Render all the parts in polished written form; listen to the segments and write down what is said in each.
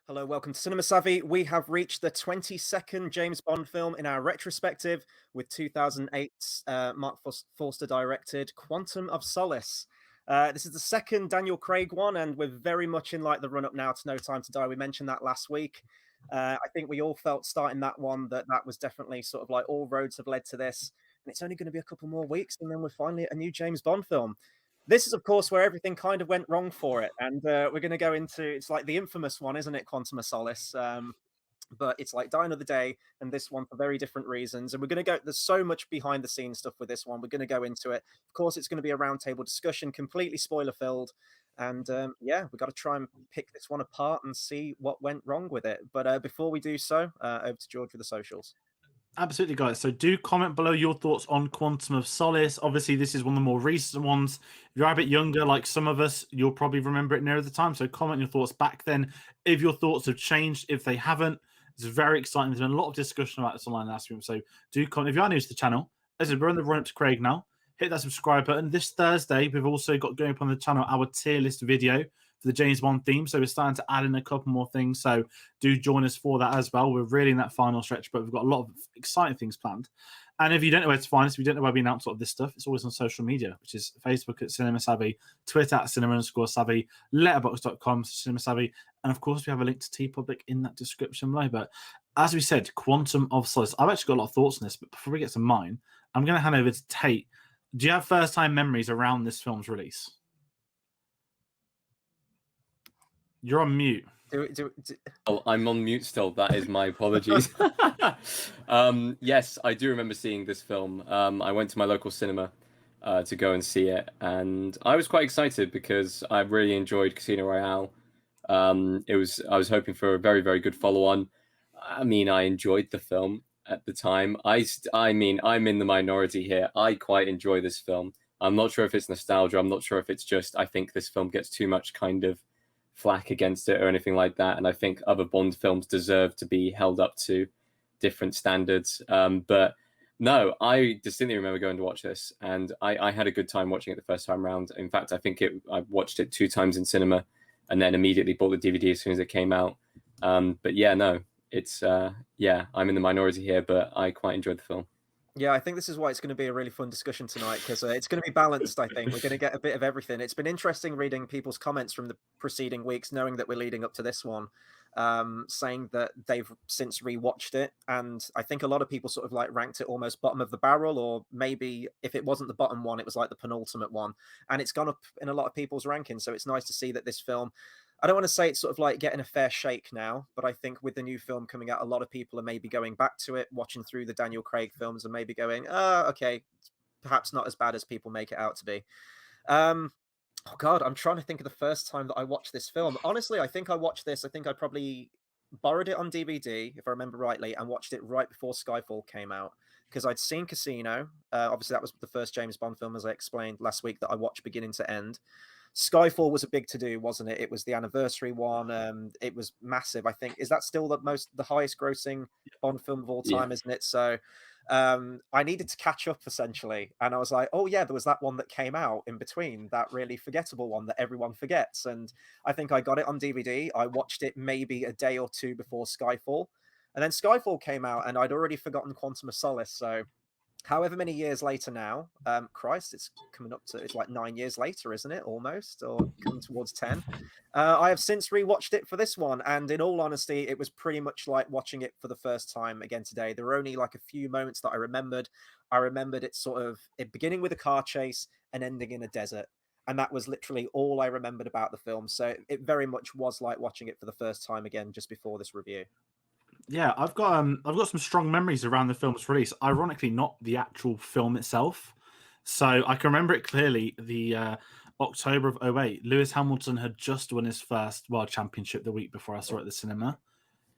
Hello, welcome to Cinema Savvy. We have reached the 22nd James Bond film in our retrospective with 2008's Mark Forster directed Quantum of Solace. This is the second Daniel Craig one, and we're very much in like the run up now to No Time to Die. We mentioned that last week. I think we all felt starting that one that was definitely sort of like all roads have led to this, and it's only going to be a couple more weeks, and then we're finally at a new James Bond film. This is, of course, where everything kind of went wrong for it, and we're going to go into it's like the infamous one, isn't it? Quantum of Solace. But it's like Die Another Day and this one for very different reasons. And we're going to go, there's so much behind the scenes stuff with this one. We're going to go into it. Of course, it's going to be a roundtable discussion, completely spoiler filled. And yeah, we've got to try and pick this one apart and see what went wrong with it. But before we do so, over to George with the socials. Absolutely, guys. So do comment below your thoughts on Quantum of Solace. Obviously, this is one of the more recent ones. If you're a bit younger, like some of us, you'll probably remember it nearer the time. So comment your thoughts back then. If your thoughts have changed, if they haven't, it's very exciting. There's been a lot of discussion about this online last week. So do comment. If you are new to the channel, as we're on the run up to Craig now, hit that subscribe button. This Thursday, we've also got going up on the channel our tier list video for the James Bond theme. So we're starting to add in a couple more things. So do join us for that as well. We're really in that final stretch, but we've got a lot of exciting things planned. And if you don't know where to find us, if you don't know where we announce all of this stuff, it's always on social media, which is Facebook at Cinema Savvy, Twitter at Cinema_Savvy, letterboxd.com, Cinema Savvy, and of course we have a link to TeePublic in that description below. But as we said, Quantum of Solace. I've actually got a lot of thoughts on this, but before we get to mine, I'm going to hand over to Tayte. Do you have first-time memories around this film's release? You're on mute. Oh, I'm on mute still. That is my apologies. Yes, I do remember seeing this film. I went to my local cinema to go and see it, and I was quite excited because I really enjoyed Casino Royale. I was hoping for a very, very good follow-on. I mean, I enjoyed the film at the time. I mean, I'm in the minority here. I quite enjoy this film. I'm not sure if it's nostalgia. I'm not sure if it's just I think this film gets too much kind of flack against it or anything like that. And I think other Bond films deserve to be held up to different standards. But no, I distinctly remember going to watch this, and I had a good time watching it the first time around. In fact, I think I watched it 2 times in cinema, and then immediately bought the DVD as soon as it came out. But yeah, no, it's yeah, I'm in the minority here, but I quite enjoyed the film. Yeah, I think this is why it's going to be a really fun discussion tonight because it's going to be balanced. I think we're going to get a bit of everything. It's been interesting reading people's comments from the preceding weeks, knowing that we're leading up to this one, saying that they've since rewatched it, and I think a lot of people sort of like ranked it almost bottom of the barrel, or maybe if it wasn't the bottom one, it was like the penultimate one, and it's gone up in a lot of people's rankings. So it's nice to see that this film. I don't want to say it's sort of like getting a fair shake now, but I think with the new film coming out, a lot of people are maybe going back to it, watching through the Daniel Craig films, and maybe going, "Oh, okay, perhaps not as bad as people make it out to be." Um, oh God, I'm trying to think of the first time that I watched this film. Honestly, I think I watched this. I think I probably borrowed it on DVD, if I remember rightly, and watched it right before Skyfall came out because I'd seen Casino. Obviously, that was the first James Bond film, as I explained last week, that I watched beginning to end. Skyfall was a big to do, wasn't it? It was the anniversary one. It was massive. I think is that still the highest grossing Bond film of all Yeah. time, isn't it? So I needed to catch up essentially, and I was like, oh yeah, there was that one that came out in between, that really forgettable one that everyone forgets. And I think I got it on DVD. I watched it maybe a day or two before Skyfall, and then Skyfall came out, and I'd already forgotten Quantum of Solace. So however many years later now, Christ, it's coming up to, it's like 9 years later, isn't it? Almost, or coming towards 10. I have since rewatched it for this one, and in all honesty, it was pretty much like watching it for the first time again today. There were only like a few moments that I remembered. I remembered it sort of it beginning with a car chase and ending in a desert. And that was literally all I remembered about the film. So it very much was like watching it for the first time again just before this review. Yeah, I've got some strong memories around the film's release. Ironically, not the actual film itself. So I can remember it clearly. The October of '08, Lewis Hamilton had just won his first World Championship the week before I saw it at the cinema.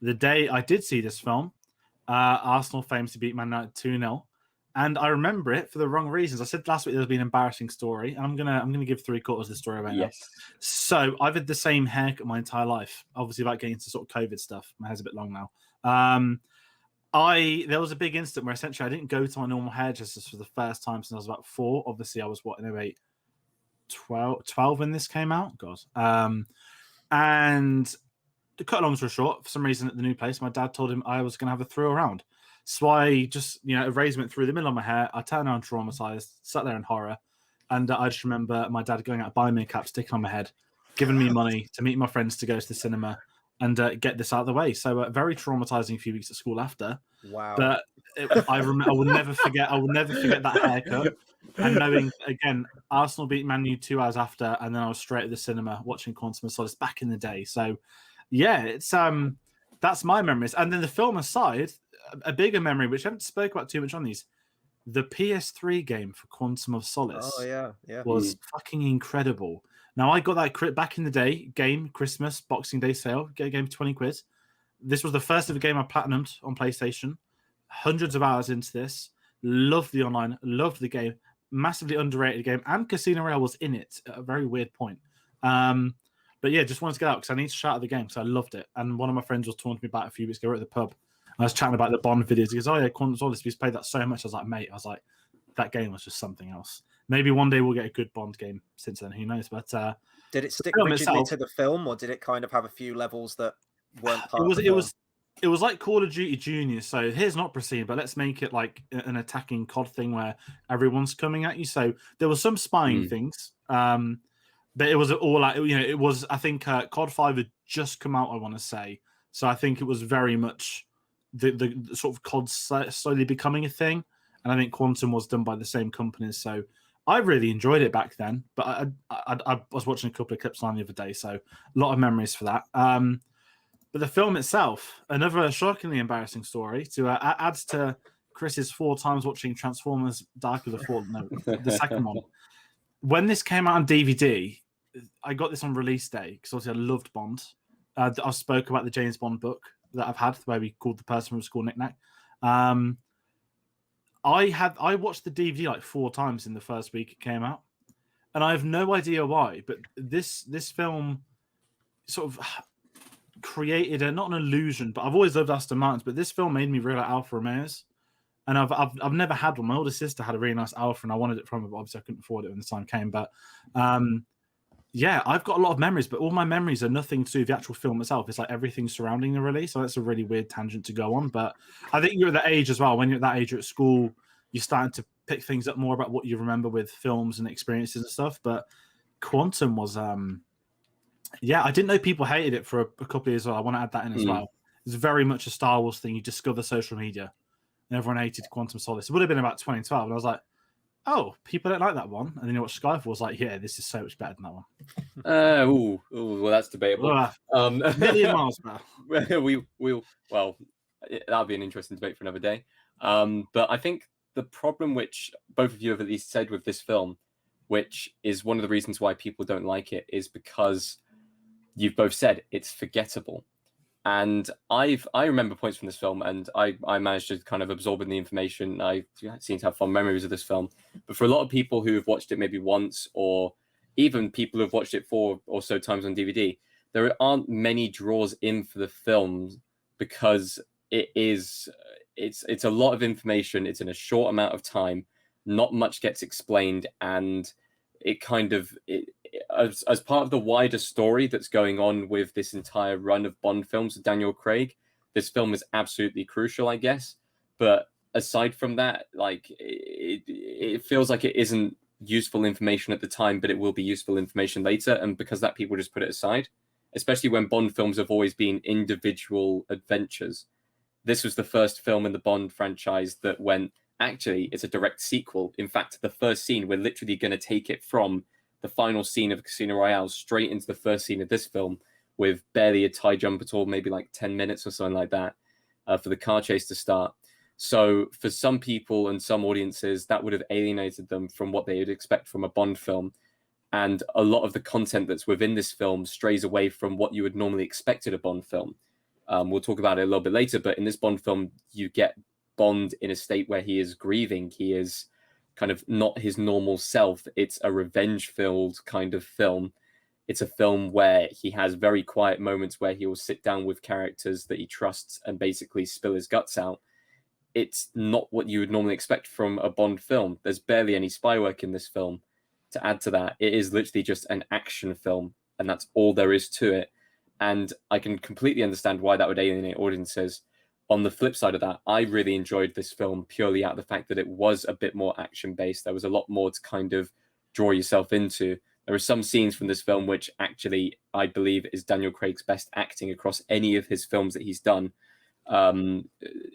The day I did see this film, Arsenal famously beat Man United 2-0. And I remember it for the wrong reasons. I said last week there's been an embarrassing story, and I'm gonna give 3/4 of the story right now. Yes. So I've had the same haircut my entire life. Obviously, about getting into sort of COVID stuff. My hair's a bit long now. There was a big instant where essentially I didn't go to my normal hairdresser for the first time since I was about 4. Obviously, I was what in '08, 12 when this came out. God. And to cut long story short, for some reason at the new place, my dad told him I was going to have a throw around. So I just, a raise went through the middle of my hair. I turned around traumatized, sat there in horror. And I just remember my dad going out, buying me a cap, sticking on my head, giving me money to meet my friends to go to the cinema and get this out of the way. So very traumatizing few weeks at school after. Wow. But I will never forget that haircut. And knowing, again, Arsenal beat Man U 2 hours after, and then I was straight at the cinema watching Quantum of Solace back in the day. So, yeah, it's that's my memories. And then the film aside, a bigger memory, which I haven't spoke about too much on these, the PS3 game for Quantum of Solace was fucking incredible. Now, I got that back in the day, game, Christmas, Boxing Day sale, get a game for 20 quid. This was the first ever game I platinumed on PlayStation. Hundreds of hours into this. Loved the online, loved the game. Massively underrated game. And Casino Royale was in it at a very weird point. But yeah, just wanted to get out because I need to shout out the game because I loved it. And one of my friends was talking to me about it a few weeks ago at the pub. I was chatting about the Bond videos. He goes, oh yeah, Quantum of Solace, we've played that so much. I was like, mate, that game was just something else. Maybe one day we'll get a good Bond game since then, who knows? But did it stick rigidly to the film, or did it kind of have a few levels that weren't part of the film? It was like Call of Duty Junior. So here's not proceed, but let's make it like an attacking COD thing where everyone's coming at you. So there was some spying things, but it was all like, it was, I think COD 5 had just come out, I want to say. So I think it was very much the sort of COD slowly becoming a thing. And I think Quantum was done by the same companies. So I really enjoyed it back then, but I was watching a couple of clips on the other day. So a lot of memories for that. But the film itself, another shockingly embarrassing story to adds to Chris's 4 times watching Transformers Dark of the Fallen. No, the second one. When this came out on DVD, I got this on release day because obviously I loved Bond. I spoke about the James Bond book that I've had where we called the person from school Knick-Knack. I watched the DVD like 4 times in the first week it came out. And I have no idea why, but this film sort of created not an illusion, but I've always loved Aston Martins, but this film made me really like Alfa Romeos. And I've never had one. My older sister had a really nice Alfa and I wanted it from her, but obviously I couldn't afford it when the time came. But yeah, I've got a lot of memories, but all my memories are nothing to do with the actual film itself. It's like everything surrounding the release. So that's a really weird tangent to go on. But I think you're at that age as well. When you're at that age, you're at school, you're starting to pick things up more about what you remember with films and experiences and stuff. But Quantum was, I didn't know people hated it for a couple of years. Well, I want to add that in as well. It's very much a Star Wars thing. You discover social media, and everyone hated Quantum Solace. It would have been about 2012, and I was like, oh, people don't like that one. And then you watch Skyfall, was like, yeah, this is so much better than that one. Well, that's debatable. Million miles, bro. That'll be an interesting debate for another day. But I think the problem which both of you have at least said with this film, which is one of the reasons why people don't like it, is because you've both said it's forgettable. And I remember points from this film, and I managed to kind of absorb in the information. I seem to have fond memories of this film. But for a lot of people who have watched it maybe once, or even people who have watched it 4 or so times on DVD, there aren't many draws in for the film because it's a lot of information. It's in a short amount of time. Not much gets explained, and it kind of as part of the wider story that's going on with this entire run of Bond films with Daniel Craig, this film is absolutely crucial, I guess. But aside from that, like it feels like it isn't useful information at the time, but it will be useful information later. And because that, people just put it aside, especially when Bond films have always been individual adventures. This was the first film in the Bond franchise that went, actually, it's a direct sequel. In fact, the first scene, we're literally going to take it from the final scene of Casino Royale straight into the first scene of this film with barely a tie jump at all, maybe like 10 minutes or something like that for the car chase to start. So for some people and some audiences, that would have alienated them from what they would expect from a Bond film. And a lot of the content that's within this film strays away from what you would normally expect at a Bond film. We'll talk about it a little bit later, but in this Bond film, you get Bond in a state where he is grieving. He is kind of not his normal self. It's a revenge-filled kind of film. It's a film where he has very quiet moments where he will sit down with characters that he trusts and basically spill his guts out. It's not what you would normally expect from a Bond film. There's barely any spy work in this film. To add to that, it is literally just an action film, and that's all there is to it. and I can completely understand why that would alienate audiences. On the flip side of that, I really enjoyed this film purely out of the fact that it was a bit more action-based. There was a lot more to kind of draw yourself into. There are some scenes from this film which actually, I believe, is Daniel Craig's best acting across any of his films that he's done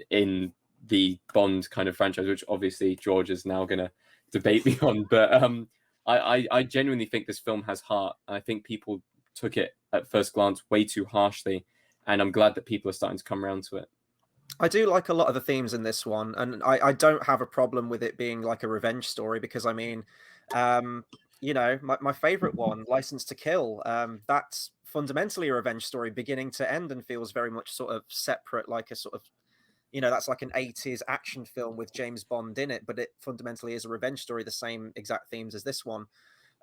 in the Bond kind of franchise, which obviously George is now going to debate me on. But I genuinely think this film has heart. I think people took it at first glance way too harshly, and I'm glad that people are starting to come around to it. I do like a lot of the themes in this one, and I don't have a problem with it being like a revenge story, because I mean, you know, my favorite one, License to Kill, that's fundamentally a revenge story beginning to end, and feels very much sort of separate, like a sort of, you know, that's like an 80s action film with James Bond in it, but it fundamentally is a revenge story, the same exact themes as this one.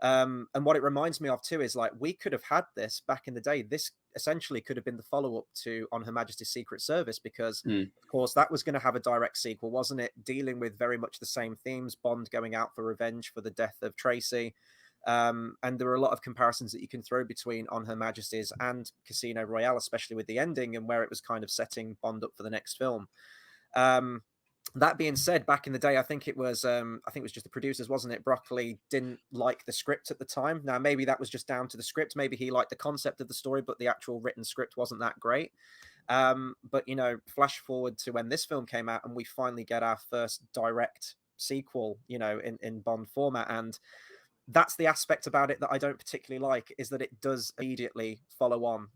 And what it reminds me of too is, like, we could have had this back in the day. This essentially could have been the follow-up to On Her Majesty's Secret Service, because of course that was going to have a direct sequel, wasn't it, dealing with very much the same themes, Bond going out for revenge for the death of Tracy. And there are a lot of comparisons that you can throw between On Her Majesty's and Casino Royale, especially with the ending and where it was kind of setting Bond up for the next film. That being said, back in the day, I think it was just the producers, wasn't it? Broccoli didn't like the script at the time. Now, maybe that was just down to the script. Maybe he liked the concept of the story, but the actual written script wasn't that great. But, you know, flash forward to when this film came out and we finally get our first direct sequel, you know, in Bond format. And that's the aspect about it that I don't particularly like, is that it does immediately follow on,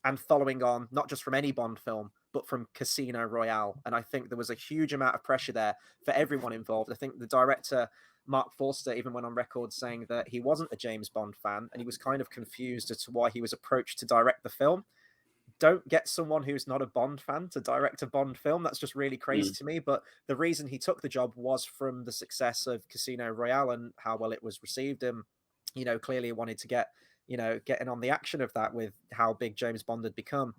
and following on, not just from any Bond film, but from Casino Royale. And I think there was a huge amount of pressure there for everyone involved. I think the director, Mark Forster, even went on record saying that he wasn't a James Bond fan, and he was kind of confused as to why he was approached to direct the film. Don't get someone who's not a Bond fan to direct a Bond film. That's just really crazy to me. But the reason he took the job was from the success of Casino Royale and how well it was received. And, you know, clearly wanted to get, you know, getting on the action of that with how big James Bond had become.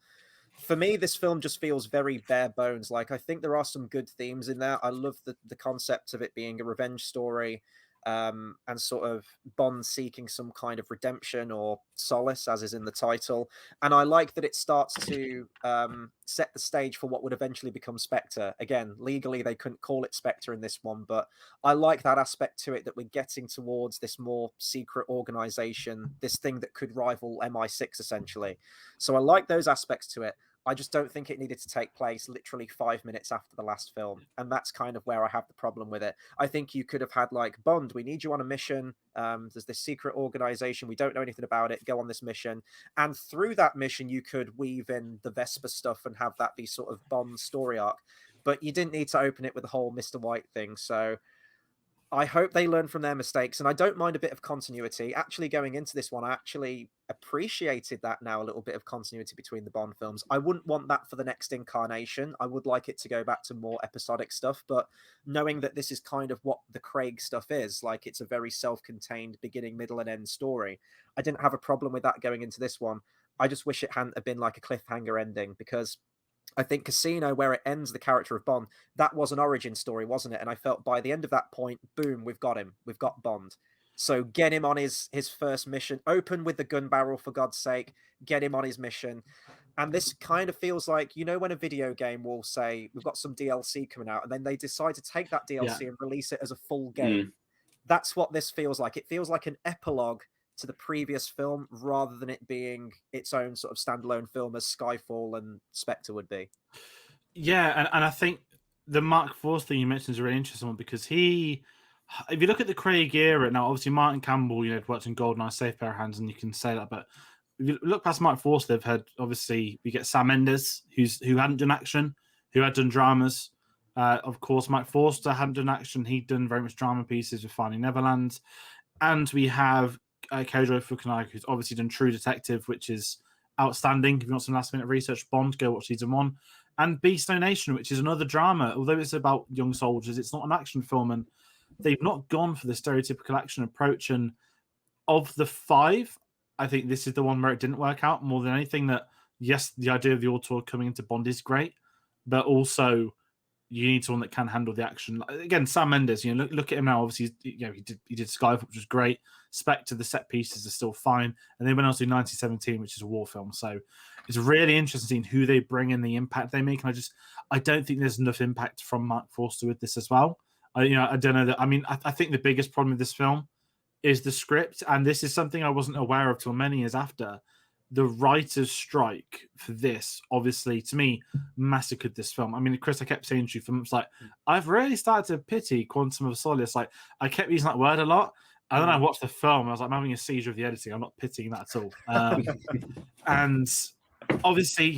For me, this film just feels very bare bones. Like, I think there are some good themes in there. I love the concept of it being a revenge story, and sort of Bond seeking some kind of redemption or solace, as is in the title. And I like that it starts to set the stage for what would eventually become Spectre. Again, legally, they couldn't call it Spectre in this one, but I like that aspect to it, that we're getting towards this more secret organization, this thing that could rival MI6, essentially. So I like those aspects to it. I just don't think it needed to take place literally 5 minutes after the last film. And that's kind of where I have the problem with it. I think you could have had, like, Bond, we need you on a mission. There's this secret organization. We don't know anything about it. Go on this mission. And through that mission, you could weave in the Vesper stuff and have that be sort of Bond's story arc. But you didn't need to open it with the whole Mr. White thing. So I hope they learn from their mistakes, and I don't mind a bit of continuity. Actually, going into this one, I actually appreciated that now, a little bit of continuity between the Bond films. I wouldn't want that for the next incarnation. I would like it to go back to more episodic stuff, but knowing that this is kind of what the Craig stuff is, like it's a very self-contained beginning, middle, and end story, I didn't have a problem with that going into this one. I just wish it hadn't have been like a cliffhanger ending, because I think Casino, where it ends the character of Bond, that was an origin story, wasn't it? And I felt by the end of that point, boom, we've got him. We've got Bond. So get him on his first mission. Open with the gun barrel, for God's sake. Get him on his mission. And this kind of feels like, you know, when a video game will say, we've got some DLC coming out, and then they decide to take that DLC and release it as a full game. That's what this feels like. It feels like an epilogue to the previous film, rather than it being its own sort of standalone film as Skyfall and Spectre would be. Yeah, and I think the Mark Forster thing you mentioned is a really interesting one, because he, if you look at the Craig era, now obviously Martin Campbell, you know, worked in GoldenEye, Safe Pair of Hands, and you can say that, but if you look past Mark Forster, they've had, obviously, we get Sam Mendes, who hadn't done action, who had done dramas. Of course, Mike Forster hadn't done action. He'd done very much drama pieces with Finding Neverland. And we have Keijo Fukunaga, who's obviously done True Detective, which is outstanding. If you want some last-minute research, Bond, go watch season 1. And Beast Nation, which is another drama. Although it's about young soldiers, it's not an action film. And they've not gone for the stereotypical action approach. And of the 5, I think this is the one where it didn't work out more than anything. That, yes, the idea of the auteur coming into Bond is great, but also you need someone that can handle the action. Again, Sam Mendes, look at him now. Obviously, he did Skyfall, which was great. Spectre, the set pieces are still fine. And then went on to 1917, which is a war film. So it's really interesting who they bring in, the impact they make. And I don't think there's enough impact from Mark Forster with this as well. I don't know that. I mean, I think the biggest problem with this film is the script. And this is something I wasn't aware of till many years after. The writer's strike for this, obviously, to me, massacred this film. I mean, Chris, I kept saying to you for months, like, I've really started to pity Quantum of Solace. Like, I kept using that word a lot. And then I watched the film, and I was like, I'm having a seizure of the editing. I'm not pitying that at all. And obviously,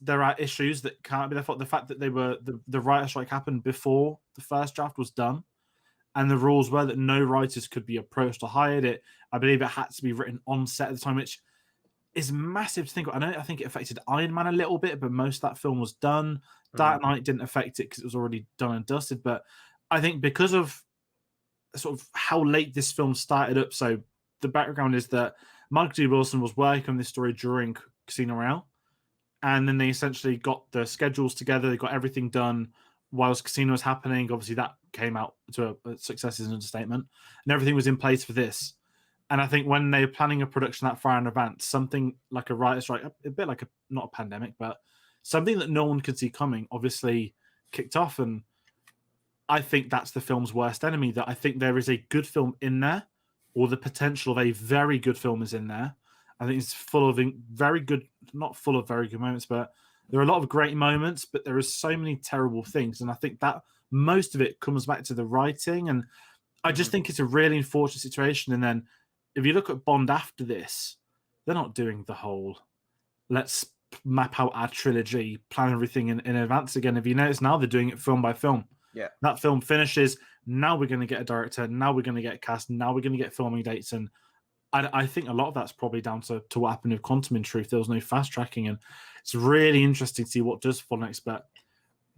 there are issues that can't be their fault. The fact that the writer's strike happened before the first draft was done. And the rules were that no writers could be approached or hired. I believe it had to be written on set at the time, which is massive to think about. I think it affected Iron Man a little bit, but most of that film was done. Dark Knight didn't affect it because it was already done and dusted. But I think because of sort of how late this film started up, so the background is that Michael D. Wilson was working on this story during Casino Royale, and then they essentially got the schedules together. They got everything done whilst Casino was happening. Obviously, that came out to a success is an understatement, and everything was in place for this. And I think when they're planning a production that far in advance, something like a writer's strike, a bit like not a pandemic, but something that no one could see coming, obviously kicked off. And I think that's the film's worst enemy, that I think there is a good film in there, or the potential of a very good film is in there. I think it's full of very good, not full of very good moments, but there are a lot of great moments, but there are so many terrible things. And I think that most of it comes back to the writing. And I just think it's a really unfortunate situation. And then if you look at Bond after this, they're not doing the whole, let's map out our trilogy, plan everything in advance again. If you notice now, they're doing it film by film. Yeah. That film finishes, now we're going to get a director, now we're going to get a cast, now we're going to get filming dates. And I think a lot of that's probably down to what happened with Quantum in truth. There was no fast tracking, and it's really interesting to see what does follow next. But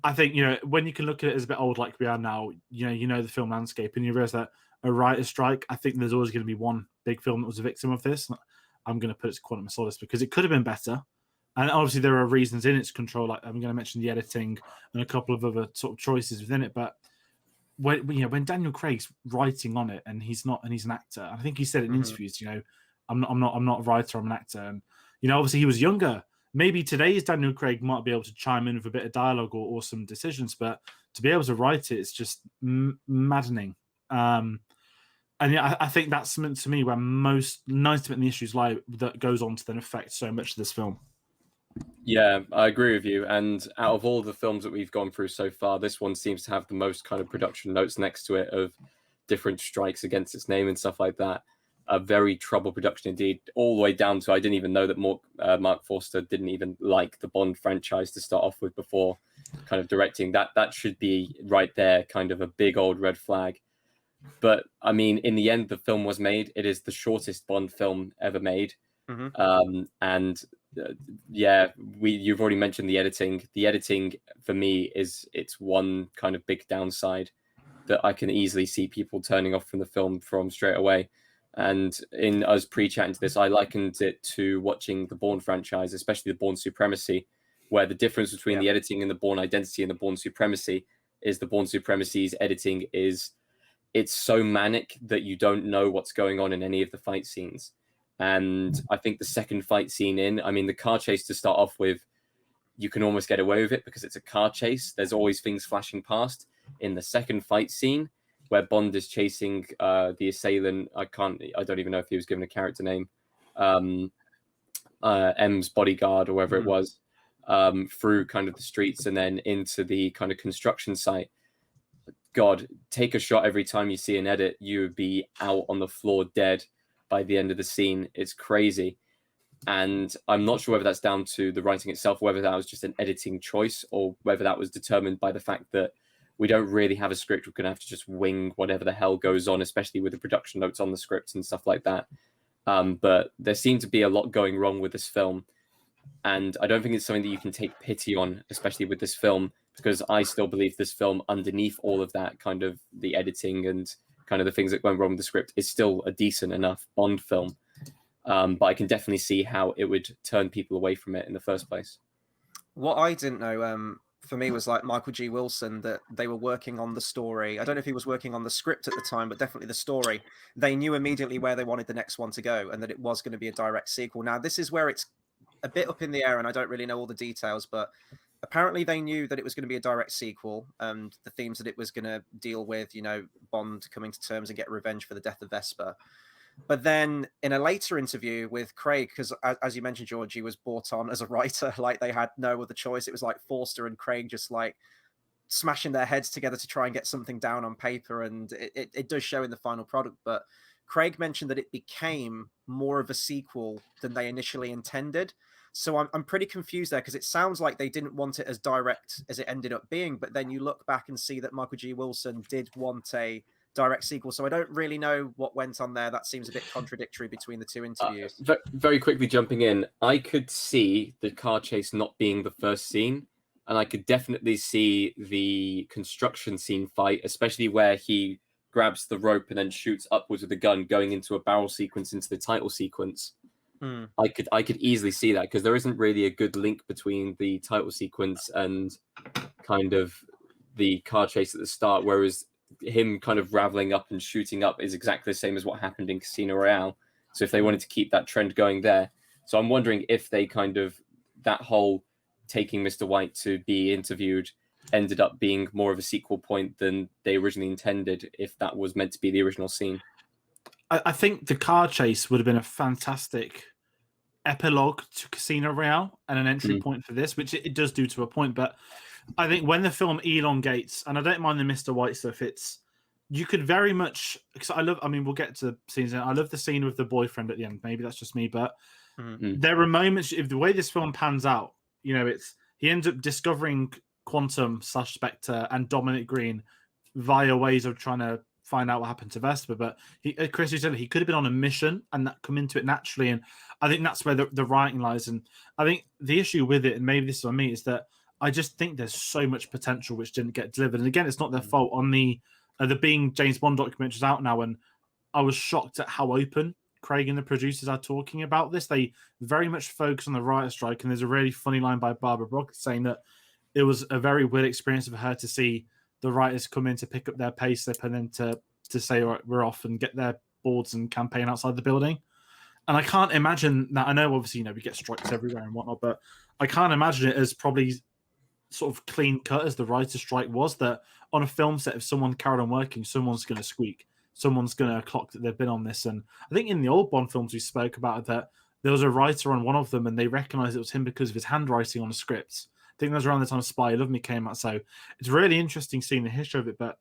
I think, when you can look at it as a bit old like we are now, the film landscape, and you realize that a writer's strike, I think there's always going to be one big film that was a victim of this. I'm going to put it to Quantum of Solace because it could have been better. And obviously there are reasons in its control. Like I'm going to mention the editing and a couple of other sort of choices within it. But when Daniel Craig's writing on it and he's an actor, I think he said in interviews, I'm not a writer, I'm an actor. And, obviously he was younger. Maybe today's Daniel Craig might be able to chime in with a bit of dialogue or some decisions, but to be able to write it, it's just maddening. And I think that's something to me where most 90% of the issues lie that goes on to then affect so much of this film. Yeah, I agree with you. And out of all the films that we've gone through so far, this one seems to have the most kind of production notes next to it of different strikes against its name and stuff like that. A very troubled production indeed, all the way down to I didn't even know that Mark Forster didn't even like the Bond franchise to start off with before kind of directing. That should be right there, kind of a big old red flag. But I mean, in the end, the film was made. It is the shortest Bond film ever made. You've already mentioned the editing. The editing for me it's one kind of big downside that I can easily see people turning off from the film from straight away. And in us pre-chatting to this, I likened it to watching the Bourne franchise, especially the Bourne Supremacy, where the difference between the editing and the Bourne Identity and the Bourne Supremacy is the Bourne Supremacy's editing it's so manic that you don't know what's going on in any of the fight scenes. And I think the second fight scene the car chase to start off with, you can almost get away with it because it's a car chase. There's always things flashing past. In the second fight scene, where Bond is chasing the assailant, I don't even know if he was given a character name, M's bodyguard or whatever it was, through kind of the streets and then into the kind of construction site. God, take a shot every time you see an edit, you would be out on the floor dead by the end of the scene. It's crazy. And I'm not sure whether that's down to the writing itself, whether that was just an editing choice, or whether that was determined by the fact that we don't really have a script. We're going to have to just wing whatever the hell goes on, especially with the production notes on the scripts and stuff like that. But there seemed to be a lot going wrong with this film. And I don't think it's something that you can take pity on, especially with this film, because I still believe this film, underneath all of that kind of the editing and kind of the things that went wrong with the script, is still a decent enough Bond film. But I can definitely see how it would turn people away from it in the first place. What I didn't know, for me was like Michael G. Wilson, that they were working on the story. I don't know if he was working on the script at the time, but definitely the story. They knew immediately where they wanted the next one to go and that it was going to be a direct sequel. Now, this is where it's a bit up in the air and I don't really know all the details, but apparently they knew that it was going to be a direct sequel and the themes that it was going to deal with, you know, Bond coming to terms and get revenge for the death of Vesper. But then in a later interview with Craig, because as you mentioned, George, he was brought on as a writer, like they had no other choice. It was like Forster and Craig just like smashing their heads together to try and get something down on paper. And it does show in the final product. But Craig mentioned that it became more of a sequel than they initially intended. So I'm pretty confused there because it sounds like they didn't want it as direct as it ended up being. But then you look back and see that Michael G. Wilson did want a direct sequel. So I don't really know what went on there. That seems a bit contradictory between the two interviews. Very quickly jumping in, I could see the car chase not being the first scene. And I could definitely see the construction scene fight, especially where he grabs the rope and then shoots upwards with a gun going into a barrel sequence into the title sequence. I could easily see that because there isn't really a good link between the title sequence and kind of the car chase at the start, whereas him kind of raveling up and shooting up is exactly the same as what happened in Casino Royale. So if they wanted to keep that trend going there, so I'm wondering if they kind of that whole taking Mr. White to be interviewed ended up being more of a sequel point than they originally intended, if that was meant to be the original scene. I think the car chase would have been a fantastic epilogue to Casino Royale and an entry point for this, which it does do to a point. But I think when the film elongates, and I don't mind the Mr. White stuff, you could very much, because we'll get to scenes. I love the scene with the boyfriend at the end. Maybe that's just me, but there are moments, if the way this film pans out, you know, he ends up discovering Quantum / Spectre and Dominic Green via ways of trying to find out what happened to Vesper. But Chris, you said he could have been on a mission and that come into it naturally. And I think that's where the writing lies. And I think the issue with it, and maybe this is on me, is that I just think there's so much potential which didn't get delivered. And again, it's not their fault. On the Being James Bond documentaries out now, and I was shocked at how open Craig and the producers are talking about this. They very much focus on the writer strike, and there's a really funny line by Barbara Brock saying that it was a very weird experience for her to see the writers come in to pick up their pay slip and then to say, all right, we're off, and get their boards and campaign outside the building. And I can't imagine that. I know, obviously, you know, we get strikes everywhere and whatnot, but I can't imagine it as probably sort of clean cut as the writer strike was, that on a film set, if someone carried on working, someone's going to squeak. Someone's going to clock that they've been on this. And I think in the old Bond films we spoke about that there was a writer on one of them and they recognized it was him because of his handwriting on the scripts. I think that was around the time Spy Love Me came out. So it's really interesting seeing the history of it. But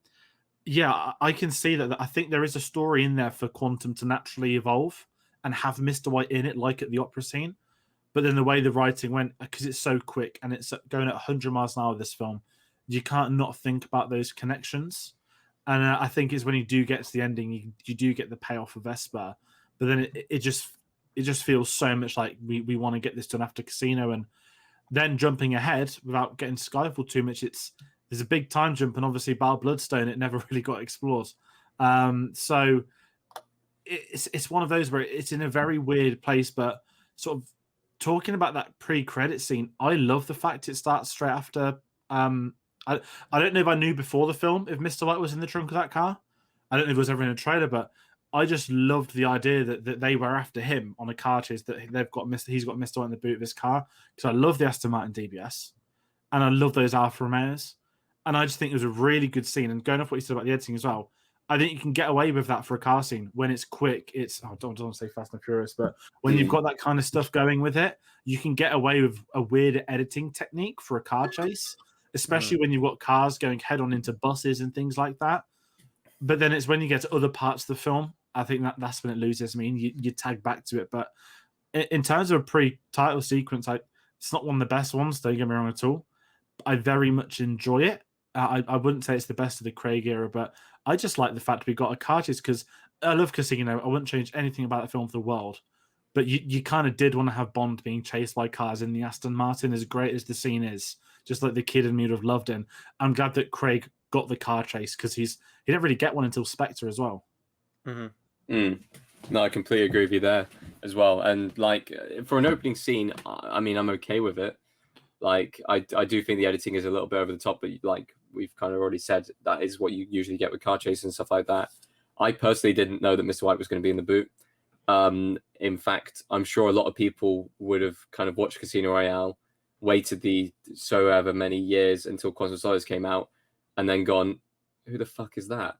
yeah, I can see that I think there is a story in there for Quantum to naturally evolve and have Mr. White in it, like at the opera scene. But then the way the writing went, because it's so quick and it's going at 100 miles an hour, this film, you can't not think about those connections. And I think it's when you do get to the ending, you do get the payoff of Vesper. But then it just feels so much like we want to get this done after Casino. And then jumping ahead without getting Skyfall too much, there's a big time jump, and obviously Bal Bloodstone, it never really got explored. So it's one of those where it's in a very weird place, but sort of talking about that pre-credit scene, I love the fact it starts straight after. I don't know if I knew before the film if Mr. White was in the trunk of that car. I don't know if it was ever in a trailer, but I just loved the idea that they were after him on a car chase, that he's got Mr. White in the boot of his car, because I love the Aston Martin DBS and I love those Alfa Romeos. And I just think it was a really good scene. And going off what you said about the editing as well, I think you can get away with that for a car scene when it's quick. I don't want to say Fast and Furious, but when you've got that kind of stuff going with it, you can get away with a weird editing technique for a car chase, especially when you've got cars going head on into buses and things like that. But then it's when you get to other parts of the film, I think that's when it loses me, and you tag back to it. But in terms of a pre-title sequence, it's not one of the best ones, don't get me wrong at all. I very much enjoy it. I wouldn't say it's the best of the Craig era, but I just like the fact we got a car chase, because I love Casino. I wouldn't change anything about the film for the world. But you kind of did want to have Bond being chased by cars in the Aston Martin, as great as the scene is, just like the kid in me would have loved it. I'm glad that Craig got the car chase, because he didn't really get one until Spectre as well. No, I completely agree with you there as well. And like for an opening scene, I mean, I'm okay with it. Like, I do think the editing is a little bit over the top, but like we've kind of already said, that is what you usually get with car chases and stuff like that. I personally didn't know that Mr. White was going to be in the boot. In fact, I'm sure a lot of people would have kind of watched Casino Royale, waited the so ever many years until Quantum of Solace came out, and then gone, who the fuck is that?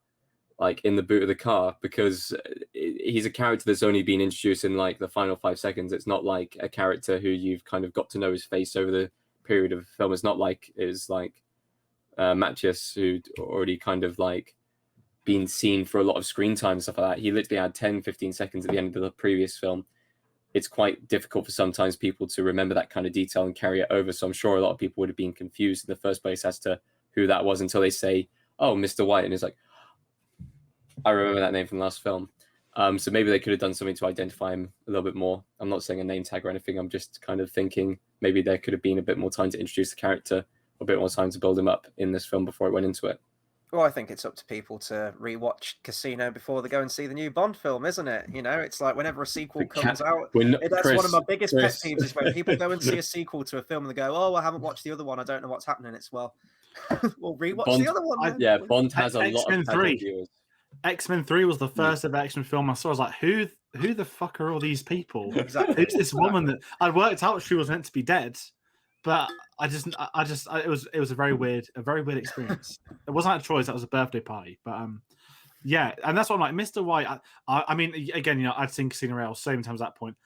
Like, in the boot of the car, because he's a character that's only been introduced in like the final 5 seconds. It's not like a character who you've kind of got to know his face over the period of the film. It's not like it's like Matthias, who'd already kind of like been seen for a lot of screen time and stuff like that. He literally had 10-15 seconds at the end of the previous film. It's quite difficult for sometimes people to remember that kind of detail and carry it over. So I'm sure a lot of people would have been confused in the first place as to who that was until they say, oh, Mr. White. And it's like, I remember that name from the last film. So maybe they could have done something to identify him a little bit more. I'm not saying a name tag or anything. I'm just kind of thinking maybe there could have been a bit more time to introduce the character, a bit more time to build him up in this film before it went into it. Well, I think it's up to people to rewatch Casino before they go and see the new Bond film, isn't it? You know, it's like whenever a sequel comes out, that's one of my biggest pet peeves is when people go and see a sequel to a film and they go, "Oh, I haven't watched the other one. I don't know what's happening." It's well rewatch the other one. Yeah, Bond has a lot of viewers. X-Men 3 was the first ever X-Men film I saw. I was like, who the fuck are all these people? Exactly. Who's this woman that I worked out she was meant to be dead, but it was a very weird experience. It wasn't a choice. That was a birthday party, but yeah, and that's what I'm like. Mr. White. I mean, again, you know, I'd seen Casino Royale so many times at that point.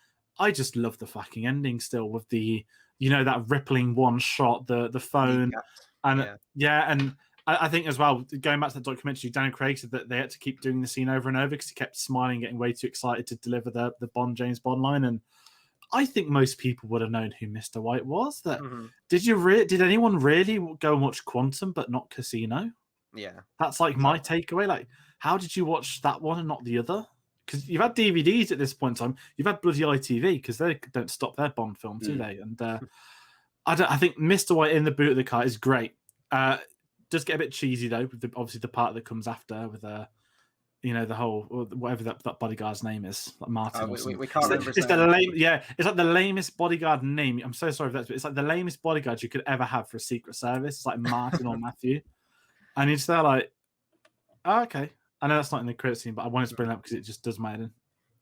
I just love the fucking ending still with the, you know, that rippling one shot, the phone, and and. I think as well, going back to the documentary, Daniel Craig said that they had to keep doing the scene over and over because he kept smiling, getting way too excited to deliver the James Bond line. And I think most people would have known who Mr. White was. That did anyone really go and watch Quantum but not Casino? Yeah, that's like my takeaway. Like, how did you watch that one and not the other? Because you've had DVDs at this point in time. You've had bloody ITV because they don't stop their Bond film, do they? And I think Mr. White in the boot of the car is great. Does get a bit cheesy though, with obviously the part that comes after with you know, the whole whatever that bodyguard's name is, like Martin. We can't remember. It's the lame, it's like the lamest bodyguard name. I'm so sorry for that, but it's like the lamest bodyguard you could ever have for a Secret Service. It's like Martin or Matthew, and you're just there like, oh, okay. I know that's not in the credit scene, but I wanted to bring it up because it just does my head in.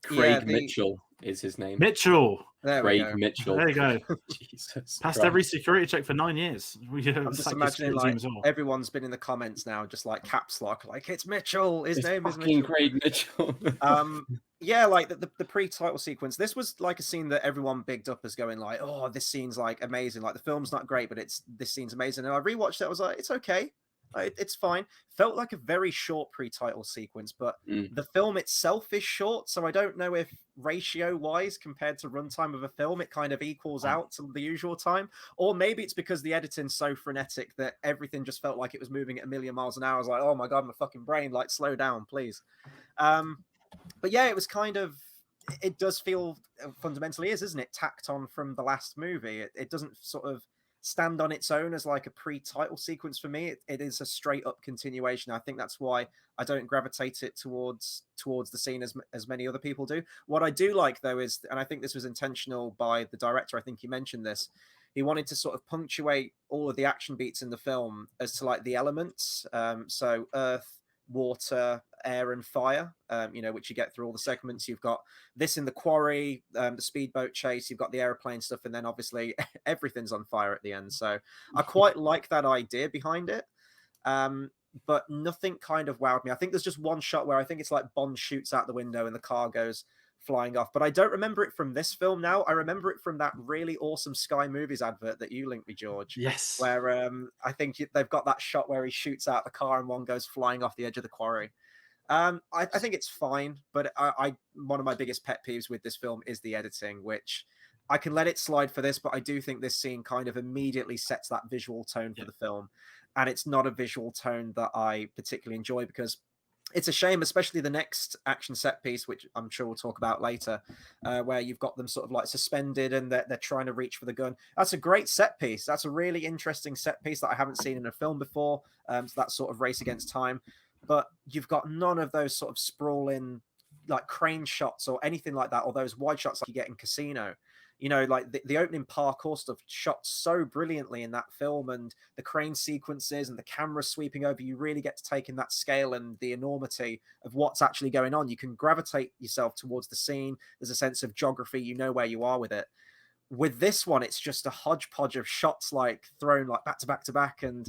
Craig Mitchell is his name. Mitchell. Craig Mitchell. There you go. Jesus Passed Christ. every security check for 9 years. I'm just imagining like everyone's been in the comments now, just like caps lock, like it's Mitchell. His name is Mitchell. Craig Mitchell. Yeah, like the pre-title sequence. This was like a scene that everyone bigged up as going like, oh, this scene's like amazing. Like the film's not great, but this scene's amazing. And I rewatched it. I was like, it's okay. It's fine. Felt like a very short pre-title sequence, but the film itself is short, so I don't know if ratio-wise compared to runtime of a film, it kind of equals out to the usual time, or maybe it's because the editing's so frenetic that everything just felt like it was moving at 1,000,000 miles an hour. I was like, oh my god, my fucking brain, like slow down, please. But yeah, it was kind of. It does feel fundamentally isn't it, tacked on from the last movie. It doesn't sort of stand on its own as like a pre-title sequence for me. It is a straight up continuation. I think that's why I don't gravitate it towards the scene as many other people do. What I do like though is, and I think this was intentional by the director, I think he mentioned this, he wanted to sort of punctuate all of the action beats in the film as to like the elements. So earth, water, air, and fire, you know, which you get through all the segments. You've got this in the quarry, the speedboat chase, you've got the aeroplane stuff, and then obviously everything's on fire at the end. So I quite like that idea behind it. But nothing kind of wowed me. I think there's just one shot where I think it's like Bond shoots out the window and the car goes flying off, but I don't remember it from this film now. I remember it from that really awesome Sky Movies advert that you linked me, George. Yes. Where I think they've got that shot where he shoots out the car and one goes flying off the edge of the quarry. I think it's fine, but one of my biggest pet peeves with this film is the editing, which I can let it slide for this, but I do think this scene kind of immediately sets that visual tone for the film. And it's not a visual tone that I particularly enjoy, because it's a shame, especially the next action set piece, which I'm sure we'll talk about later, where you've got them sort of like suspended and they're trying to reach for the gun. That's a great set piece. That's a really interesting set piece that I haven't seen in a film before. So that sort of race against time. But you've got none of those sort of sprawling like crane shots or anything like that, or those wide shots like you get in Casino. You know, like the opening parkour stuff shot so brilliantly in that film, and the crane sequences and the camera sweeping over, you really get to take in that scale and the enormity of what's actually going on. You can gravitate yourself towards the scene. There's a sense of geography, you know where you are with it. With this one, it's just a hodgepodge of shots like thrown like back to back to back. And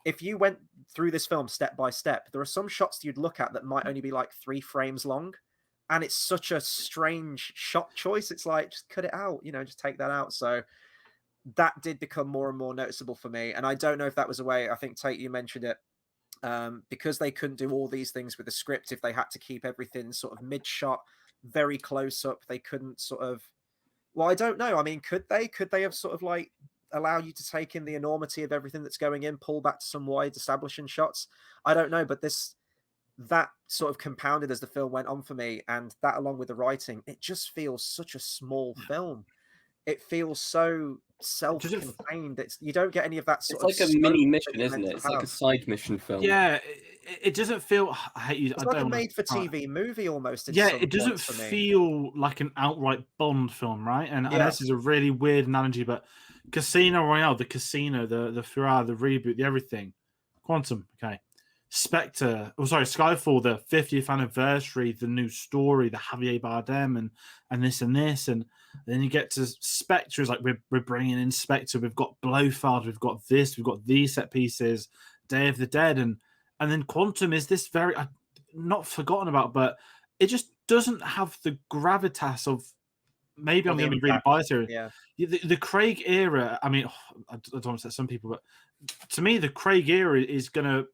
if you went through this film step by step, there are some shots you'd look at that might only be like 3 frames long. And it's such a strange shot choice. It's like, just cut it out, you know, just take that out. So that did become more and more noticeable for me. And I don't know if that was a way, I think, Tayte, you mentioned it, because they couldn't do all these things with the script. If they had to keep everything sort of mid-shot, very close up, they couldn't sort of, well, I don't know. I mean, could they have sort of like allow you to take in the enormity of everything that's going in, pull back to some wide establishing shots? I don't know, but that sort of compounded as the film went on for me, and that along with the writing, it just feels such a small film. It feels so self-contained. You don't get any of that sort of. It's like a mini mission, isn't it? It's like a side mission film. Yeah, it doesn't feel. I hate you. It's like a made-for-TV movie almost. Yeah, it doesn't feel like an outright Bond film, right? And this is a really weird analogy, but Casino Royale, the casino, the Ferrari, the reboot, the everything, Quantum, okay. Spectre, Skyfall, the 50th anniversary, the new story, the Javier Bardem, and this, and then you get to Spectre. It's like we're bringing in Spectre. We've got Blofeld, we've got this, we've got these set pieces, Day of the Dead, and then Quantum is this very not forgotten about, but it just doesn't have the gravitas of. Maybe I'm going to be really biased here. Yeah. The Craig era. I mean, I don't want to say some people, but to me, the Craig era is going to.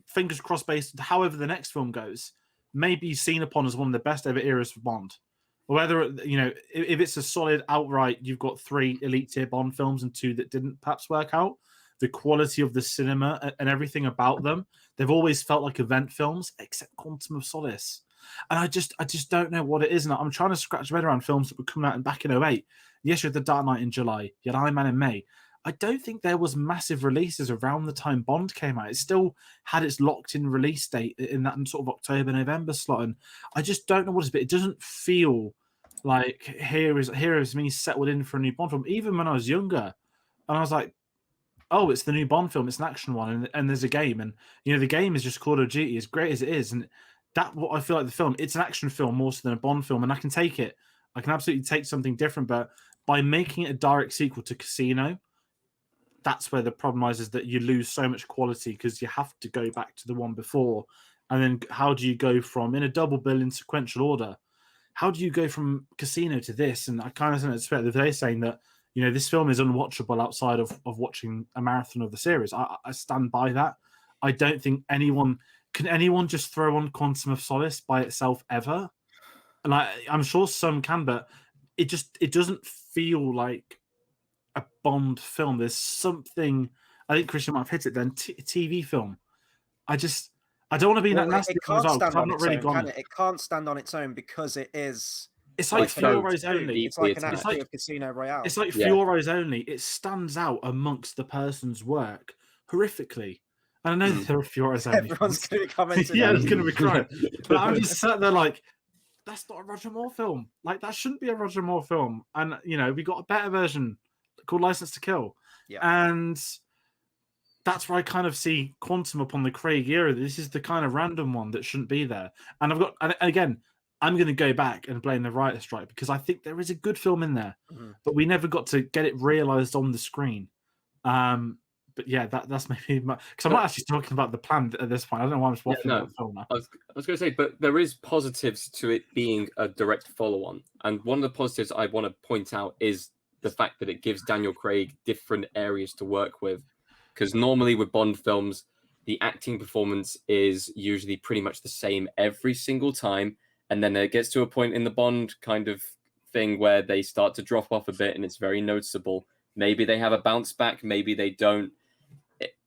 Fingers crossed, based on however the next film goes, may be seen upon as one of the best ever eras for Bond. Or whether, you know, if it's a solid outright, you've got 3 elite tier Bond films and 2 that didn't perhaps work out. The quality of the cinema and everything about them, they've always felt like event films, except Quantum of Solace. And I just don't know what it is. And I'm trying to scratch my head around films that were coming out back in 2008. Yes, you had The Dark Knight in July, you had Iron Man in May. I don't think there was massive releases around the time Bond came out. It still had its locked-in release date in that sort of October, November slot, and I just don't know what it is. But it doesn't feel like here is me settled in for a new Bond film. Even when I was younger, and I was like, "Oh, it's the new Bond film. It's an action one, and there's a game, and you know the game is just Call of Duty, as great as it is, and that what I feel like the film. It's an action film more so than a Bond film, and I can take it. I can absolutely take something different, but by making it a direct sequel to Casino." That's where the problem lies, is that you lose so much quality because you have to go back to the one before. And then how do you go from, in a double bill in sequential order, how do you go from Casino to this? And I kind of expect that they're saying that, you know, this film is unwatchable outside of watching a marathon of the series. I stand by that. I don't think can anyone just throw on Quantum of Solace by itself ever? And I'm sure some can, but it doesn't feel like a Bond film. There's something, I think Christian might have hit it then, TV film. I don't want to be that nasty. It can't stand on its own, it can't stand on its own because it is. It's like Fiore's only. It's like an analogy of Casino Royale. It's like Fiore's only. It stands out amongst the person's work horrifically. And I know that there are Fiore's only. Everyone's going to be commenting. Yeah, it's going to be crying. But I'm just sat there like, that's not a Roger Moore film. Like, that shouldn't be a Roger Moore film. And, you know, we got a better version called License to Kill. Yeah. And that's where I kind of see Quantum upon the Craig era. This is the kind of random one that shouldn't be there. And again, I'm going to go back and blame the writer's strike because I think there is a good film in there, but we never got to get it realized on the screen. But yeah, that's maybe because I'm not actually talking about the plan at this point. I don't know why I'm just watching the film now. I was going to say, but there is positives to it being a direct follow-on. And one of the positives I want to point out is the fact that it gives Daniel Craig different areas to work with. Because normally with Bond films, the acting performance is usually pretty much the same every single time. And then it gets to a point in the Bond kind of thing where they start to drop off a bit and it's very noticeable. Maybe they have a bounce back, maybe they don't.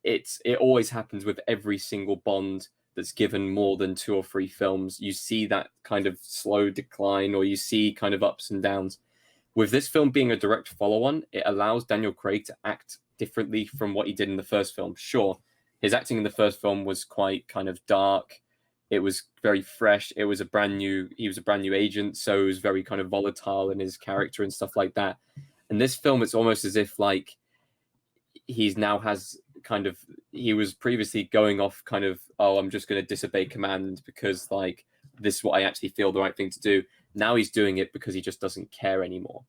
It always happens with every single Bond that's given more than 2 or 3 films. You see that kind of slow decline, or you see kind of ups and downs. With this film being a direct follow-on, it allows Daniel Craig to act differently from what he did in the first film. Sure, his acting in the first film was quite kind of dark. It was very fresh. He was a brand new agent, so it was very kind of volatile in his character and stuff like that. In this film, it's almost as if like he was previously going off kind of, oh, I'm just going to disobey command because like this is what I actually feel the right thing to do. Now he's doing it because he just doesn't care anymore.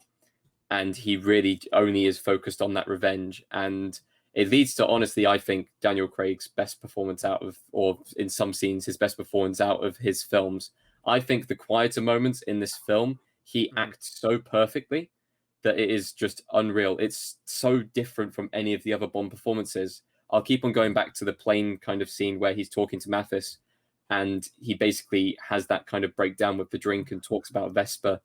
And he really only is focused on that revenge. And it leads to, honestly, I think Daniel Craig's best performance out of, or in some scenes, his best performance out of his films. I think the quieter moments in this film, he acts so perfectly that it is just unreal. It's so different from any of the other Bond performances. I'll keep on going back to the plane kind of scene where he's talking to Mathis, and he basically has that kind of breakdown with the drink and talks about Vesper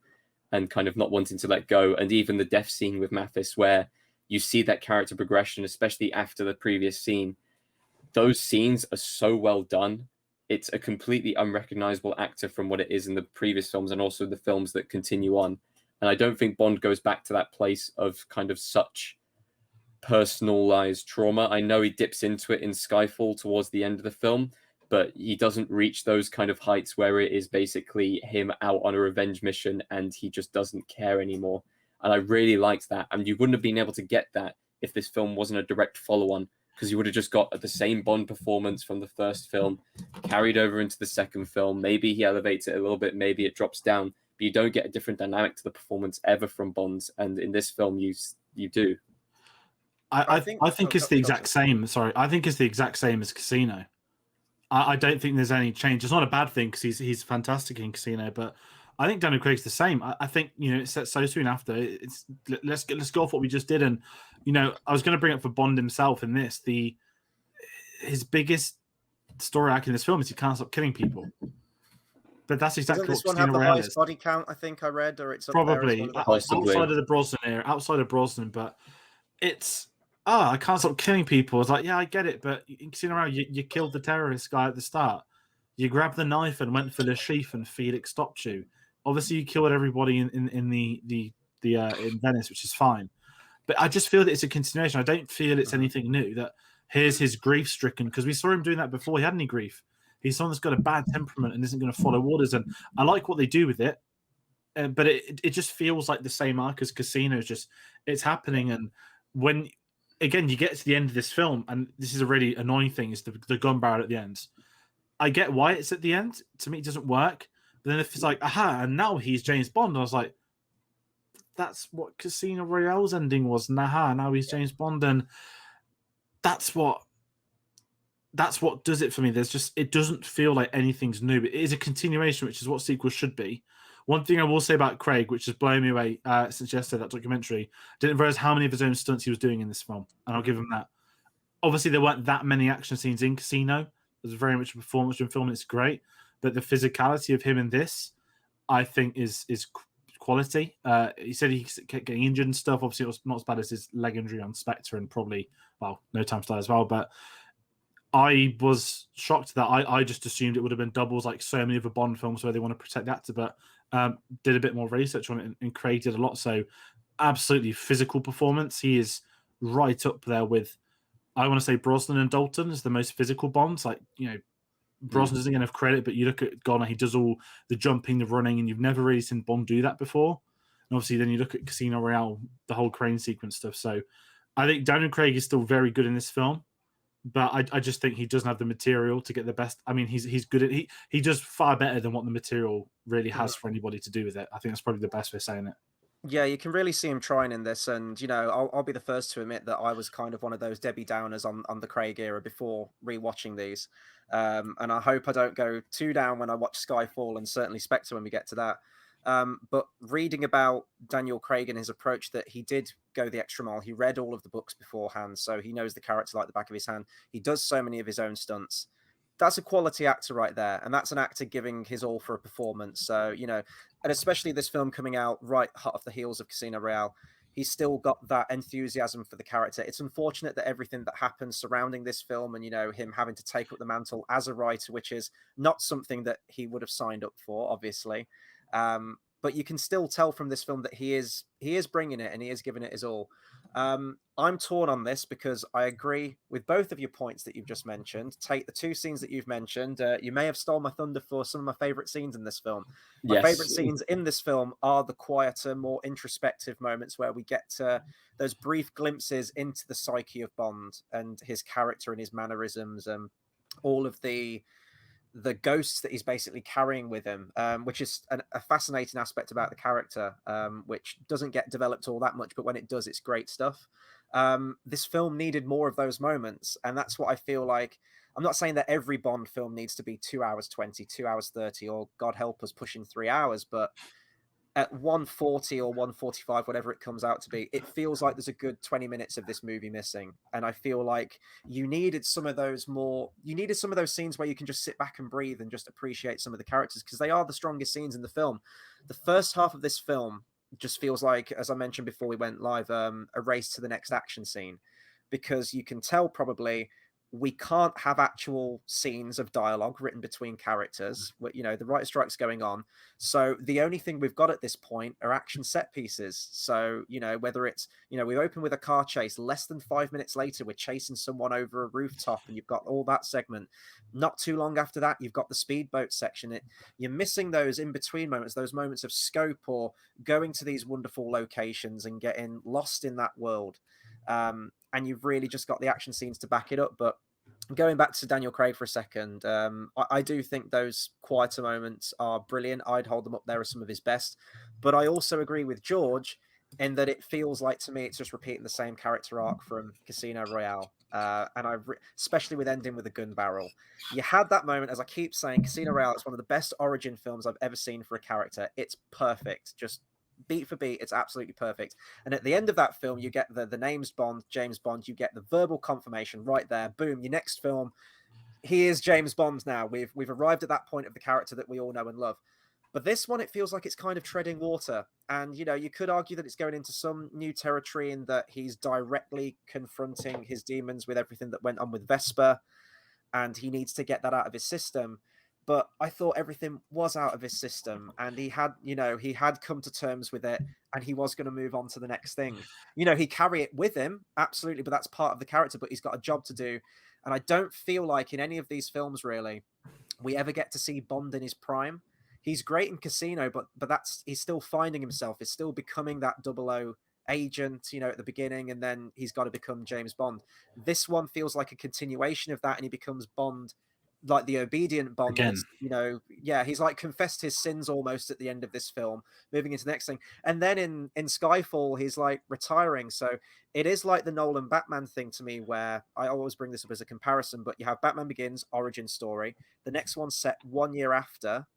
and kind of not wanting to let go. And even the death scene with Mathis, where you see that character progression, especially after the previous scene. Those scenes are so well done. It's a completely unrecognizable actor from what it is in the previous films and also the films that continue on. And I don't think Bond goes back to that place of kind of such personalized trauma. I know he dips into it in Skyfall towards the end of the film, but he doesn't reach those kind of heights where it is basically him out on a revenge mission and he just doesn't care anymore. And I really liked that. And you wouldn't have been able to get that if this film wasn't a direct follow-on, because you would have just got the same Bond performance from the first film carried over into the second film. Maybe he elevates it a little bit, maybe it drops down, but you don't get a different dynamic to the performance ever from Bonds. And in this film, you do. I think it's the exact same. Sorry, I think it's the exact same as Casino. I don't think there's any change. It's not a bad thing because he's fantastic in Casino, but I think Daniel Craig's the same. I think it's set so soon after. Let's go off what we just did, and I was going to bring up for Bond himself in this. His biggest story arc in this film is he can't stop killing people. But that's exactly Doesn't this one have the highest body count? I think I read, or it's probably outside of the Brosnan era, outside of Brosnan, but it's. I can't stop killing people. It's like, yeah, I get it, but in Casino Royale, you killed the terrorist guy at the start. You grabbed the knife and went for the sheath, and Felix stopped you. Obviously, you killed everybody in Venice, which is fine. But I just feel that it's a continuation. I don't feel it's anything new. That here's his grief-stricken, because we saw him doing that before he had any grief. He's someone that's got a bad temperament and isn't going to follow orders. And I like what they do with it, but it just feels like the same arc as Casino. It's happening, and when again you get to the end of this film, and this is a really annoying thing, is the gun barrel at the end. I get why it's at the end. To me, it doesn't work. But then if it's like, aha, and now he's James Bond, I was like, that's what Casino Royale's ending was. Nah, now he's James Bond, and that's what does it for me. It doesn't feel like anything's new. It is a continuation, which is what sequels should be. One thing I will say about Craig, which has blown me away since yesterday, that documentary, didn't realize how many of his own stunts he was doing in this film, and I'll give him that. Obviously, there weren't that many action scenes in Casino. There's very much a performance-driven film, and it's great. But the physicality of him in this, I think, is quality. He said he kept getting injured and stuff. Obviously, it was not as bad as his leg injury on Spectre and probably, No Time to Die as well. But I was shocked that I just assumed it would have been doubles like so many other Bond films where they want to protect the actor, but did a bit more research on it and Craig did a lot. So absolutely physical performance. He is right up there with, I want to say, Brosnan and Dalton as the most physical Bonds. Like, Brosnan doesn't get enough credit, but you look at Goner, he does all the jumping, the running, and you've never really seen Bond do that before. And obviously, then you look at Casino Royale, the whole crane sequence stuff. So I think Daniel Craig is still very good in this film, but I just think he doesn't have the material to get the best. I mean, he's good at he does far better than what the material really has for anybody to do with it. I think that's probably the best way of saying it. Yeah, you can really see him trying in this, and I'll be the first to admit that I was kind of one of those Debbie Downers on the Craig era before rewatching these, and I hope I don't go too down when I watch Skyfall and certainly Spectre when we get to that. But reading about Daniel Craig and his approach, that he did go the extra mile. He read all of the books beforehand, so he knows the character like the back of his hand. He does so many of his own stunts. That's a quality actor right there, and that's an actor giving his all for a performance. So, and especially this film coming out right hot off the heels of Casino Royale, he's still got that enthusiasm for the character. It's unfortunate that everything that happens surrounding this film and, him having to take up the mantle as a writer, which is not something that he would have signed up for, obviously. But you can still tell from this film that he is bringing it and he is giving it his all. I'm torn on this because I agree with both of your points that you've just mentioned. Take the two scenes that you've mentioned. You may have stole my thunder for some of my favorite scenes in this film. My favorite Yes. scenes in this film are the quieter, more introspective moments where we get those brief glimpses into the psyche of Bond and his character and his mannerisms, and all of the ghosts that he's basically carrying with him, which is a fascinating aspect about the character, which doesn't get developed all that much, but when it does, it's great stuff. This film needed more of those moments, and that's what I feel like. I'm not saying that every Bond film needs to be 2 hours 20, 2 hours 30, or God help us, pushing 3 hours, but at 140 or 145, whatever it comes out to be, it feels like there's a good 20 minutes of this movie missing. And I feel like you needed some of those scenes where you can just sit back and breathe and just appreciate some of the characters, because they are the strongest scenes in the film. The first half of this film just feels like, as I mentioned before we went live, a race to the next action scene, because you can tell probably we can't have actual scenes of dialogue written between characters. The writer strike's going on. So the only thing we've got at this point are action set pieces. So, whether it's, we open with a car chase, less than 5 minutes later, we're chasing someone over a rooftop, and you've got all that segment. Not too long after that, you've got the speedboat section. You're missing those in-between moments, those moments of scope or going to these wonderful locations and getting lost in that world. And you've really just got the action scenes to back it up. But going back to Daniel Craig for a second, I do think those quieter moments are brilliant. I'd hold them up there as some of his best. But I also agree with George in that it feels like, to me, it's just repeating the same character arc from Casino Royale. And especially with ending with a gun barrel. You had that moment, as I keep saying, Casino Royale is one of the best origin films I've ever seen for a character. It's perfect. Just beat for beat, it's absolutely perfect. And at the end of that film, you get the names Bond, James Bond, you get the verbal confirmation right there. Boom, your next film, he is James Bond now. We've arrived at that point of the character that we all know and love. But this one, it feels like it's kind of treading water. And, you could argue that it's going into some new territory in that he's directly confronting his demons with everything that went on with Vesper, and he needs to get that out of his system. But I thought everything was out of his system, and he had come to terms with it, and he was going to move on to the next thing. He carry it with him, absolutely, but that's part of the character, but he's got a job to do. And I don't feel like in any of these films, really, we ever get to see Bond in his prime. He's great in Casino, but he's still finding himself. He's still becoming that 00 agent, at the beginning, and then he's got to become James Bond. This one feels like a continuation of that, and he becomes Bond, like the obedient Bond. Again. He's like confessed his sins almost at the end of this film, moving into the next thing. And then in Skyfall, he's like retiring. So it is like the Nolan Batman thing to me, where I always bring this up as a comparison, but you have Batman Begins, origin story. The next one's set 1 year after,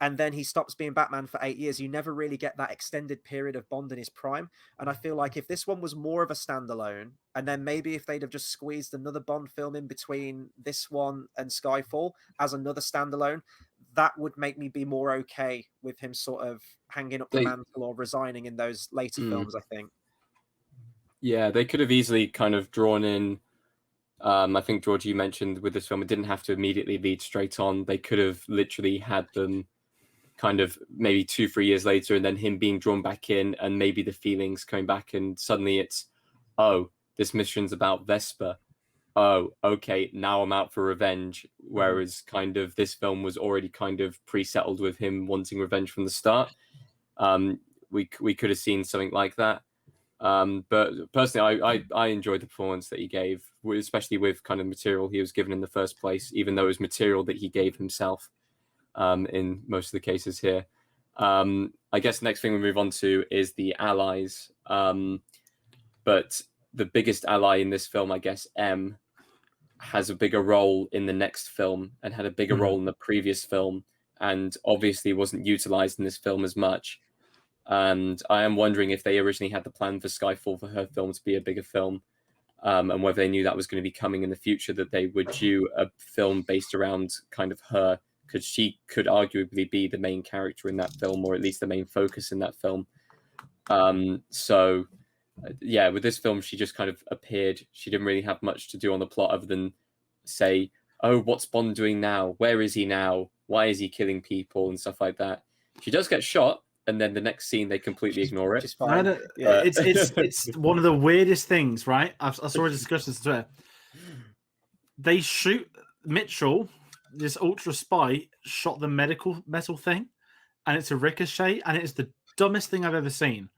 and then he stops being Batman for 8 years. You never really get that extended period of Bond in his prime. And I feel like if this one was more of a standalone, and then maybe if they'd have just squeezed another Bond film in between this one and Skyfall as another standalone, that would make me be more okay with him sort of hanging up the mantle or resigning in those later films, I think. Yeah, they could have easily kind of drawn in. I think, George, you mentioned with this film, it didn't have to immediately lead straight on. They could have literally had them kind of maybe 2-3 years later, and then him being drawn back in, and maybe the feelings coming back, and suddenly it's, oh, this mission's about Vesper. Oh, okay, now I'm out for revenge. Whereas kind of this film was already kind of pre-settled with him wanting revenge from the start. We could have seen something like that. But personally, I enjoyed the performance that he gave, especially with kind of material he was given in the first place, even though it was material that he gave himself. In most of the cases here. I guess the next thing we move on to is the allies. But the biggest ally in this film, I guess, M, has a bigger role in the next film and had a bigger role in the previous film, and obviously wasn't utilized in this film as much. And I am wondering if they originally had the plan for Skyfall for her film to be a bigger film, and whether they knew that was going to be coming in the future, that they would do a film based around kind of her, because she could arguably be the main character in that film, or at least the main focus in that film. Yeah, with this film, she just kind of appeared. She didn't really have much to do on the plot other than say, oh, what's Bond doing now? Where is he now? Why is he killing people and stuff like that? She does get shot and then the next scene they completely ignore it. Which is fine. Yeah. It's one of the weirdest things, right? I saw a discussion on Twitter. They shoot Mitchell, this ultra spy, shot the medical metal thing, and it's a ricochet, and it's the dumbest thing I've ever seen.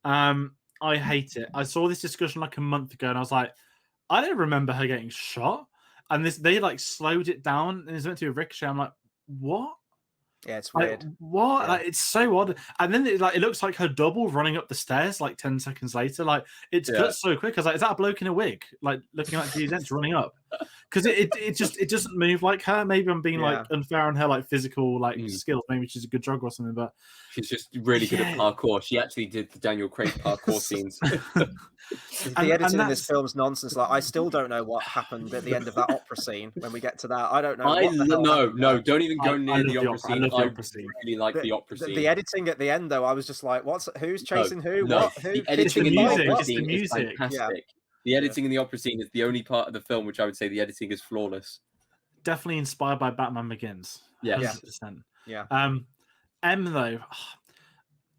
I hate it. I saw this discussion like a month ago, and I was like, I don't remember her getting shot. And they like slowed it down, and it's meant to be a ricochet. I'm like, what? Yeah, it's weird. Like, what? Yeah. Like, it's so odd. And then it looks like her double running up the stairs like 10 seconds later. Like, it's cut so quick. I was like, is that a bloke in a wig? Like looking like Judi Dench running up. Because it doesn't move like her. Maybe I'm being like unfair on her like physical skills. Maybe she's a good jogger or something, but she's just really good at parkour. She actually did the Daniel Craig parkour scenes. The editing in this film's nonsense. Like, I still don't know what happened at the end of that opera scene. When we get to that, I don't know. No, don't even go near the opera scene. I really like the opera scene. The editing at the end, though, I was just like, who's chasing who? No. What? Who? The editing in the opera scene is fantastic. Yeah. The editing in the opera scene is the only part of the film which I would say the editing is flawless. Definitely inspired by Batman Begins. Yeah, 100%. Yeah. M though,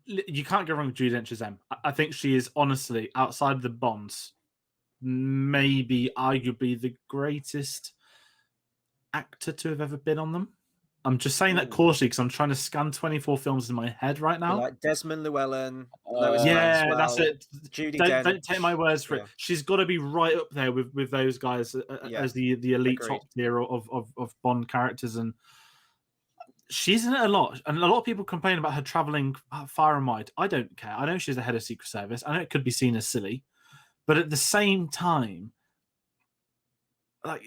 you can't go wrong with Judi Dench's M. I think she is honestly, outside of the Bonds, maybe arguably the greatest actor to have ever been on them. I'm just saying that cautiously because I'm trying to scan 24 films in my head right now. Like Desmond Llewellyn, that's it. Judi Dench. Dench. Don't take my words for it. She's got to be right up there with those guys as the elite top tier of Bond characters, and she's in it a lot. And a lot of people complain about her traveling far and wide. I don't care. I know she's the head of Secret Service. I know it could be seen as silly, but at the same time, like,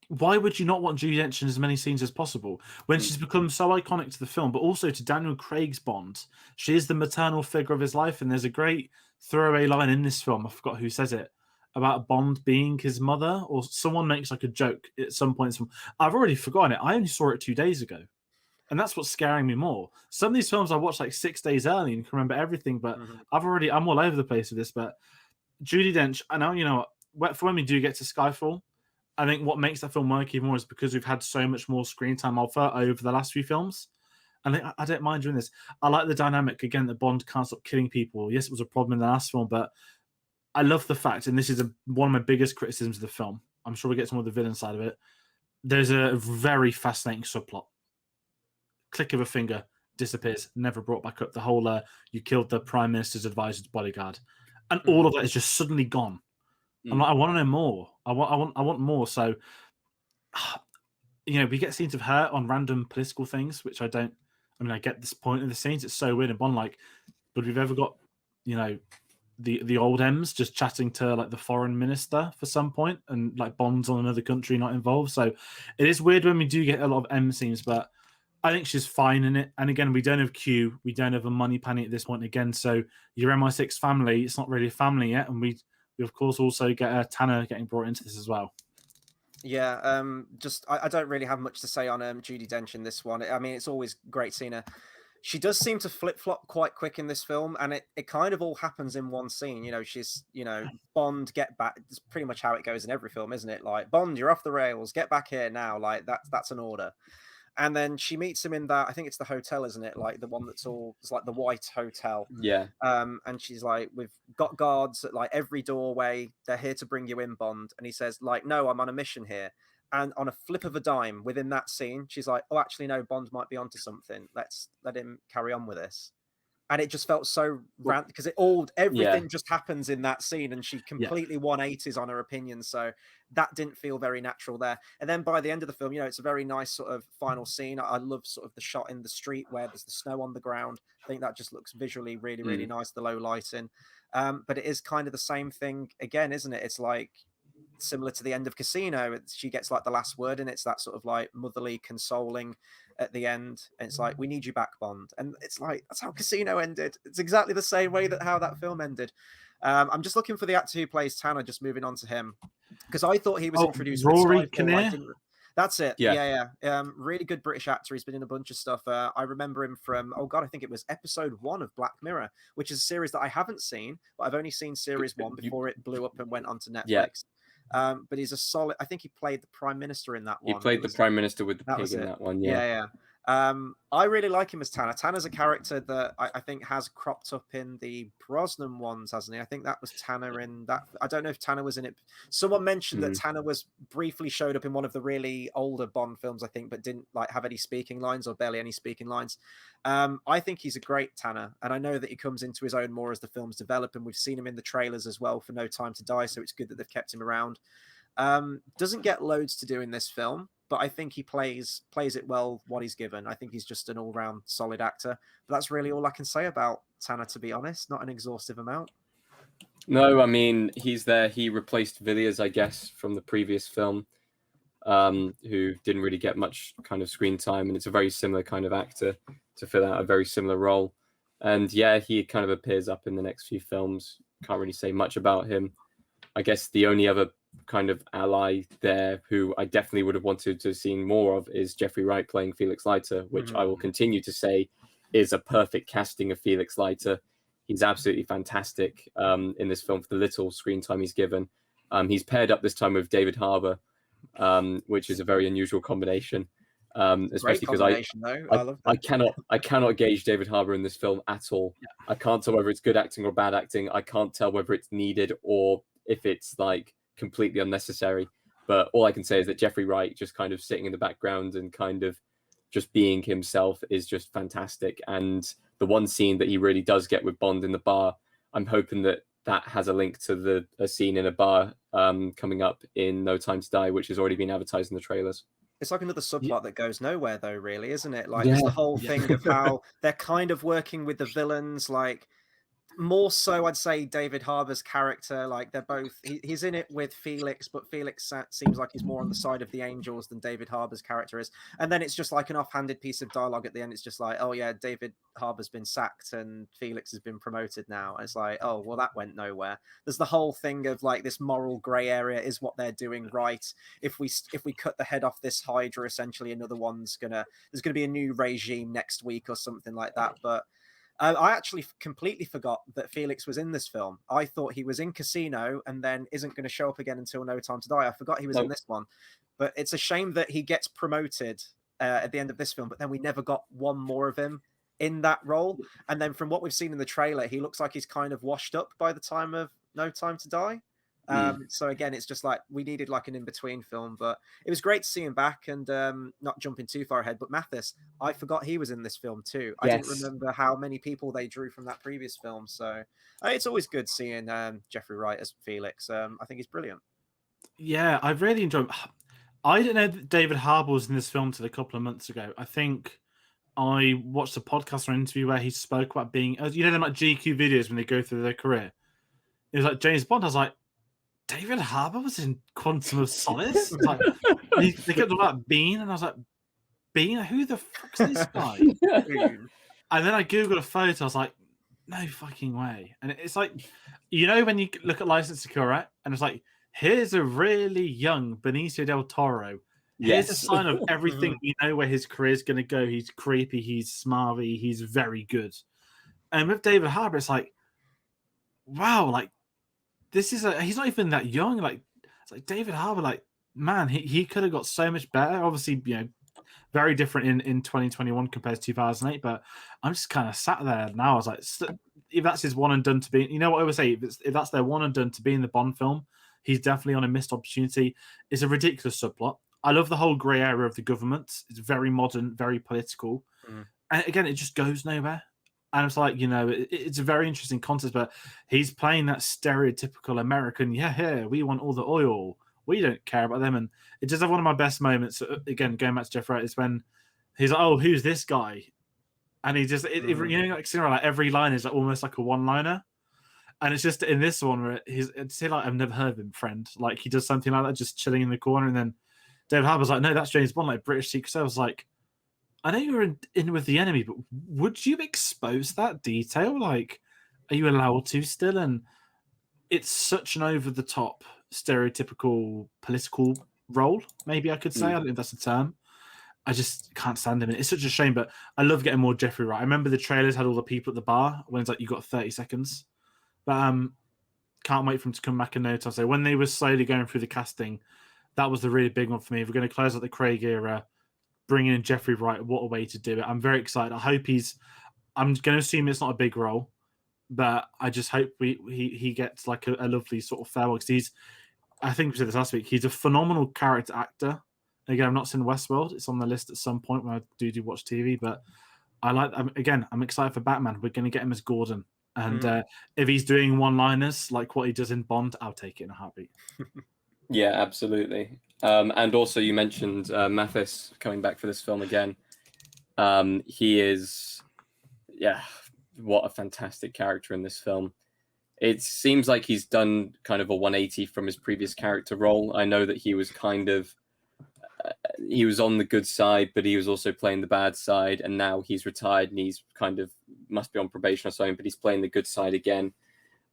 why would you not want Judi Dench in as many scenes as possible when she's become so iconic to the film, but also to Daniel Craig's Bond? She is the maternal figure of his life, and there's a great throwaway line in this film, I forgot who says it, about Bond being his mother, or someone makes like a joke at some points. I've already forgotten it. I only saw it 2 days ago, and that's what's scaring me more. Some of these films I watched like 6 days early and can remember everything, but I'm all over the place with this. But Judi Dench, I know, for when we do get to Skyfall, I think what makes that film work even more is because we've had so much more screen time of her over the last few films. And I don't mind doing this. I like the dynamic, again, that Bond can't stop killing people. Yes, it was a problem in the last film, but I love the fact, and this is one of my biggest criticisms of the film, I'm sure we'll get to more of the villain side of it, there's a very fascinating subplot. Click of a finger, disappears, never brought back up. The whole, you killed the Prime Minister's advisor's bodyguard. And all of that is just suddenly gone. I'm like, I want to know more. I want more. So, we get scenes of her on random political things, which I get this point in the scenes. It's so weird and Bond like, but we've ever got, the old M's just chatting to like the foreign minister for some point, and like Bond's on another country not involved. So it is weird when we do get a lot of M scenes, but I think she's fine in it. And again, we don't have Q, we don't have a money penny at this point again. So your MI6 family, it's not really a family yet, and we of course also get Tanner getting brought into this as well. Yeah, I don't really have much to say on Judi Dench in this one. I mean, it's always great seeing her. She does seem to flip-flop quite quick in this film, and it kind of all happens in one scene. She's, Bond, get back. It's pretty much how it goes in every film, isn't it? Like, Bond, you're off the rails. Get back here now. Like, that's an order. And then she meets him in that, I think it's the hotel, isn't it? Like the one it's like the white hotel. Yeah. And she's like, we've got guards at like every doorway. They're here to bring you in, Bond. And he says, like, no, I'm on a mission here. And on a flip of a dime within that scene, she's like, oh, actually, no, Bond might be onto something. Let's let him carry on with this. And it just felt so rant because everything just happens in that scene, and she completely 180s on her opinion. So that didn't feel very natural there. And then by the end of the film, it's a very nice sort of final scene. I love sort of the shot in the street where there's the snow on the ground. I think that just looks visually really, really nice, the low lighting. But it is kind of the same thing again, isn't it? It's like similar to the end of Casino. She gets like the last word, and it's that sort of like motherly consoling at the end, and it's like, we need you back, Bond. And it's like, that's how Casino ended. It's exactly the same way how that film ended. I'm just looking for the actor who plays Tanner, just moving on to him, because I thought he was introduced Rory with Kinnear. That's it. Yeah. Really good British actor. He's been in a bunch of stuff. I remember him from, I think it was episode 1 of Black Mirror, which is a series that I haven't seen, but I've only seen series 1 before it blew up and went onto Netflix. But he's a solid. I think he played the Prime Minister in that one. He played the Prime Minister with the pig in that one. Yeah. I really like him as Tanner. Tanner's a character that I think has cropped up in the Brosnan ones, hasn't he? I think that was Tanner in that. I don't know if Tanner was in it. Someone mentioned that Tanner was briefly showed up in one of the really older Bond films, I think, but didn't like have any speaking lines or barely any speaking lines. I think he's a great Tanner, and I know that he comes into his own more as the films develop, and we've seen him in the trailers as well for No Time to Die, so it's good that they've kept him around. Doesn't get loads to do in this film, but I think he plays it well what he's given. I think he's just an all-round solid actor. But that's really all I can say about Tanner, to be honest. Not an exhaustive amount. No, I mean, he's there. He replaced Villiers, I guess, from the previous film, who didn't really get much kind of screen time, and it's a very similar kind of actor to fill out a very similar role. And yeah, he kind of appears up in the next few films. Can't really say much about him. I guess the only other kind of ally there who I definitely would have wanted to have seen more of is Jeffrey Wright playing Felix Leiter, which I will continue to say is a perfect casting of Felix Leiter. He's absolutely fantastic in this film for the little screen time he's given. He's paired up this time with David Harbour, which is a very unusual combination. Especially because I cannot gauge David Harbour in this film at all. Yeah. I can't tell whether it's good acting or bad acting. I can't tell whether it's needed or if it's like completely unnecessary. But all I can say is that Jeffrey Wright just kind of sitting in the background and kind of just being himself is just fantastic. And the one scene that he really does get with Bond in the bar, I'm hoping that has a link to a scene in a bar coming up in No Time to Die, which has already been advertised in the trailers. It's like another subplot that goes nowhere, though, really, isn't it? Like, there's the whole thing of how they're kind of working with the villains, like, more so, I'd say, David Harbour's character, like, they're both... He's in it with Felix, but Felix seems like he's more on the side of the angels than David Harbour's character is. And then it's just like an offhanded piece of dialogue at the end. It's just like, oh, yeah, David Harbour's been sacked and Felix has been promoted now. And it's like, oh, well, that went nowhere. There's the whole thing of, like, this moral grey area. Is what they're doing right? If we cut the head off this Hydra, essentially another one's there's gonna be a new regime next week or something like that. But I actually completely forgot that Felix was in this film. I thought he was in Casino and then isn't going to show up again until No Time to Die. I forgot he was in this one. But it's a shame that he gets promoted at the end of this film, but then we never got one more of him in that role. And then from what we've seen in the trailer, he looks like he's kind of washed up by the time of No Time to Die. So again, it's just like we needed like an in-between film, but it was great to see him back. And not jumping too far ahead, but Mathis, I forgot he was in this film too. I didn't remember how many people they drew from that previous film, so it's always good seeing Jeffrey Wright as Felix. I think he's brilliant. Yeah, I've really enjoyed. I didn't know that David Harbour was in this film till a couple of months ago. I think I watched a podcast or an interview where he spoke about being, you know, them like GQ videos when they go through their career. It was like James Bond. I was like, David Harbour was in Quantum of Solace. Like, they kept talking about Bean, and I was like, Bean? Who the fuck's this guy? And then I googled a photo. I was like, no fucking way. And it's like, you know, when you look at License to Kill, right? And it's like, here's a really young Benicio del Toro. Here's a sign of everything we know where his career's going to go. He's creepy. He's smarmy. He's very good. And with David Harbour, it's like, wow, like, this is he's not even that young. Like, it's like David Harbour, like, man, he could have got so much better. Obviously, you know, very different in 2021 compared to 2008. But I'm just kind of sat there now. I was like, if that's his one and done to be, you know what I would say, if that's their one and done to be in the Bond film, he's definitely on a missed opportunity. It's a ridiculous subplot. I love the whole grey area of the government. It's very modern, very political. And again, it just goes nowhere. And it's like, you know, it's a very interesting concept, but he's playing that stereotypical American, we want all the oil. We don't care about them. And it just have one of my best moments, again, going back to Jeff Wright, is when he's like, oh, who's this guy? And he just, you know, like every line is like almost like a one-liner. And it's just in this one where it's like, I've never heard of him, friend. Like, he does something like that, just chilling in the corner. And then David Harbour's like, no, that's James Bond, like British Secret Service. Like, I know you're in with the enemy, but would you expose that detail? Like, are you allowed to still? And it's such an over-the-top, stereotypical political role, maybe I could say. I don't know if that's a term. I just can't stand him. It's such a shame, but I love getting more Jeffrey Wright. I remember the trailers had all the people at the bar when it's like, you got 30 seconds. But can't wait for him to come back in no time. So when they were slowly going through the casting, that was the really big one for me. If we're going to close out the Craig era, bringing in Jeffrey Wright, what a way to do it. I'm very excited. I'm going to assume it's not a big role, but I just hope he gets like a lovely sort of farewell, because I think we said this last week, he's a phenomenal character actor. Again, I've not seen Westworld. It's on the list at some point when I do watch TV, but I'm excited for Batman. We're going to get him as Gordon. And if he's doing one-liners like what he does in Bond, I'll take it in a heartbeat. Yeah, absolutely. And also, you mentioned Mathis coming back for this film again. He is, what a fantastic character in this film. It seems like he's done kind of a 180 from his previous character role. I know that he was he was on the good side, but he was also playing the bad side, and now he's retired and he's kind of must be on probation or something, but he's playing the good side again.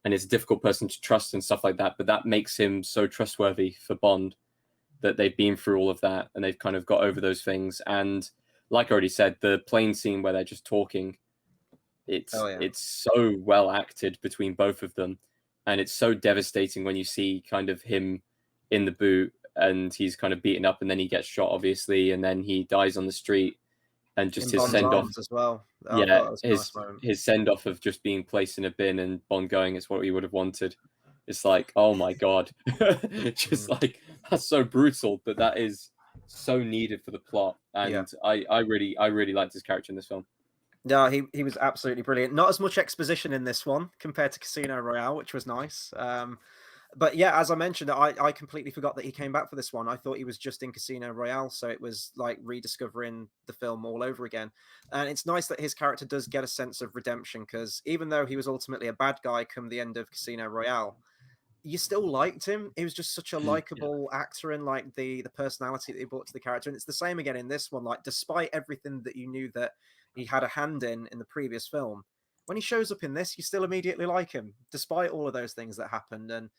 And it's a difficult person to trust and stuff like that, but that makes him so trustworthy for Bond, that they've been through all of that and they've kind of got over those things. And like I already said, the plane scene where they're just talking, it's so well acted between both of them. And it's so devastating when you see kind of him in the boot and he's kind of beaten up and then he gets shot, obviously, and then he dies on the street. And just his send-off as well. His send-off of just being placed in a bin and Bond going, it's what we would have wanted. It's like, oh my God. Just like, that's so brutal, but that is so needed for the plot. And I really liked his character in this film. Yeah, he was absolutely brilliant. Not as much exposition in this one compared to Casino Royale, which was nice. But yeah, as I mentioned, I completely forgot that he came back for this one. I thought he was just in Casino Royale, so it was like rediscovering the film all over again. And it's nice that his character does get a sense of redemption, because even though he was ultimately a bad guy come the end of Casino Royale, you still liked him. He was just such a likable actor, and like the personality that he brought to the character. And it's the same again in this one. Like, despite everything that you knew that he had a hand in the previous film, when he shows up in this, you still immediately like him, despite all of those things that happened. And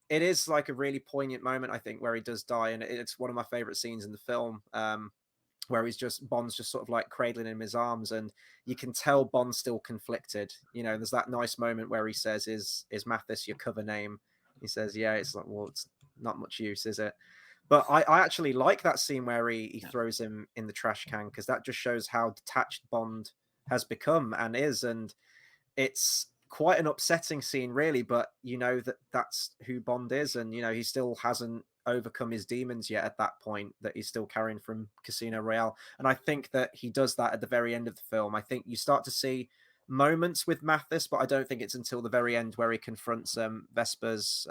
it is like a really poignant moment, I think, where he does die, and it's one of my favorite scenes in the film, where Bond's just sort of like cradling him in his arms, and you can tell Bond's still conflicted. You know, there's that nice moment where he says, "Is Mathis your cover name?" He says, "Yeah." It's like, well, it's not much use, is it? But I actually like that scene where he throws him in the trash can, because that just shows how detached Bond has become and is, and it's quite an upsetting scene, really, but you know that's who Bond is, and you know he still hasn't overcome his demons yet at that point that he's still carrying from Casino Royale. And I think that he does that at the very end of the film. I think you start to see moments with Mathis, but I don't think it's until the very end where he confronts Vesper's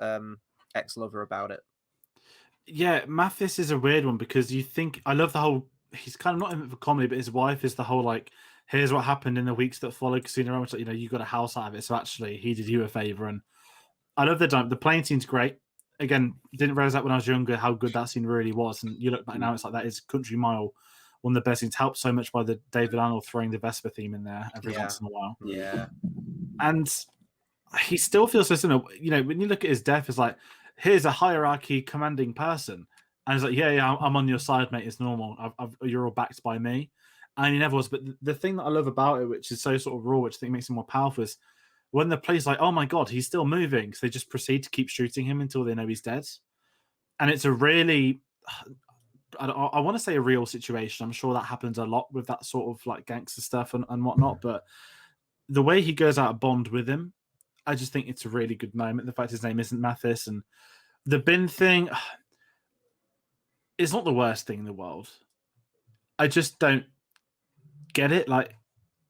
ex-lover about it. Yeah, Mathis is a weird one, because you think, I love the whole, he's kind of not in it for comedy, but his wife is the whole like, here's what happened in the weeks that followed Casino Royale. Like, you know, you got a house out of it, so actually he did you a favor. And I love the plane scene's great. Again, didn't realize that when I was younger how good that scene really was. And you look back now, it's like that is Country Mile, one of the best scenes, helped so much by the David Arnold throwing the Vesper theme in there every once in a while. Yeah, and he still feels so similar. You know, when you look at his death, it's like, here's a hierarchy commanding person, and it's like, yeah, I'm on your side, mate. It's normal. You're all backed by me. And he never was. But the thing that I love about it, which is so sort of raw, which I think makes him more powerful, is when the police are like, oh my God, he's still moving. So they just proceed to keep shooting him until they know he's dead. And it's a really, I want to say a real situation. I'm sure that happens a lot with that sort of like gangster stuff and whatnot. But the way he goes out of Bond with him, I just think it's a really good moment. The fact his name isn't Mathis, and the bin thing, it's not the worst thing in the world. I just don't get it. Like,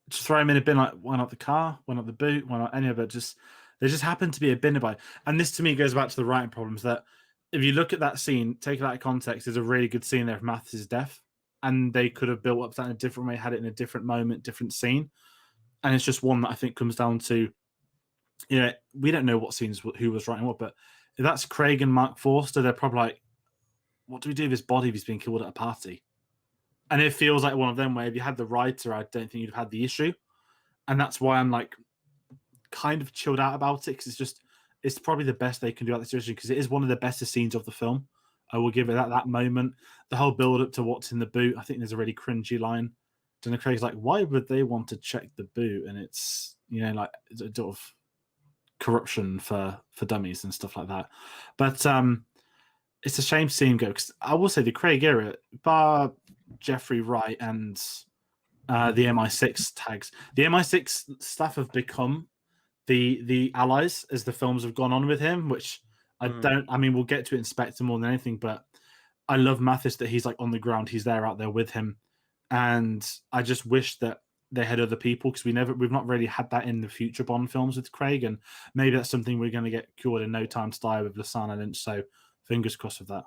just throw him in a bin. Like, why not the car? Why not the boot? Why not any of it? There just happened to be a bin nearby. And this to me goes back to the writing problems, that if you look at that scene, take it out of context, there's a really good scene there of Mathis' death. And they could have built up that in a different way, had it in a different moment, different scene. And it's just one that I think comes down to, you know, we don't know what scenes, who was writing what, but if that's Craig and Mark Forster, they're probably like, what do we do with his body if he's being killed at a party? And it feels like one of them where if you had the writer, I don't think you'd have had the issue. And that's why I'm like kind of chilled out about it, because it's probably the best they can do at the situation, because it is one of the best scenes of the film. I will give it that moment. The whole build up to what's in the boot, I think there's a really cringy line. Daniel Craig's like, why would they want to check the boot? And it's, you know, like a sort of corruption for dummies and stuff like that. But it's a shame to see him go, because I will say the Craig era, bar Jeffrey Wright and the MI6 tags. The MI6 staff have become the allies as the films have gone on with him, which I mean, we'll get to it in Spectre more than anything, but I love Mathis that he's like on the ground, he's there out there with him. And I just wish that they had other people, because we've not really had that in the future Bond films with Craig, and maybe that's something we're going to get cured in No Time to Die with Lashana Lynch. So fingers crossed with that.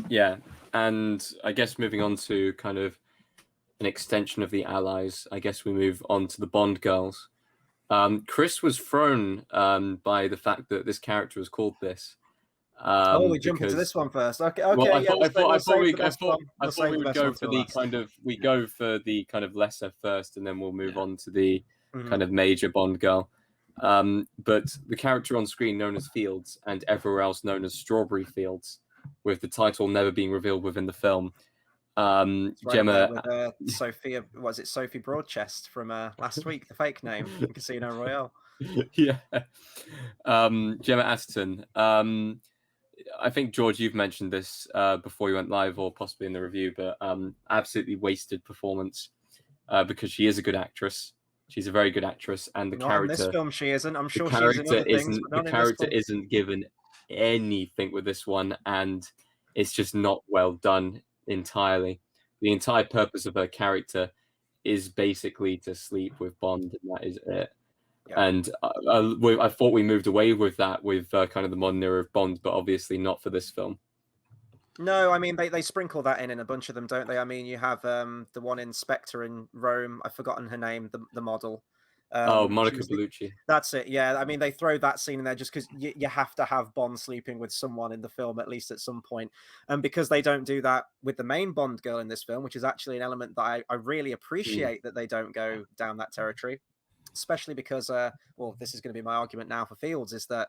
Yeah, and I guess moving on to kind of an extension of the allies, I guess we move on to the Bond girls. Chris was thrown by the fact that this character was called this. We jump into this one first. Okay. Well, I yeah, thought we would go for the kind of lesser first, and then we'll move on to the kind of major Bond girl. But the character on screen known as Fields and everywhere else known as Strawberry Fields, with the title never being revealed within the film. Gemma, with, Sophie Broadchest from last week, the fake name in Casino Royale. Yeah. Gemma Atherton. I think, George, you've mentioned this before you went live, or possibly in the review, but absolutely wasted performance because she is a good actress. She's a very good actress, and Not in this film she isn't. I'm sure she's in other things, but the character isn't given anything with this one, and it's just not well done entirely. The entire purpose of her character is basically to sleep with Bond, and that is it. Yeah. And I thought we moved away with that with kind of the modern era of Bond, but obviously not for this film. No, I mean, they sprinkle that in a bunch of them, don't they? I mean, you have the one in Spectre in Rome. I've forgotten her name, the model. Monica Bellucci. That's it, yeah. I mean, they throw that scene in there just because you have to have Bond sleeping with someone in the film, at least at some point. And because they don't do that with the main Bond girl in this film, which is actually an element that I really appreciate that they don't go down that territory. Especially because, this is going to be my argument now for Fields, is that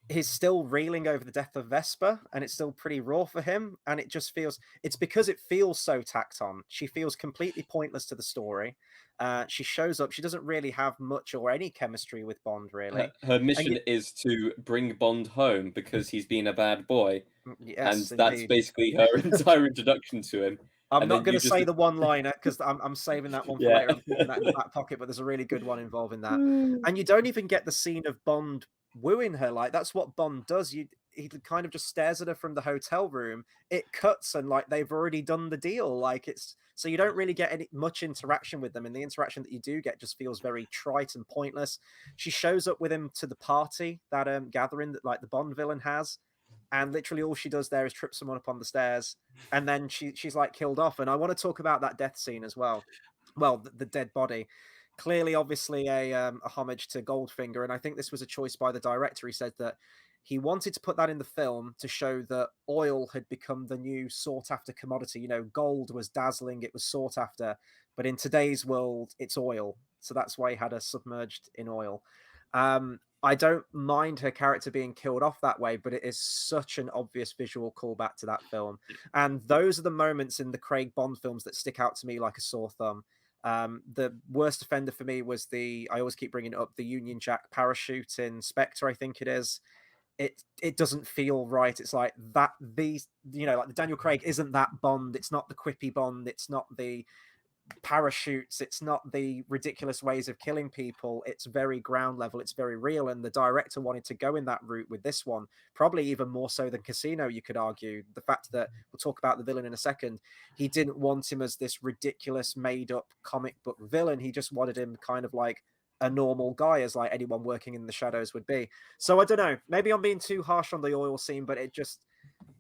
he's still reeling over the death of Vesper, and it's still pretty raw for him. And it just feels, it's because it feels so tacked on. She feels completely pointless to the story. She shows up. She doesn't really have much or any chemistry with Bond, really. Her mission is to bring Bond home because he's been a bad boy. Yes, and that's basically her entire introduction to him. I'm not going to say the one-liner because I'm saving that one for later. I'm putting that in the back pocket, but there's a really good one involving that. And you don't even get the scene of Bond wooing her. Like, that's what Bond does. He kind of just stares at her from the hotel room. It cuts and like they've already done the deal. Like, it's so you don't really get much interaction with them, and the interaction that you do get just feels very trite and pointless. She shows up with him to the party, that gathering that like the Bond villain has. And literally all she does there is trip someone up on the stairs, and then she's like killed off. And I want to talk about that death scene as well. Well, the dead body, clearly, obviously a homage to Goldfinger, and I think this was a choice by the director. He said that he wanted to put that in the film to show that oil had become the new sought after commodity. You know, gold was dazzling, it was sought after, but in today's world, it's oil. So that's why he had her submerged in oil. I don't mind her character being killed off that way, but it is such an obvious visual callback to that film. And those are the moments in the Craig Bond films that stick out to me like a sore thumb. The worst offender for me was I always keep bringing it up, the Union Jack parachute in Spectre, I think it is. It doesn't feel right. It's like that, like the Daniel Craig isn't that Bond. It's not the quippy Bond. It's not the parachutes, it's not the ridiculous ways of killing people. It's very ground level, it's very real, and the director wanted to go in that route with this one, probably even more so than Casino, you could argue. The fact that, we'll talk about the villain in a second, he didn't want him as this ridiculous made up comic book villain. He just wanted him kind of like a normal guy, as like anyone working in the shadows would be. So I don't know, maybe I'm being too harsh on the oil scene, but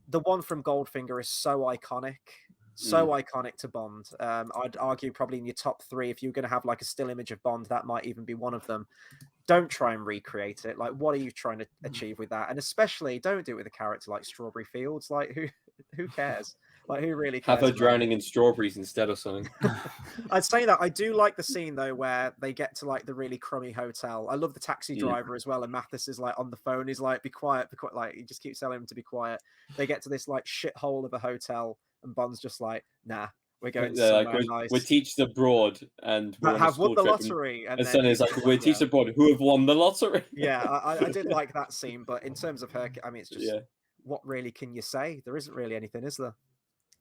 the one from Goldfinger is so iconic. So iconic to Bond. I'd argue probably in your top 3, if you're going to have like a still image of Bond, that might even be one of them. Don't try and recreate it. Like, what are you trying to achieve with that? And especially, don't do it with a character like Strawberry Fields. Like, who cares? Like, who really cares? Have her drowning in strawberries instead or something. I'd say that. I do like the scene, though, where they get to, like, the really crummy hotel. I love the taxi driver as well, and Mathis is, like, on the phone. He's like, be quiet. Like, he just keeps telling him to be quiet. They get to this, like, shithole of a hotel, and Bond's just like, nah, we're going somewhere nice. We're teachers abroad, and we have won the lottery. And then it's like, we're teachers abroad who have won the lottery. Yeah, I did like that scene, but in terms of her, I mean, it's just, what really can you say? There isn't really anything, is there?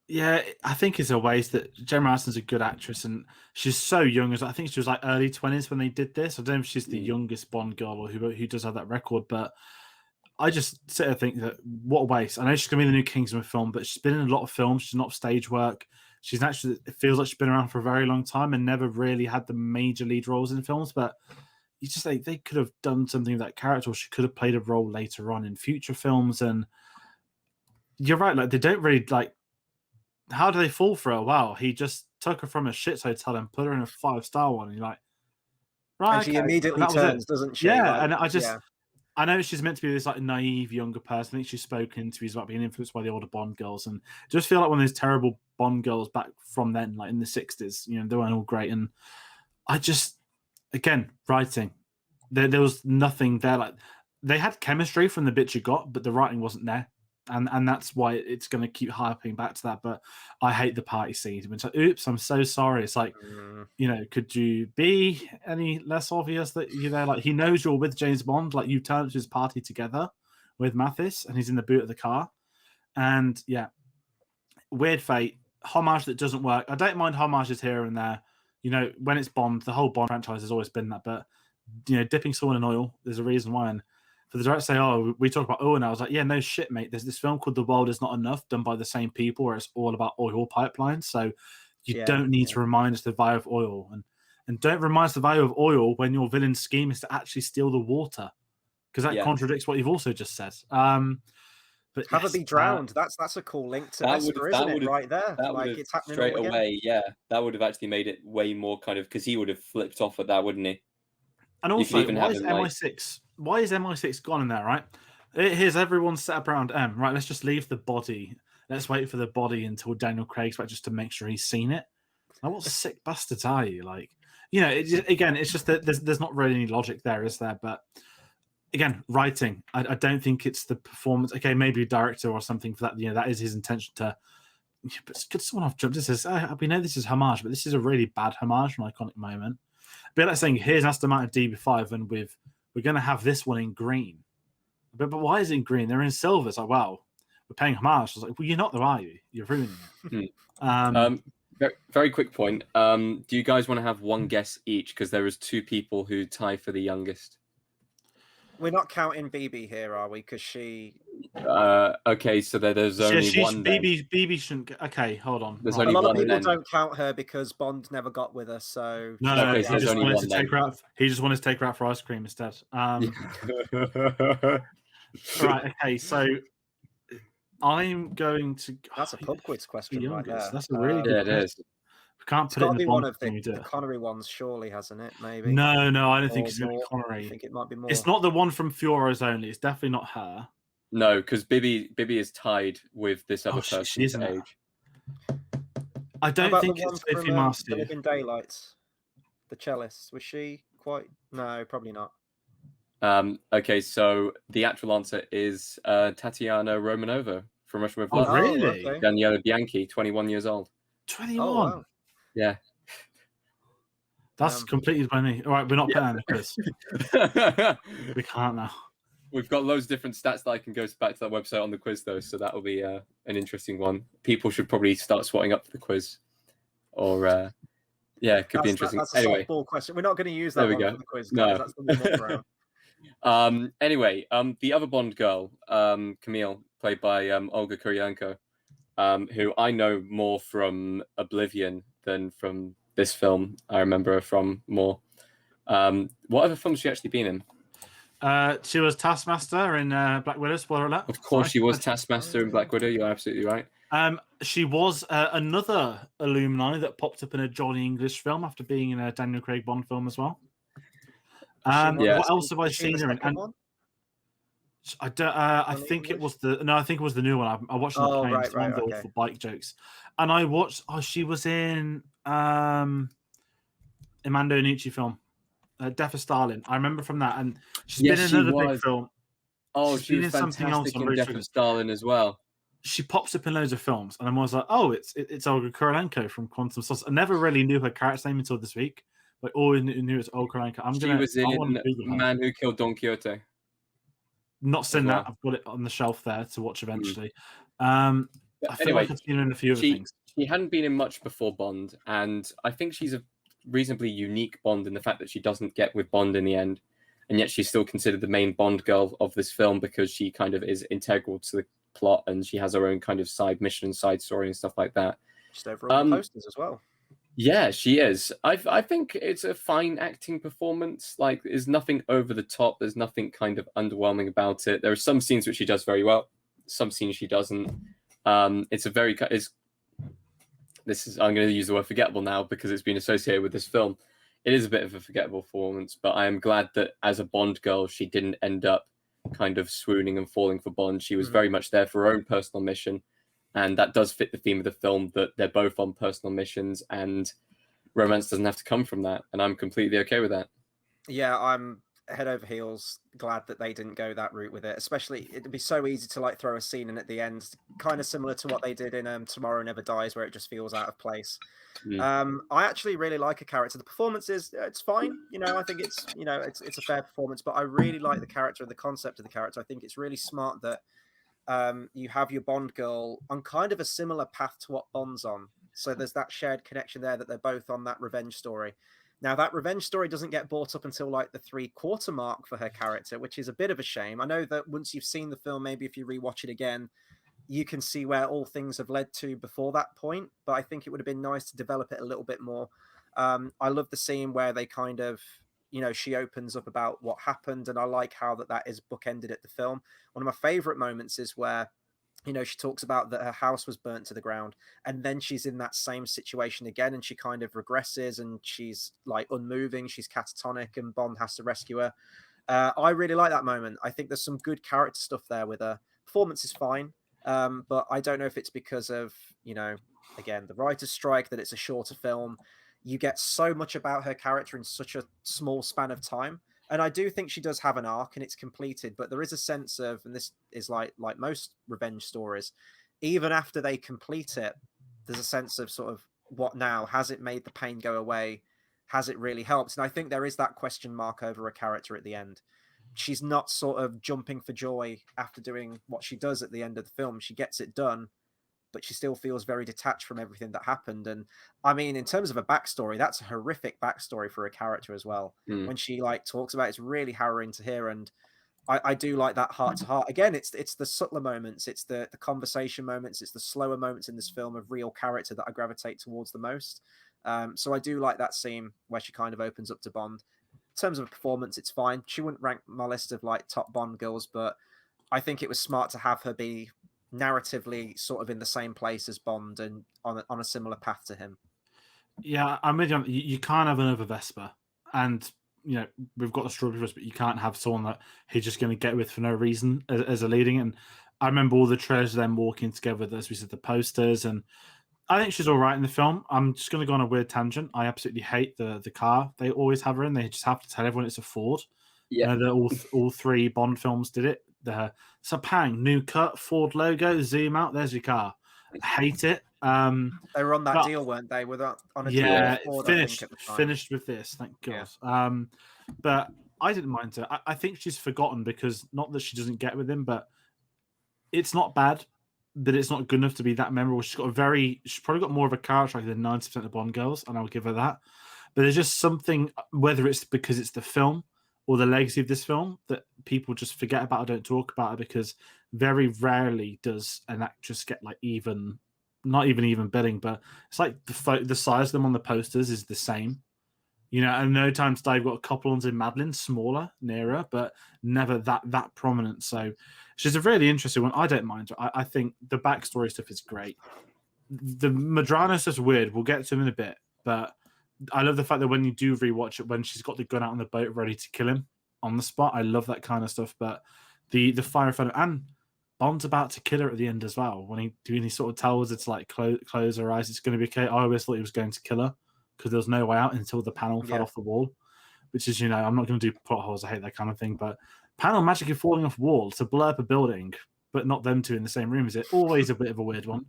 Yeah, I think it's a waste that Gemma Arterson's a good actress and she's so young. I think she was like early 20s when they did this. I don't know if she's the youngest Bond girl or who does have that record, but I just sit and think that what a waste. I know she's going to be the new Kingsman film, but she's been in a lot of films. She's not stage work. She's actually, it feels like she's been around for a very long time and never really had the major lead roles in films. But you just like they could have done something with that character, or she could have played a role later on in future films. And you're right, like they don't really like. How do they fall for it? Wow, he just took her from a shit hotel and put her in a 5-star one. And you're like, right, And she immediately turns, doesn't she? Yeah, Like, and I know she's meant to be this like naive younger person. I think she's spoken interviews about being influenced by the older Bond girls, and just feel like one of those terrible Bond girls back from then, like in the 60s. You know, they weren't all great, and I just, again, writing, there was nothing there. Like they had chemistry from the bits you got, but the writing wasn't there. And that's why it's going to keep harping back to that. But I hate the party scene. It's like, oops, I'm so sorry. It's like, you know, could you be any less obvious that you're there? Like, he knows you're with James Bond. Like, you turned to his party together with Mathis, and he's in the boot of the car. And yeah, weird fate, homage that doesn't work. I don't mind homages here and there. You know, when it's Bond, the whole Bond franchise has always been that. But, you know, dipping someone in oil, there's a reason why. And for the director to say, oh, we talk about oil now, I was like, yeah, no shit, mate. There's this film called The World Is Not Enough, done by the same people, where it's all about oil pipelines. So you don't need to remind us the value of oil. And don't remind us the value of oil when your villain's scheme is to actually steal the water, because that contradicts what you've also just said. But have her be drowned. That's a cool link to Vesper, isn't it? Right there. That like it's happening straight away. Yeah, that would have actually made it way more kind of, because he would have flipped off at that, wouldn't he? And also, why is MI6? Why is MI6 gone in there? Right, here's everyone set up around M. Right, let's just leave the body. Let's wait for the body until Daniel Craig's back, just to make sure he's seen it. Like, what sick bastards are you? Like, you know, again, it's just that there's not really any logic there, is there? But again, writing. I don't think it's the performance. Okay, maybe a director or something for that. You know, that is his intention to. But could someone have jumped? This is we know this is homage, but this is a really bad homage, an iconic moment. But like saying, here's Aston Martin DB5, and we're going to have this one in green. But why is it in green? They're in silver. It's like, wow, we're paying homage. I was like, well, you're not, though, are you? You're ruining it. Very, very quick point. Do you guys want to have one guess each? Because there is 2 people who tie for the youngest. We're not counting BB here, are we? Because she. Okay, so there's only one. BB shouldn't. Okay, hold on. There's right. only a lot one. of people don't count her because Bond never got with her. So no. Okay, He so just wanted to take her out. He just wanted to take her out for ice cream instead. Right. Okay. So I'm going to. That's a pub quiz question right there. That's a really good question. It is. We can't put it in the one of the Connery ones, surely, hasn't it? Maybe. No, I don't think it's going to be Connery. I think it might be more. It's not the one from Fioros only. It's definitely not her. No, because Bibby is tied with this other person's age. I don't think it's Sophie Marceau. Living Daylights. The cellist, was she quite? No, probably not. Okay, so the actual answer is Tatiana Romanova from Russian with Love. Oh, really? Okay. Daniela Bianchi, 21 years old. 21. Oh, wow. Yeah. That's completely by me. All right, we're not playing the quiz. We can't now. We've got loads of different stats that I can go back to that website on the quiz, though, so that will be an interesting one. People should probably start swatting up for the quiz, or it could be interesting. That's a softball question. We're not going to use that one for the quiz. No, that's the warm-up round. Anyway, the other Bond girl, Camille, played by Olga Kuralanko, who I know more from Oblivion than from this film. I remember her from more. What other films has she actually been in? She was Taskmaster in Black Widow. Spoiler alert. Of course, she was Taskmaster in Black Widow. You're absolutely right. She was another alumni that popped up in a Johnny English film after being in a Daniel Craig Bond film as well. What else have I seen her in? I think it was the new one. I watched the planes, one for bike jokes, and I watched. Oh, she was in Amando Nucci film, Death of Stalin. I remember from that, and she's been in another big film. Oh, she was fantastic in Death of Stalin as well. She pops up in loads of films, and I was like, "Oh, it's Olga Kuralanko from Quantum Solace." I never really knew her character name until this week. Like, always knew it's Olga Kuralanko. She was in Man Who Killed Don Quixote. Not seen that. I've got it on the shelf there to watch eventually. I feel Anyway, like I've seen her in a few other things. she hadn't been in much before Bond, and I think she's a reasonably unique Bond in the fact that she doesn't get with Bond in the end, and yet she's still considered the main Bond girl of this film because she kind of is integral to the plot, and she has her own kind of side mission and side story and stuff like that. Just over on the posters as well. Yeah, she is. I think it's a fine acting performance. Like, there's nothing over the top. There's nothing kind of underwhelming about it. There are some scenes which she does very well, some scenes she doesn't. It's a very I'm going to use the word forgettable now because it's been associated with this film. It is a bit of a forgettable performance, but I am glad that as a Bond girl, she didn't end up kind of swooning and falling for Bond. She was very much there for her own personal mission. And that does fit the theme of the film, that they're both on personal missions and romance doesn't have to come from that. And I'm completely okay with that. Yeah, I'm head over heels glad that they didn't go that route with it. Especially, it'd be so easy to like throw a scene in at the end, kind of similar to what they did in Tomorrow Never Dies, where it just feels out of place. I actually really like a character. The performance it's fine. I think it's a fair performance, but I really like the character and the concept of the character. I think it's really smart that you have your Bond girl on kind of a similar path to what Bond's on. So there's that shared connection there that they're both on that revenge story. Now, that revenge story doesn't get brought up until like the 3/4 mark for her character, which is a bit of a shame. I know that once you've seen the film, maybe if you rewatch it again, you can see where all things have led to before that point. But I think it would have been nice to develop it a little bit more. I love the scene where they kind of, she opens up about what happened, and I like how that is bookended at the film. One of my favorite moments is where, she talks about that her house was burnt to the ground, and then she's in that same situation again, and she kind of regresses, and she's like unmoving, she's catatonic, and Bond has to rescue her. I really like that moment. I think there's some good character stuff there with her. Performance is fine, but I don't know if it's because of, again, the writer's strike, that it's a shorter film. You get so much about her character in such a small span of time. And I do think she does have an arc and it's completed, but there is a sense of, and this is like most revenge stories, even after they complete it, there's a sense of sort of, what now? Has it made the pain go away? Has it really helped? And I think there is that question mark over a character at the end. She's not sort of jumping for joy after doing what she does at the end of the film. She gets it done, but she still feels very detached from everything that happened. And I mean, in terms of a backstory, that's a horrific backstory for a character as well. When she like talks about it, it's really harrowing to hear. And I do like that heart to heart. Again, it's the subtler moments, it's the conversation moments, it's the slower moments in this film of real character that I gravitate towards the most. So I do like that scene where she kind of opens up to Bond. In terms of performance, it's fine. She wouldn't rank my list of like top Bond girls, but I think it was smart to have her be narratively sort of in the same place as Bond and on a similar path to him. Yeah, I'm with you. You can't have another Vesper, and we've got the Strawberry but you can't have someone that he's just going to get with for no reason as a leading. And I remember all the trailers of them walking together, as we said, the posters, and I think she's all right in the film. I'm just going to go on a weird tangent. I absolutely hate the car they always have her in. They just have to tell everyone it's a Ford. Yeah, all three Bond films did it. The Sapang, new cut, Ford logo, zoom out, there's your car. I hate it. They were on that deal, weren't they? On a deal with Ford, finished with this, thank God. Yeah. But I didn't mind her. I think she's forgotten because, not that she doesn't get with him, but it's not bad, but it's not good enough to be that memorable. She's probably got more of a character than 90% of Bond girls, and I'll give her that. But there's just something, whether it's because it's the film or the legacy of this film, that people just forget about or don't talk about it, because very rarely does an actress get like not even billing, but it's like the size of them on the posters is the same. And No Time to Die, you've got a couple ones in Madeline, smaller, nearer, but never that prominent. So she's a really interesting one. I don't mind her. I think the backstory stuff is great. The Madrano stuff's weird. We'll get to him in a bit, but I love the fact that when you do rewatch it, when she's got the gun out on the boat ready to kill him on the spot, I love that kind of stuff. But the fire in front of, and Bond's about to kill her at the end as well. When he sort of tells her to like close her eyes, it's going to be okay. I always thought he was going to kill her because there was no way out until the panel fell off the wall, which is, I'm not going to do plot holes. I hate that kind of thing. But panel magically falling off wall to blow up a building, but not them two in the same room, is it? Always a bit of a weird one.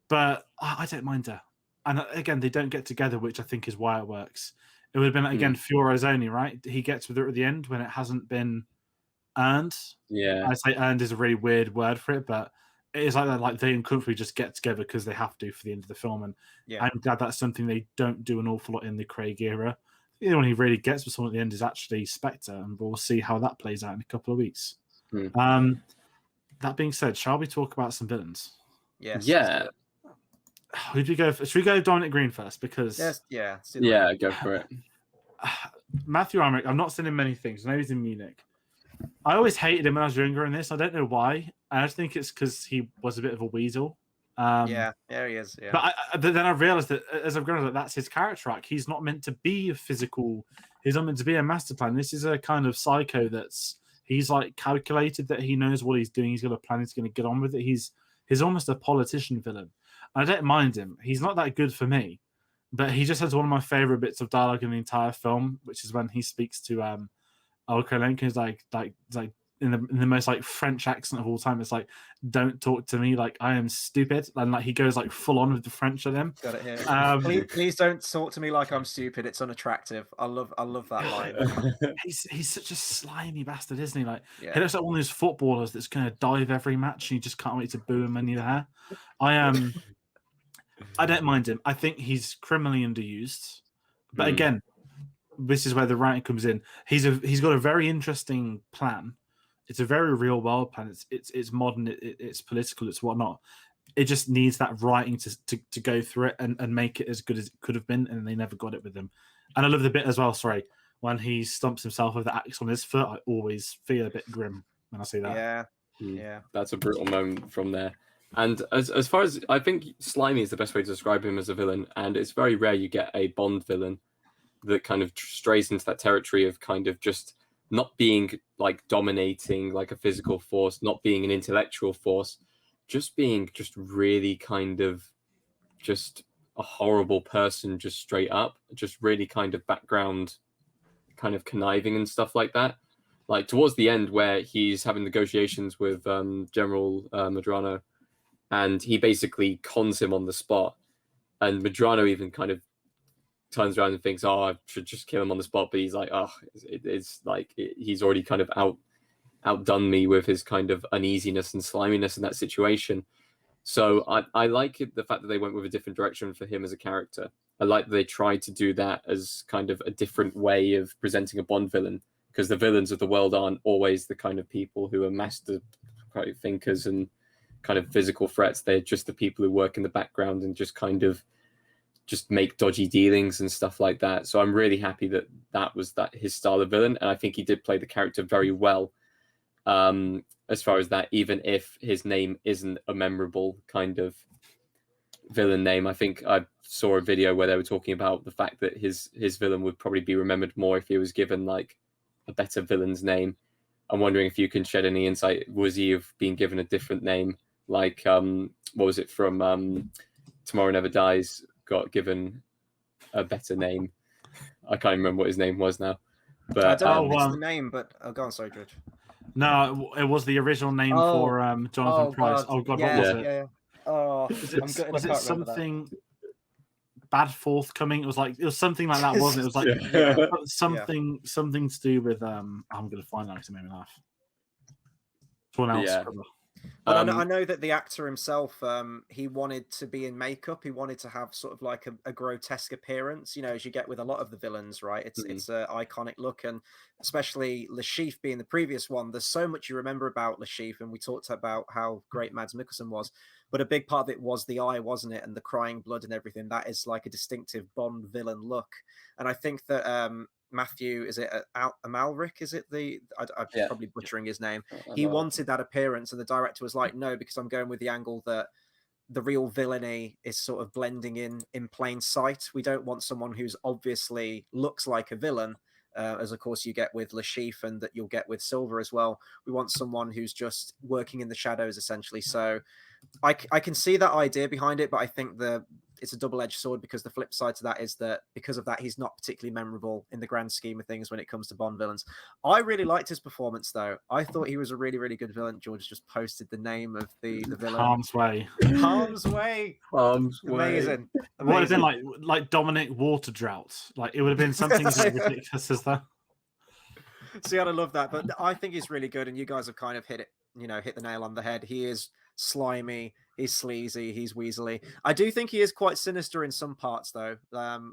But I don't mind her. And again, they don't get together, which I think is why it works. It would have been, again, Fioro's only, right? He gets with her at the end when it hasn't been earned. Yeah. I say earned is a really weird word for it, but it's like that, like they and Comfrey just get together because they have to for the end of the film, and I'm glad that's something they don't do an awful lot in the Craig era. The only one he really gets with someone at the end is actually Spectre, and we'll see how that plays out in a couple of weeks. That being said, shall we talk about some villains? Yes. Yeah. Who do we go for? Should we go Dominic Green first? Because go for it. Matthew Armerick, I've not seen him many things. I know he's in Munich. I always hated him when I was younger in this. I don't know why. I just think it's because he was a bit of a weasel. He is. Yeah. But then I realized that as I've grown up, that's his character arc. He's not meant to be a physical. He's not meant to be a master plan. This is a kind of psycho he's like calculated, that he knows what he's doing. He's got a plan. He's going to get on with it. He's almost a politician villain. I don't mind him. He's not that good for me, but he just has one of my favorite bits of dialogue in the entire film, which is when he speaks to Olga Kuralanko. He's like in the most like French accent of all time. It's like, don't talk to me like I am stupid, and like he goes like full on with the French at him. Got it here. Please don't talk to me like I'm stupid. It's unattractive. I love that line. He's such a slimy bastard, isn't he? Like he looks like one of those footballers that's going to dive every match, and you just can't wait to boo him in your hair. I don't mind him. I think he's criminally underused, but again, this is where the writing comes in. He's got a very interesting plan. It's a very real world plan. It's modern. It's political. It's whatnot. It just needs that writing to go through it and make it as good as it could have been, and they never got it with him. And I love the bit as well. Sorry, when he stumps himself with the axe on his foot, I always feel a bit grim when I see that. Yeah. That's a brutal moment from there. And as far as I think, slimy is the best way to describe him as a villain. And it's very rare you get a Bond villain that kind of strays into that territory of kind of just not being like dominating like a physical force, not being an intellectual force, just being just really kind of just a horrible person, just straight up, just really kind of background, kind of conniving and stuff like that. Like towards the end where he's having negotiations with General Medrano, and he basically cons him on the spot, and Medrano even kind of turns around and thinks, oh, I should just kill him on the spot. But he's like, oh, it's like he's already kind of outdone me with his kind of uneasiness and sliminess in that situation. So I like the fact that they went with a different direction for him as a character. I like that they tried to do that as kind of a different way of presenting a Bond villain, because the villains of the world aren't always the kind of people who are master thinkers and kind of physical threats. They're just the people who work in the background and just kind of just make dodgy dealings and stuff like that. So I'm really happy that was his style of villain, and I think he did play the character very well. As far as that, even if his name isn't a memorable kind of villain name, I think I saw a video where they were talking about the fact that his villain would probably be remembered more if he was given like a better villain's name. I'm wondering if you can shed any insight. Was he have been given a different name? Like, what was it from Tomorrow Never Dies? Got given a better name. I can't remember what his name was now. But I don't know if it's the name, but go on, sorry, George. No, it was the original name for Jonathan Pryce. God. What was it? Yeah. Oh, was it something bad forthcoming? It was something like that, wasn't it? It was like something to do with I'm gonna find out to make me laugh. Someone else. Yeah. But I know that the actor himself, he wanted to be in makeup. He wanted to have sort of like a grotesque appearance, as you get with a lot of the villains, right? It's an iconic look, and especially Le Chiffre being the previous one. There's so much you remember about Le Chiffre, and we talked about how great Mads Mikkelsen was. But a big part of it was the eye, wasn't it? And the crying blood and everything. That is like a distinctive Bond villain look. And I think that Matthew, is it Amalric? Is it I'm probably butchering his name. He wanted that appearance, and the director was like, no, because I'm going with the angle that the real villainy is sort of blending in plain sight. We don't want someone who's obviously looks like a villain, as of course you get with Le Chiffre and that you'll get with Silver as well. We want someone who's just working in the shadows, essentially. So I can see that idea behind it, but I think it's a double-edged sword, because the flip side to that is that because of that, he's not particularly memorable in the grand scheme of things when it comes to Bond villains. I really liked his performance, though. I thought he was a really, really good villain. George just posted the name of the villain. Harm's Way. Harm's Way. Amazing. It would have been like Dominic Water Drought. Like it would have been something as ridiculous as that. See, I love that, but I think he's really good, and you guys have kind of hit the nail on the head. He is slimy, he's sleazy, he's weaselly. I do think he is quite sinister in some parts, though.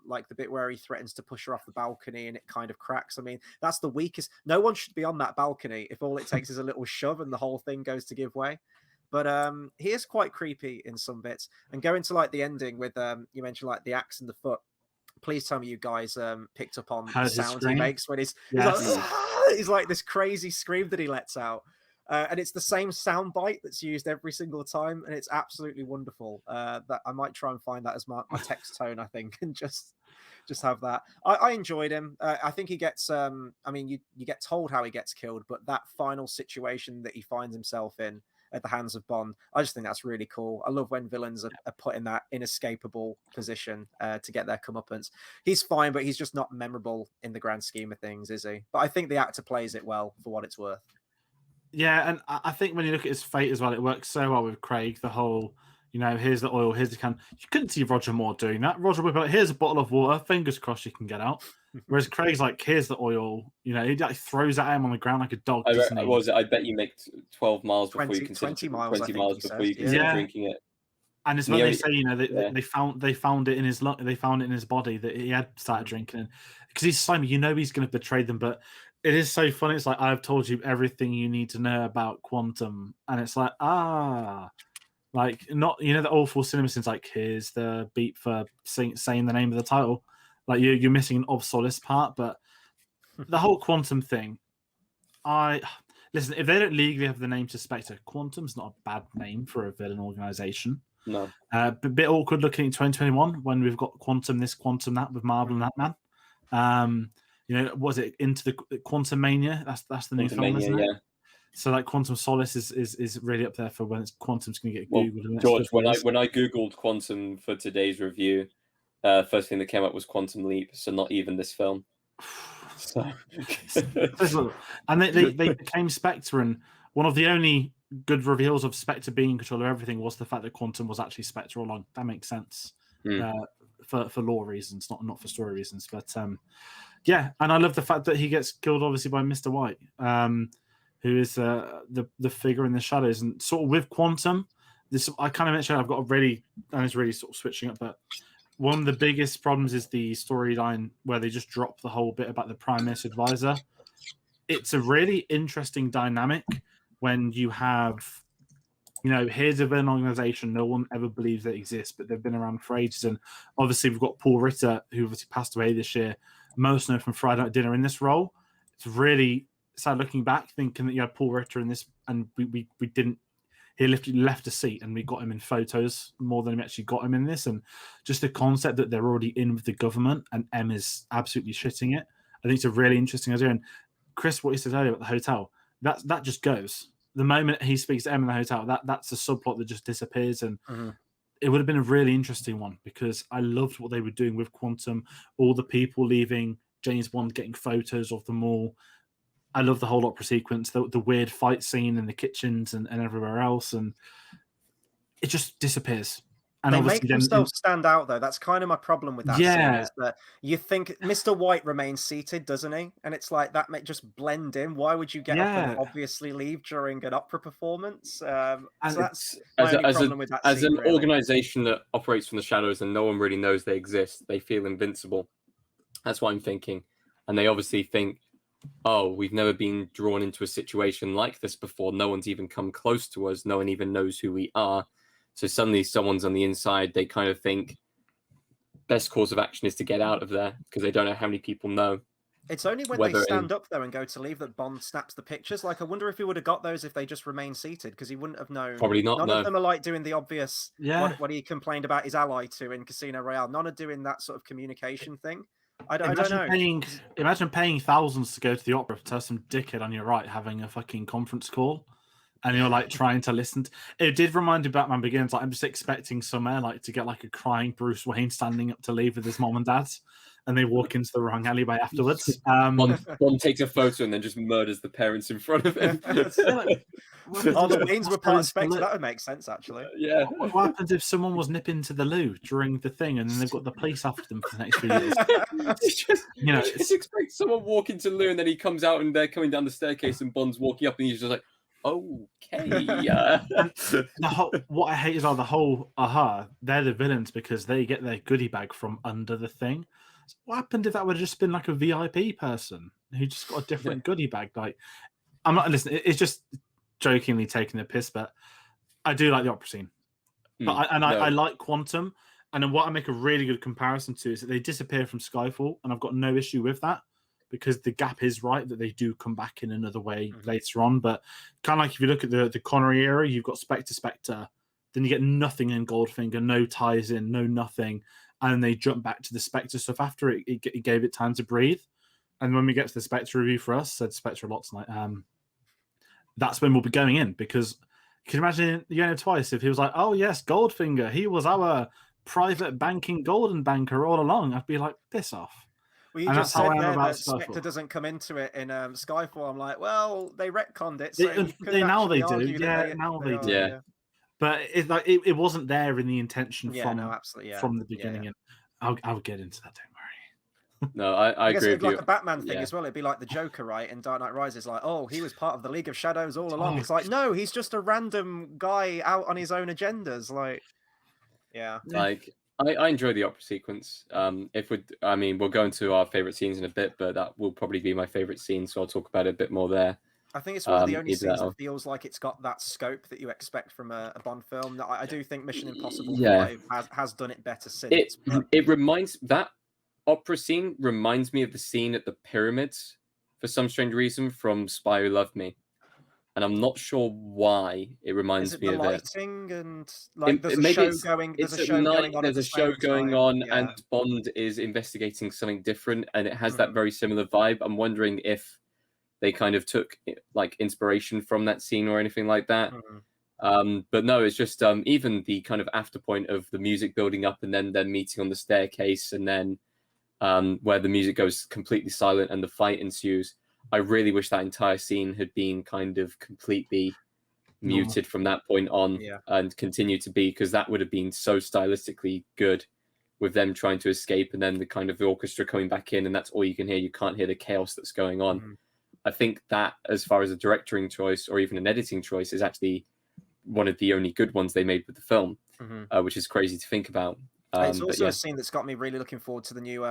Like the bit where he threatens to push her off the balcony and it kind of cracks. I mean, that's the weakest. No one should be on that balcony if all it takes is a little shove and the whole thing goes to give way. But he is quite creepy in some bits. And going to like the ending with you mentioned like the axe and the foot. Please tell me you guys picked up on the sound he makes when he's like this crazy scream that he lets out. And it's the same sound bite that's used every single time, and it's absolutely wonderful. That I might try and find that as my text tone, I think, and just have that. I enjoyed him. I think he gets I mean, you get told how he gets killed, but that final situation that he finds himself in at the hands of Bond, I just think that's really cool. I love when villains are put in that inescapable position to get their comeuppance. He's fine, but he's just not memorable in the grand scheme of things, is he? But I think the actor plays it well for what it's worth. Yeah, and I think when you look at his fate as well, it works so well with Craig. The whole, here's the oil, here's the can. You couldn't see Roger Moore doing that. Roger would be like, here's a bottle of water, fingers crossed you can get out. Whereas Craig's like, here's the oil. He like throws at him on the ground like a dog. I bet you make 12 miles before 20, you consider 20 miles, 20 miles before you consider drinking it. And it's when they say, they found it in his body that he had started drinking it. Because he's slimy, he's going to betray them, but it is so funny. It's like, I've told you everything you need to know about Quantum. And it's like, like, not, the awful cinema scenes, like, here's the beat for saying the name of the title. Like, you're missing an of Solace part, but the whole Quantum thing, listen, if they don't legally have the name to Spectre, Quantum's not a bad name for a villain organization. No. But a bit awkward looking in 2021 when we've got Quantum this, Quantum that with Marvel and that man. Was it Into the Quantum Mania? That's the new film, isn't it? Yeah. So like Quantum Solace is really up there for when Quantum's going to get Googled. George, when I Googled Quantum for today's review, first thing that came up was Quantum Leap, so not even this film. So. And they became Spectre, and one of the only good reveals of Spectre being in control of everything was the fact that Quantum was actually Spectre all along. That makes sense for lore reasons, not for story reasons. But yeah, and I love the fact that he gets killed obviously by Mr. White, who is the figure in the shadows, and sort of with Quantum. This I kind of mentioned I've got it's really sort of switching up, but one of the biggest problems is the storyline where they just drop the whole bit about the Prime Minister advisor. It's a really interesting dynamic when you have, here's a villain organization no one ever believes they exist, but they've been around for ages. And obviously we've got Paul Ritter, who obviously passed away this year, most known from Friday Night Dinner in this role. It's really sad looking back, thinking that you had Paul Ritter in this, and we didn't. He left a seat, and we got him in photos more than we actually got him in this. And just the concept that they're already in with the government and M is absolutely shitting it. I think it's a really interesting idea. And Chris, what you said earlier about the hotel, that just goes. The moment he speaks to M in the hotel, that's a subplot that just disappears. And it would have been a really interesting one because I loved what they were doing with Quantum, all the people leaving, James Bond getting photos of them all. I love the whole opera sequence, the weird fight scene in the kitchens and everywhere else, and it just disappears. And they make themselves stand out, though. That's kind of my problem with that scene, is that you think Mr. White remains seated, doesn't he? And it's like, that may just blend in. Why would you get up and obviously leave during an opera performance? So that's my only problem with that scene. As an organization that operates from the shadows and no one really knows they exist, they feel invincible. That's what I'm thinking. And they obviously think, oh, we've never been drawn into a situation like this before. No one's even come close to us. No one even knows who we are. So suddenly someone's on the inside. They kind of think best course of action is to get out of there because they don't know how many people know. It's only when they stand up, though, and go to leave that Bond snaps the pictures. Like, I wonder if he would have got those if they just remained seated, because he wouldn't have known. Probably not. None of them are like doing the obvious, what he complained about his ally to in Casino Royale. None are doing that sort of communication thing. I don't know. Imagine paying thousands to go to the opera to have some dickhead on your right having a fucking conference call, and you're like trying to listen. It did remind me of Batman Begins. Like, I'm just expecting somewhere like to get like a crying Bruce Wayne standing up to leave with his mom and dad, and they walk into the wrong alleyway afterwards. One takes a photo and then just murders the parents in front of him. The Waynes were part of Spectre. That would make sense, actually. Yeah. What happens if someone was nipping to the loo during the thing, and then they've got the police after them for the next few years? Just expect someone walking to the loo, and then he comes out, and they're coming down the staircase, and Bond's walking up, and he's just like, okay. And what I hate is the whole they're the villains because they get their goodie bag from under the thing. So what happened if that would have just been like a VIP person who just got a different goodie bag? Like, I'm not listening. It's just jokingly taking the piss, but I do like the opera scene. But I like Quantum, and then what I make a really good comparison to is that they disappear from Skyfall, and I've got no issue with that because the gap is right that they do come back in another way later on. But kind of like if you look at the Connery era, you've got Spectre, then you get nothing in Goldfinger, no ties in, no nothing, and then they jump back to the Spectre stuff after it gave it time to breathe. And when we get to the Spectre review for us, said Spectre a lot tonight, that's when we'll be going in because can you imagine twice if he was like, oh yes, Goldfinger, he was our private banking golden banker all along. I'd be like, piss off. Well, you just said there that Spectre doesn't come into it in Skyfall. I'm like, well, they retconned it. So now they do. Yeah, now they do. Yeah. But it wasn't there in the intention from the beginning. Yeah. And I'll get into that, don't worry. No, I agree with you. Like the Batman thing as well. It'd be like the Joker, right? In Dark Knight Rises, like, oh, he was part of the League of Shadows all along. It's like, no, he's just a random guy out on his own agendas. Like, yeah. Like, I enjoy the opera sequence. We'll go into our favorite scenes in a bit, but that will probably be my favorite scene, so I'll talk about it a bit more there. I think it's one of the only scenes that feels like it's got that scope that you expect from a Bond film. I do think Mission Impossible 5 has done it better since. It reminds that opera scene reminds me of the scene at the pyramids for some strange reason from Spy Who Loved Me, and I'm not sure why it reminds me of it. Lighting and like there's a show going. There's a show going on. There's a show going on, and Bond is investigating something different, and it has that very similar vibe. I'm wondering if they kind of took like inspiration from that scene or anything like that. But no, it's just even the kind of after point of the music building up and then meeting on the staircase and then where the music goes completely silent and the fight ensues. I really wish that entire scene had been kind of completely muted from that point on and continue to be, because that would have been so stylistically good with them trying to escape and then the kind of the orchestra coming back in and that's all you can hear. You can't hear the chaos that's going on. I think that as far as a directing choice or even an editing choice is actually one of the only good ones they made with the film, which is crazy to think about. It's also a scene that's got me really looking forward to the new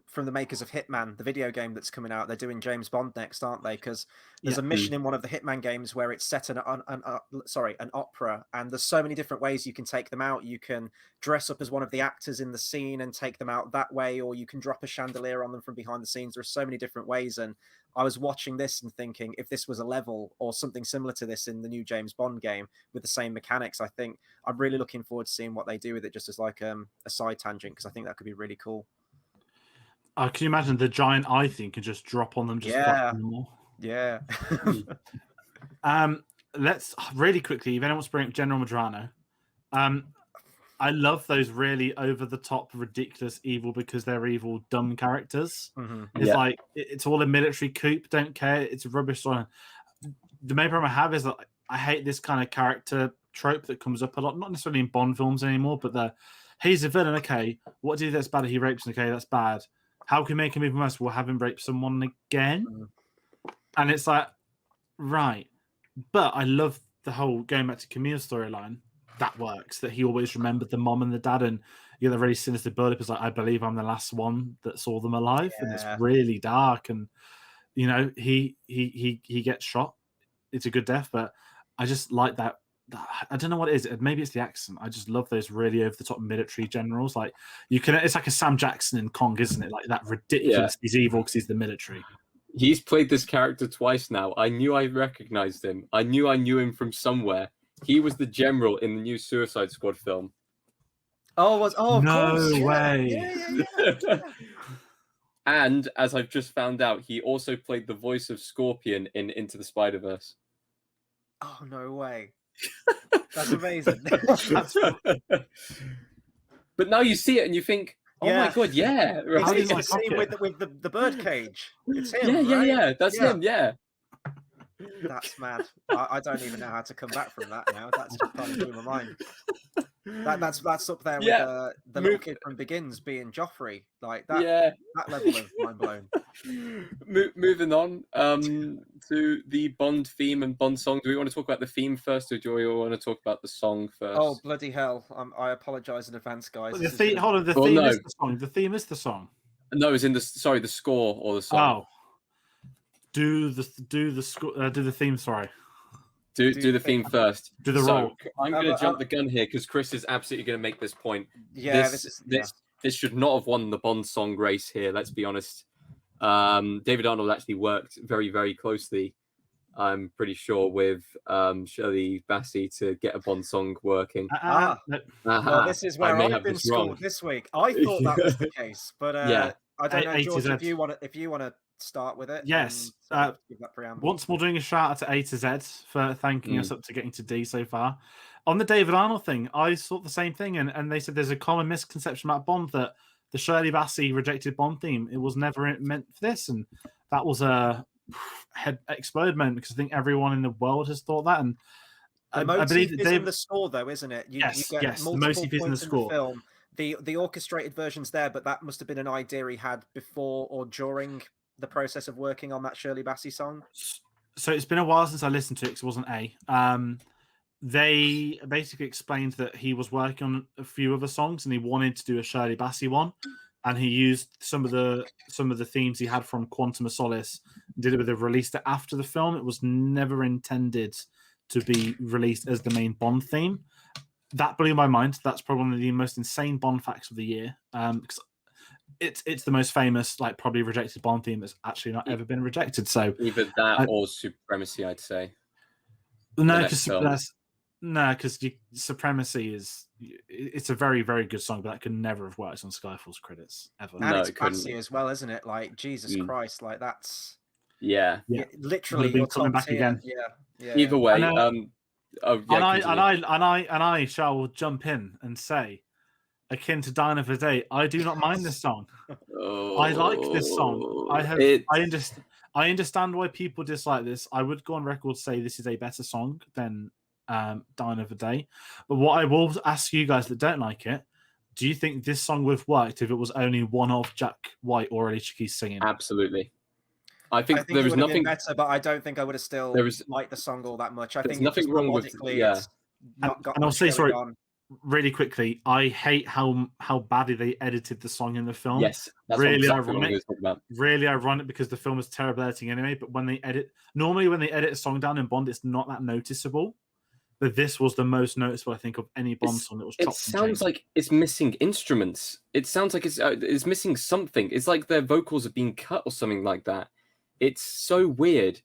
from the makers of Hitman, the video game that's coming out. They're doing James Bond next, aren't they? Because there's a mission in one of the Hitman games where it's set an opera, and there's so many different ways you can take them out. You can dress up as one of the actors in the scene and take them out that way, or you can drop a chandelier on them from behind the scenes. There are so many different ways, and I was watching this and thinking, if this was a level or something similar to this in the new James Bond game with the same mechanics, I think I'm really looking forward to seeing what they do with it, just as like a side tangent, because I think that could be really cool. Can you imagine the giant eye thing could just drop on them? Yeah. Let's really quickly, if anyone wants to bring up General Medrano, I love those really over-the-top, ridiculous, evil because they're evil, dumb characters. It's like, it's all a military coup, don't care, it's a rubbish story. The main problem I have is that I hate this kind of character trope that comes up a lot, not necessarily in Bond films anymore, but he's a villain, okay, what did that's bad? He rapes, okay, that's bad. How can we make him even worse? We'll have him rape someone again? And it's like, right. But I love the whole going back to Camille's storyline. That works, that he always remembered the mom and the dad, and you get the really sinister build-up is like, I believe I'm the last one that saw them alive, and it's really dark, and he gets shot. It's a good death, but I just like that. I don't know what it is. Maybe it's the accent. I just love those really over-the-top military generals. Like it's like a Sam Jackson in Kong, isn't it? Like that ridiculous. He's evil because he's the military. He's played this character twice now. I knew I recognized him. I knew him from somewhere. He was the general in the new Suicide Squad film. No way. Yeah. And as I've just found out, he also played the voice of Scorpion in Into the Spider-Verse. Oh, no way. That's amazing. But now you see it and you think, oh my god, yeah. Right. It's the scene with the bird cage. It's him, yeah. That's him, yeah. That's mad. I don't even know how to come back from that now. That's just kind of blew my mind. That's up there with the little kid from Begins being Joffrey. Like that. Yeah. That level of mind blown. Moving on to the Bond theme and Bond song. Do we want to talk about the theme first, or do we want to talk about the song first? Oh, bloody hell. I apologize in advance, guys. But This the is theme, gonna- hold on, the Well, theme no. is the song. The theme is the song. No, it's in the score or the song. Oh, do the theme. Sorry, Do the theme first. do the roll. I'm going to jump the gun here because Chris is absolutely going to make this point. Yeah, This should not have won the Bond song race here. Let's be honest. David Arnold actually worked very, very closely, I'm pretty sure, with Shirley Bassey to get a Bond song working. Well, this is where I've been schooled this week. I thought that was the case, but Yeah. I don't know, A to George, Z. if you want to start with it. Yes, and sort of give that preamble. Once more, doing a shout out to A to Z for thanking us up to getting to D so far. On the David Arnold thing, I thought the same thing, and they said there's a common misconception about Bond that the Shirley Bassey rejected Bond theme, it was never meant for this, and that was a head explode moment because I think everyone in the world has thought that. And the motif is in the score, though, isn't it? You get the multiple motif is points in the score. film. The orchestrated version's there, but that must have been an idea he had before or during the process of working on that Shirley Bassey song. So it's been a while since I listened to it because it wasn't A. They basically explained that he was working on a few other songs and he wanted to do a Shirley Bassey one, and he used some of the themes he had from Quantum of Solace and did it with a released it after the film. It was never intended to be released as the main Bond theme. That blew my mind. That's probably one of the most insane Bond facts of the year. Because it's the most famous, like, probably rejected Bond theme that's actually not ever been rejected. So either that or Supremacy, I'd say. No, because Supremacy it's a very, very good song, but that could never have worked on Skyfall's credits ever. And it's Bassey as well, isn't it? Like, Jesus Christ, like that's literally you're coming back tier. Again. Yeah. Either way, I shall jump in and say, akin to Dine of a Day, I do not mind this song. I like this song. I understand why people dislike this. I would go on record say this is a better song than Dine of a Day. But what I will ask you guys that don't like it, do you think this song would have worked if it was only one of Jack White or Alicia Keys singing? Absolutely. I think there was nothing better, but I don't think I would have still liked the song all that much. I think nothing wrong with it's not got. And I'll say sorry on. really quickly. I hate how badly they edited the song in the film. Yes, that's really ironic. Really ironic because the film is terrible editing anyway. But when they edit a song down in Bond, it's not that noticeable. But this was the most noticeable, I think, of any Bond song that was chopped. It sounds like it's missing instruments. It sounds like it's missing something. It's like their vocals are being cut or something like that. It's so weird.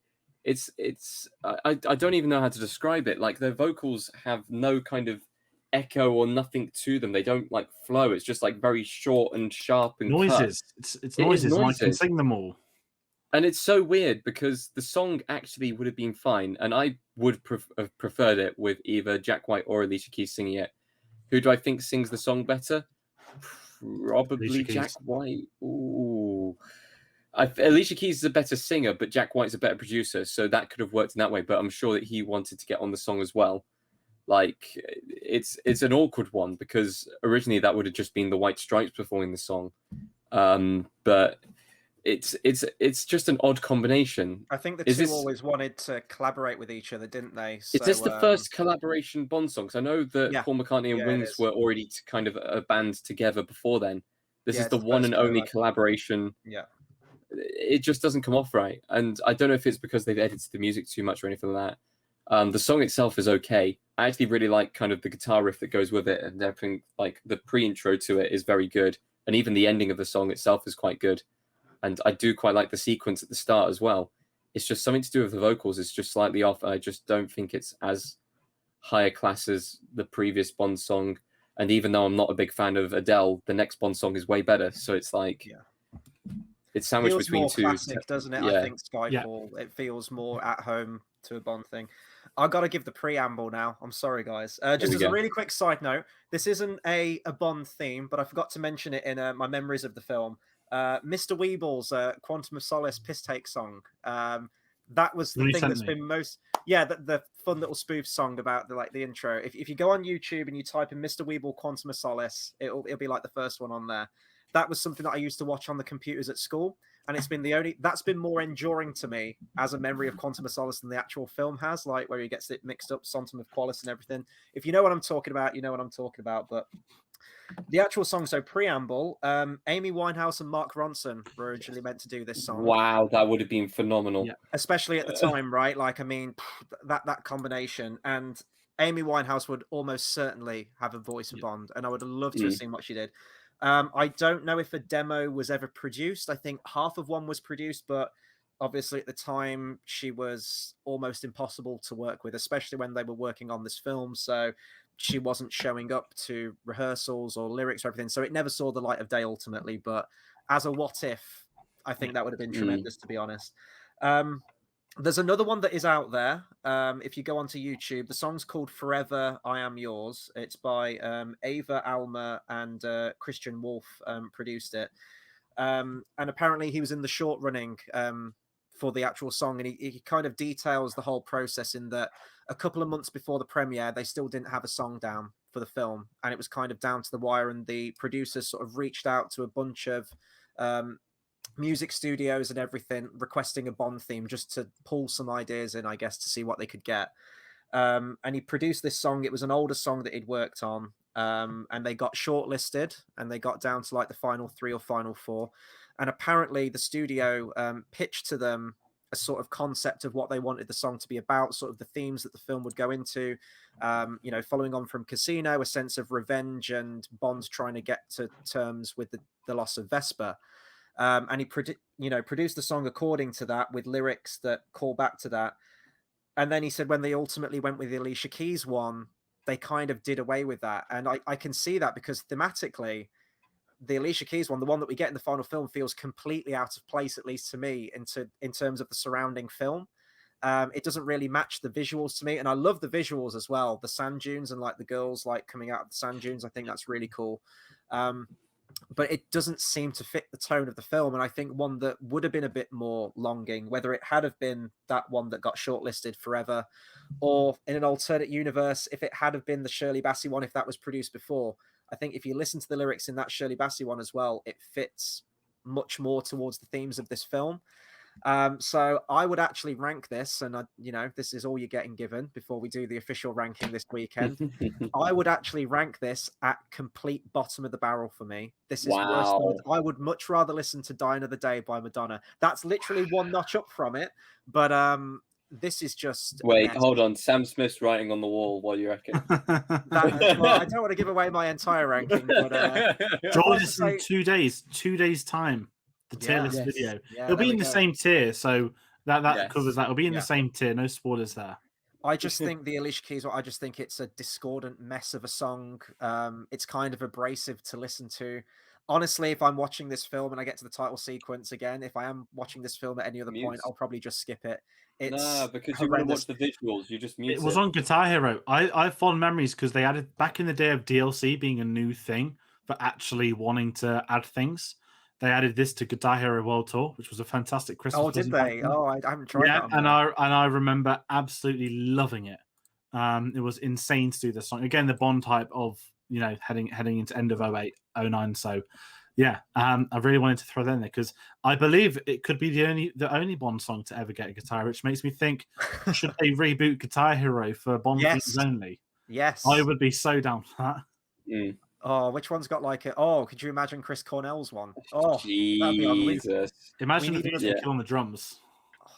I don't even know how to describe it. Like, their vocals have no kind of echo or nothing to them. They don't like flow. It's just like very short and sharp and noises. Cut. It's noises. I can sing them all. And it's so weird because the song actually would have been fine, and I would have preferred it with either Jack White or Alicia Keys singing it. Who do I think sings the song better? Probably Jack White. Ooh. Alicia Keys is a better singer, but Jack White's a better producer, so that could have worked in that way. But I'm sure that he wanted to get on the song as well. Like, it's an awkward one because originally that would have just been the White Stripes performing the song, but it's just an odd combination. I think the two always wanted to collaborate with each other, didn't they? Is this the first collaboration Bond song? Because I know that Paul McCartney and Wings were already kind of a band together before then. This is the one and only collaboration. Yeah. It just doesn't come off right. And I don't know if it's because they've edited the music too much or anything like that. The song itself is okay. I actually really like kind of the guitar riff that goes with it and everything. Like, the pre-intro to it is very good. And even the ending of the song itself is quite good. And I do quite like the sequence at the start as well. It's just something to do with the vocals. It's just slightly off. I just don't think it's as higher class as the previous Bond song. And even though I'm not a big fan of Adele, the next Bond song is way better. So it's like, it's sandwiched between two. Classic, doesn't it? Yeah. I think Skyfall, it feels more at home to a Bond thing. I got to give the preamble now. I'm sorry, guys. Just as a really quick side note, this isn't a Bond theme, but I forgot to mention it in my memories of the film. Mr. Weeble's Quantum of Solace piss take song. That was the thing that's been most... Yeah, the fun little spoof song about the intro. If you go on YouTube and you type in Mr. Weeble Quantum of Solace, it'll be like the first one on there. that was something that I used to watch on the computers at school. And it's been that's been more enduring to me as a memory of Quantum of Solace than the actual film has, like where he gets it mixed up, Sontum of Qualis and everything. If you know what I'm talking about, you know what I'm talking about. But the actual song, so preamble, Amy Winehouse and Mark Ronson were originally meant to do this song. Wow, that would have been phenomenal. Yeah. Especially at the time, right? Like, I mean, that combination. And Amy Winehouse would almost certainly have a voice for Bond, and I would have loved to have seen what she did. I don't know if a demo was ever produced. I think half of one was produced, but obviously at the time she was almost impossible to work with, especially when they were working on this film. So she wasn't showing up to rehearsals or lyrics or everything. So it never saw the light of day ultimately. But as a what if, I think that would have been tremendous, to be honest. There's another one that is out there. If you go onto YouTube, the song's called Forever I Am Yours. It's by Ava Alma and Christian Wolf produced it. And apparently he was in the short running for the actual song. And he kind of details the whole process in that a couple of months before the premiere, they still didn't have a song down for the film. And it was kind of down to the wire. And the producers sort of reached out to a bunch of music studios and everything, requesting a Bond theme just to pull some ideas in, I guess, to see what they could get. And he produced this song. It was an older song that he'd worked on. And they got shortlisted and they got down to like the final 3 or final 4. And apparently the studio pitched to them a sort of concept of what they wanted the song to be about, sort of the themes that the film would go into, following on from Casino, a sense of revenge and Bond trying to get to terms with the loss of Vesper. And he produced the song according to that, with lyrics that call back to that. And then he said when they ultimately went with the Alicia Keys one, they kind of did away with that. And I can see that because thematically, the Alicia Keys one, the one that we get in the final film, feels completely out of place, at least to me, in terms of the surrounding film. It doesn't really match the visuals to me. And I love the visuals as well. The sand dunes and like the girls like coming out of the sand dunes. I think that's really cool. But it doesn't seem to fit the tone of the film. And I think one that would have been a bit more longing, whether it had have been that one that got shortlisted Forever, or in an alternate universe, if it had have been the Shirley Bassey one, if that was produced before, I think if you listen to the lyrics in that Shirley Bassey one as well, it fits much more towards the themes of this film. So I would actually rank this, and this is all you're getting given before we do the official ranking this weekend. I would actually rank this at complete bottom of the barrel for me. This is worse. I would much rather listen to Die Another Day by Madonna. That's literally one notch up from it, but this is just... Wait, hold on. Sam Smith's writing on the wall. What do you reckon? Well, I don't want to give away my entire ranking, but... Join us in 2 days. 2 days' time. The tier list video. It'll be in the same tier, so that covers that. It'll be in the same tier. No spoilers there. I just think the Alicia Keys, I just think it's a discordant mess of a song. It's kind of abrasive to listen to. Honestly, if I'm watching this film and I get to the title sequence again, if I am watching this film at any other point, I'll probably just skip it. It's because you want to watch the visuals. You just mute it. It was on Guitar Hero. I have fond memories because they added, back in the day of DLC being a new thing for actually wanting to add things, they added this to Guitar Hero World Tour, which was a fantastic Christmas. Oh, did they? Oh, I haven't tried that. And I remember absolutely loving it. It was insane to do this song. Again, the Bond type of, heading into end of 08, 09. So, yeah, I really wanted to throw that in there because I believe it could be the only Bond song to ever get a guitar, which makes me think, should they reboot Guitar Hero for Bond themes only? Yes. I would be so down for that. Mm. Oh, which one's got like a... Oh, could you imagine Chris Cornell's one? Oh, Jesus. Imagine the music on the drums. Oh,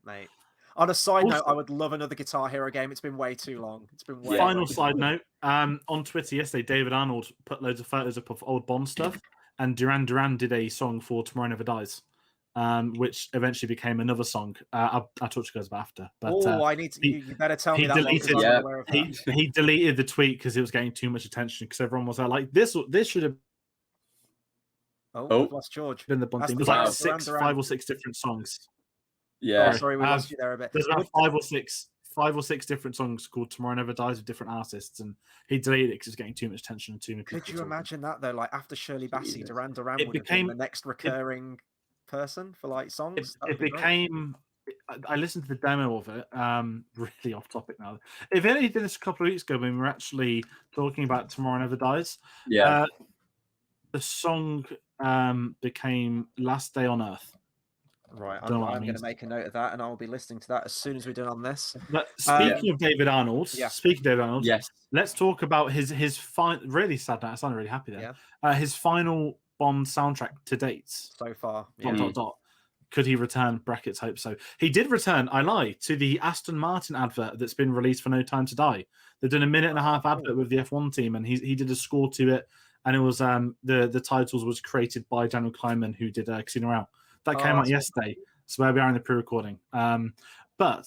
mate. On a side note, I would love another Guitar Hero game. It's been way too long. It's been way Final too side long. note, on Twitter yesterday, David Arnold put loads of photos up of old Bond stuff, and Duran Duran did a song for Tomorrow Never Dies, which eventually became another song. I'll talk to you guys about after. But, I need to... You better tell me that deleted, one, I'm aware of that. He deleted the tweet because it was getting too much attention because everyone was like, this should have... We've lost George. Been the Bond theme. It was like 5 or 6 different songs. Yeah. Oh, sorry, we lost you there a bit. There's about 5 or 6 different songs called Tomorrow Never Dies with different artists, and he deleted it because it's getting too much attention and too many people. Could you imagine that though? Like after Shirley Bassey, Duran Duran would have been the next recurring person for like songs. It became. I listened to the demo of it. Really off topic now. If anything, did this a couple of weeks ago when we were actually talking about Tomorrow Never Dies. Yeah. The song became Last Day on Earth. Right, Don't I'm know what that going to means. make a note of that, and I'll be listening to that as soon as we're done on this. But speaking of David Arnold, Yes. let's talk about his really sad night. I sounded really happy there. His final Bond soundtrack to date. So far. Could he return? Brackets hope so. He did return, I lie, to the Aston Martin advert that's been released for No Time to Die. They've done a 1.5-minute advert with the F1 team, and he did a score to it, and it was the titles was created by Daniel Kleinman, who did Casino Royale. That came out yesterday, so where we are in the pre-recording. But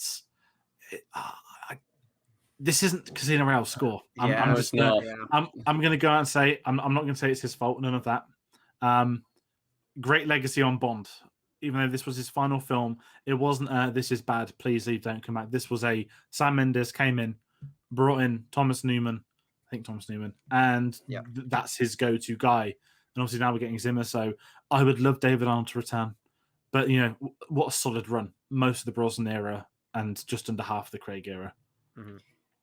this isn't Casino Royale's score. I'm going to go out and say I'm not going to say it's his fault. None of that. Great legacy on Bond. Even though this was his final film, it wasn't this is bad, please leave, don't come back. This was Sam Mendes came in, brought in Thomas Newman, and that's his go-to guy. And obviously now we're getting Zimmer, so I would love David Arnold to return. But, what a solid run. Most of the Brosnan era and just under half the Craig era. Mm-hmm.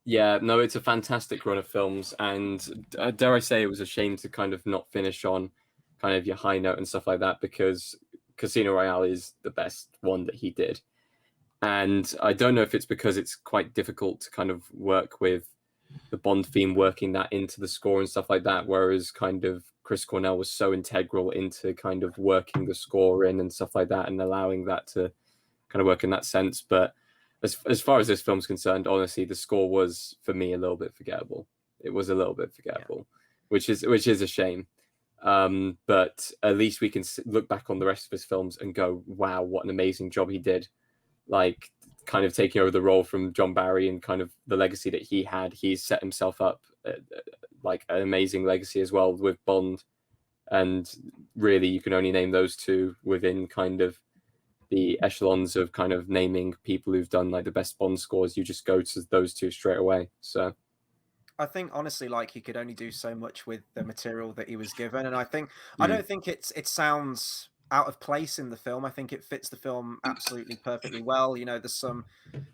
Yeah, no, it's a fantastic run of films. And dare I say, it was a shame to kind of not finish on kind of your high note and stuff like that, because Casino Royale is the best one that he did. And I don't know if it's because it's quite difficult to kind of work with the Bond theme, working that into the score and stuff like that, whereas kind of Chris Cornell was so integral into kind of working the score in and stuff like that and allowing that to kind of work in that sense. But as far as this film's concerned, honestly, the score was, for me, a little bit forgettable. It was a little bit forgettable, which is a shame. But at least we can look back on the rest of his films and go, wow, what an amazing job he did. Like, kind of taking over the role from John Barry and kind of the legacy that he had. He's set himself up like an amazing legacy as well with Bond. And really, you can only name those two within kind of the echelons of kind of naming people who've done like the best Bond scores. You just go to those two straight away. So I think honestly, like, he could only do so much with the material that he was given, and I don't think it sounds out of place in the film. I think it fits the film absolutely perfectly well. There's some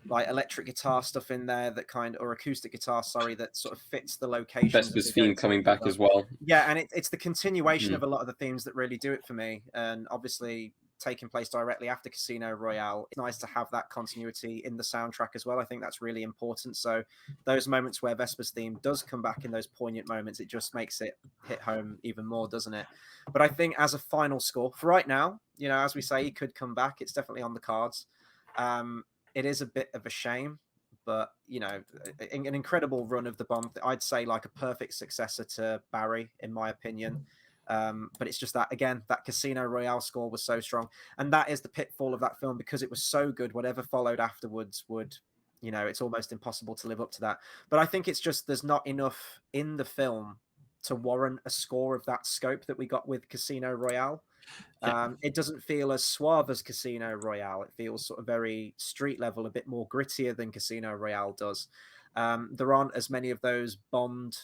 like electric guitar stuff in there or acoustic guitar, that sort of fits the location. Vesper's theme coming back as well. Yeah, and it's the continuation of a lot of the themes that really do it for me, and obviously taking place directly after Casino Royale. It's nice to have that continuity in the soundtrack as well. I think that's really important. So those moments where Vesper's theme does come back in those poignant moments, it just makes it hit home even more, doesn't it? But I think as a final score, for right now, as we say, he could come back. It's definitely on the cards. It is a bit of a shame, but, an incredible run of the Bond. I'd say like a perfect successor to Barry, in my opinion. But it's just that, again, that Casino Royale score was so strong, and that is the pitfall of that film, because it was so good. Whatever followed afterwards would, it's almost impossible to live up to that. But I think it's just there's not enough in the film to warrant a score of that scope that we got with Casino Royale. It doesn't feel as suave as Casino Royale. It feels sort of very street level, a bit more grittier than Casino Royale does. There aren't as many of those Bond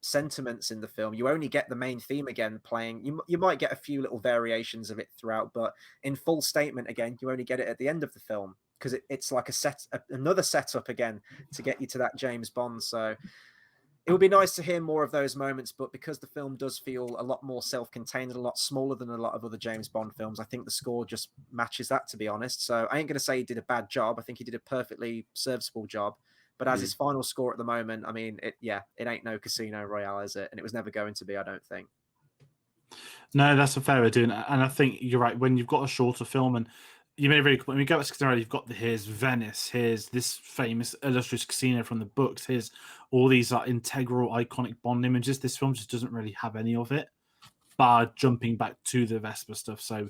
sentiments in the film. You only get the main theme again playing. You might get a few little variations of it throughout, but in full statement again, you only get it at the end of the film, because it's like another setup again to get you to that James Bond. So it would be nice to hear more of those moments, but because the film does feel a lot more self-contained and a lot smaller than a lot of other James Bond films, I think the score just matches that, to be honest. So I ain't going to say he did a bad job. I think he did a perfectly serviceable job. But as his final score at the moment, I mean, it ain't no Casino Royale, is it? And it was never going to be, I don't think. No, that's a fair way of doing it. And I think you're right. When you've got a shorter film, and you made a really when we go to Casino Royale, you've got here's Venice, here's this famous illustrious casino from the books, here's all these integral, iconic Bond images. This film just doesn't really have any of it, bar jumping back to the Vesper stuff. So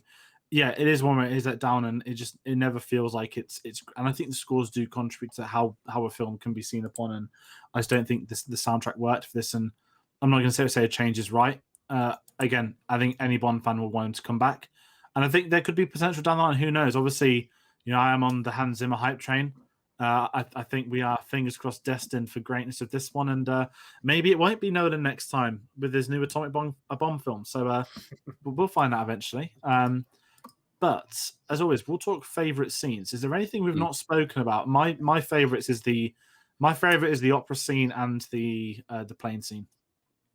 yeah, it is one where it is let down, and it never feels like it's. And I think the scores do contribute to how a film can be seen upon. And I just don't think the soundtrack worked for this. And I'm not going to say a change is right. Again, I think any Bond fan will want him to come back, and I think there could be potential down the line. Who knows? Obviously, I am on the Hans Zimmer hype train. I think we are, fingers crossed, destined for greatness of this one, and maybe it won't be Nolan next time with his new Atomic Bomb film. So we'll find out eventually. But as always, we'll talk favorite scenes. Is there anything we've not spoken about? My favorites is the opera scene and the plane scene.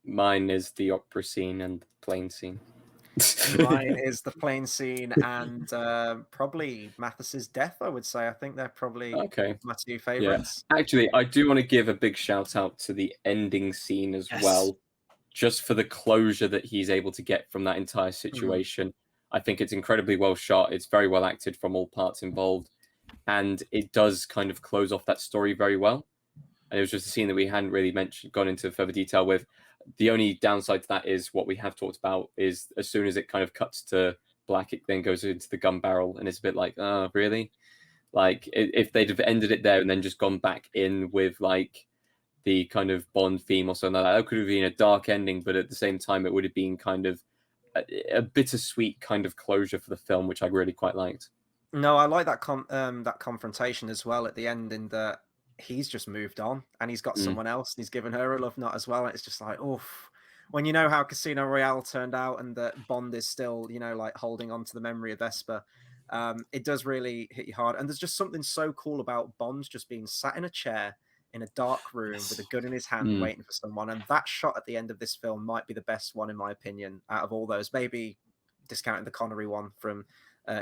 Mine is the opera scene and the plane scene. Mine is the plane scene and probably Mathis's death, I would say. I think they're probably Okay. my two Yeah. favorites. Actually, I do want to give a big shout out to the ending scene as Yes. well, just for the closure that he's able to get from that entire Mhm. situation. I think it's incredibly well shot. It's very well acted from all parts involved, and it does kind of close off that story very well. And it was just a scene that we hadn't really gone into further detail with. The only downside to that is what we have talked about is as soon as it kind of cuts to black, it then goes into the gun barrel, and it's a bit like, oh, really? Like if they'd have ended it there and then just gone back in with like the kind of Bond theme or something like that could have been a dark ending, but at the same time, it would have been kind of a bittersweet kind of closure for the film, which I really quite liked. No, I like that that confrontation as well at the end, in that he's just moved on and he's got someone else and he's given her a love knot as well. And it's just like, oof. When you know how Casino Royale turned out and that Bond is still, like holding on to the memory of Vesper, it does really hit you hard. And there's just something so cool about Bond just being sat in a chair in a dark room with a gun in his hand waiting for someone. And that shot at the end of this film might be the best one, in my opinion, out of all those, maybe discounting the Connery one from